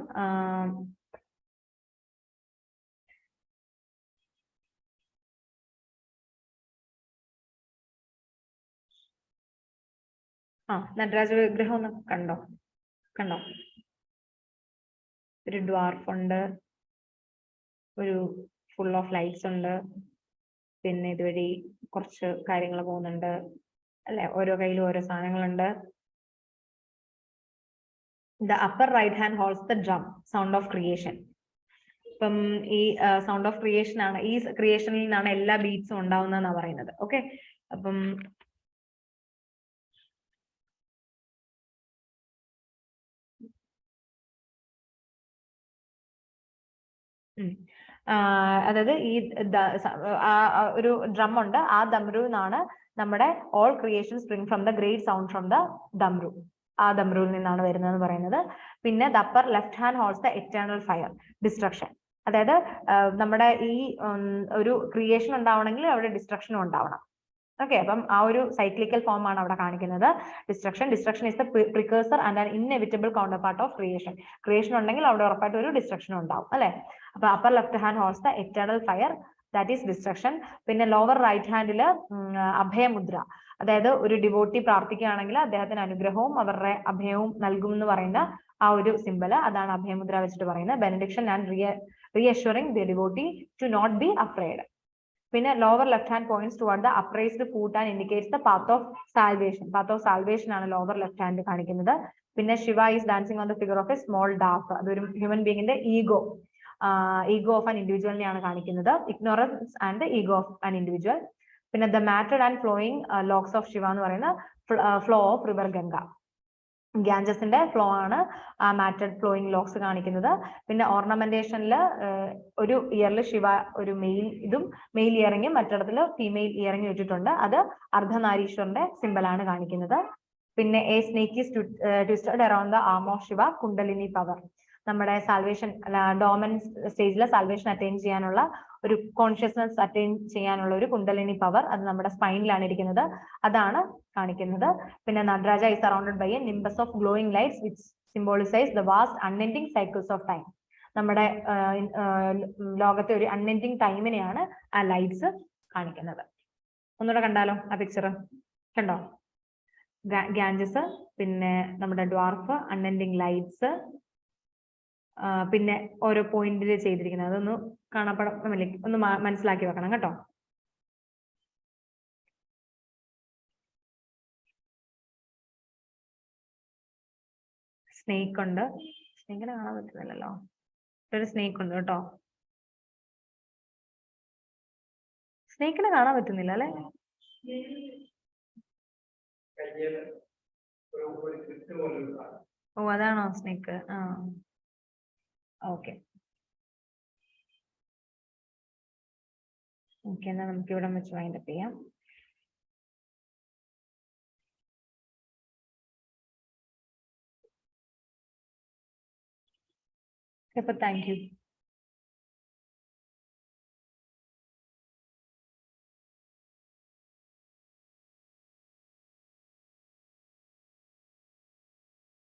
Speaker 1: നടരാജ വിഗ്രഹം ഒന്ന് കണ്ടോ? ഒരു ഡ്വാർഫ് ഉണ്ട്, ഒരു ഫുൾ ഓഫ് ലൈറ്റ്സ് ഉണ്ട്, പിന്നെ ഇതുവഴി കുറച്ച് കാര്യങ്ങൾ പോകുന്നുണ്ട് അല്ലെ, ഓരോ കയ്യിലും ഓരോ സാധനങ്ങളുണ്ട്. The upper right hand holds the drum, sound of creation. ഇപ്പം ഈ സൗണ്ട് ഓഫ് ക്രിയേഷൻ ആണ്, ഈ ക്രിയേഷനിൽ നിന്നാണ് എല്ലാ ബീറ്റ്സും ഉണ്ടാവുന്നതെന്നാണ് പറയുന്നത്. ഓക്കെ, അപ്പം അതായത് ഈ ഒരു ഡ്രം ഉണ്ട്, ആ ദമ്രു എന്നാണ് നമ്മുടെ all creation spring from the great sound from the damru, ആ ദമ്രുവിൽ നിന്നാണ് വരുന്നതെന്ന് പറയുന്നത്. പിന്നെ the upper left hand holds the eternal fire, destruction. അതായത് നമ്മുടെ ഈ ഒരു ക്രിയേഷൻ ഉണ്ടാവണമെങ്കിൽ അവിടെ ഡിസ്ട്രക്ഷനും ഉണ്ടാവണം. ഓക്കെ, അപ്പം ആ ഒരു സൈക്ലിക്കൽ ഫോം ആണ് അവിടെ കാണിക്കുന്നത്. Destruction is the precursor and an inevitable counter part of creation. Creation ഉണ്ടെങ്കിൽ അവിടെ ഉറപ്പായിട്ട് ഒരു ഡിസ്ട്രക്ഷൻ ഉണ്ടാവും അല്ലെ. അപ്പൊ upper left hand holds the eternal fire, that is destruction. പിന്നെ ലോവർ റൈറ്റ് ഹാൻഡില് അഭയമുദ്ര, അതായത് ഒരു ഡിവോട്ടി പ്രാർത്ഥിക്കുകയാണെങ്കിൽ അദ്ദേഹത്തിന് അനുഗ്രഹവും അവരുടെ അഭയവും നൽകും എന്ന് പറയുന്ന ആ ഒരു സിമ്പല്, അതാണ് അഭയമുദ്ര വെച്ചിട്ട് പറയുന്നത്. Benediction and reassuring the devotee to not be afraid. പിന്നെ lower left hand points toward the upraised foot and indicates the path of salvation. Path of salvation ആണ് ലോവർ ലെഫ്റ്റ് ഹാൻഡ് കാണിക്കുന്നത്. പിന്നെ Shiva is dancing on the figure of a small dwarf, അതൊരു human ബീങ്ങിന്റെ ego of an ഇൻഡിവിജ്വലിനെയാണ് കാണിക്കുന്നത്. Ignorance and ego of an individual. പിന്നെ the matted and flowing locks of Shiva എന്ന് പറയുന്ന ഫ്ലോ ഓഫ് റിവർ ഗംഗ, ഗാഞ്ചസിന്റെ ഫ്ലോ ആണ് ആ മാറ്റഡ് ഫ്ലോയിങ് ലോക്സ് കാണിക്കുന്നത്. പിന്നെ ഓർണമെന്റേഷനിൽ ഒരു ഇയറിൽ ശിവ ഒരു മെയിൽ ഇയറിംഗും മറ്റിടത്തിൽ ഫീമെയിൽ ഇയറിംഗ് വെച്ചിട്ടുണ്ട്, അത് അർദ്ധനാരീശ്വറിന്റെ സിമ്പലാണ് കാണിക്കുന്നത്. പിന്നെ a snake is twisted around the arm of Shiva, Kundalini power. നമ്മുടെ സാൽവേഷൻ ഡോമൻ സ്റ്റേജിൽ സാൽവേഷൻ അറ്റൈൻ ചെയ്യാനുള്ള ഒരു കോൺഷ്യസ്നസ് അറ്റൈൻ ചെയ്യാനുള്ള ഒരു കുണ്ടലിനി പവർ, അത് നമ്മുടെ സ്പൈനിലാണ് ഇരിക്കുന്നത്, അതാണ് കാണിക്കുന്നത്. പിന്നെ Nataraja is surrounded by a nimbus of glowing lights which symbolize the vast unending cycles of time. നമ്മുടെ ലോകത്തെ ഒരു അൺഎൻഡിങ് ടൈമിനെയാണ് ആ ലൈറ്റ്സ് കാണിക്കുന്നത്. ഒന്നുകൂടെ കണ്ടാലോ ആ പിക്ചർ? കണ്ടോ? ഗാഞ്ചസ്, പിന്നെ നമ്മുടെ ഡ്വാർഫ്, അൺഎൻഡിങ് ലൈറ്റ്സ്, പിന്നെ ഓരോ പോയിന്റിൽ ചെയ്തിരിക്കുന്നത്, അതൊന്ന് കാണപ്പെടമില്ല, ഒന്ന് മനസ്സിലാക്കി വെക്കണം കേട്ടോ. സ്നേക്ക് ഉണ്ട്, സ്നേക്കിനെ കാണാൻ പറ്റുന്നില്ലല്ലോ, ഒരു സ്നേക്ക് ഉണ്ട് കേട്ടോ. സ്നേക്കിനെ കാണാൻ പറ്റുന്നില്ല അല്ലെ? ഓ അതാണോ സ്നേക്ക്? ആ ഓക്കെ ഓക്കെ, എന്നാൽ നമുക്ക് ഇവിടെ വെച്ച് വൈൻഡപ്പ് ചെയ്യാം. അപ്പൊ താങ്ക് യു.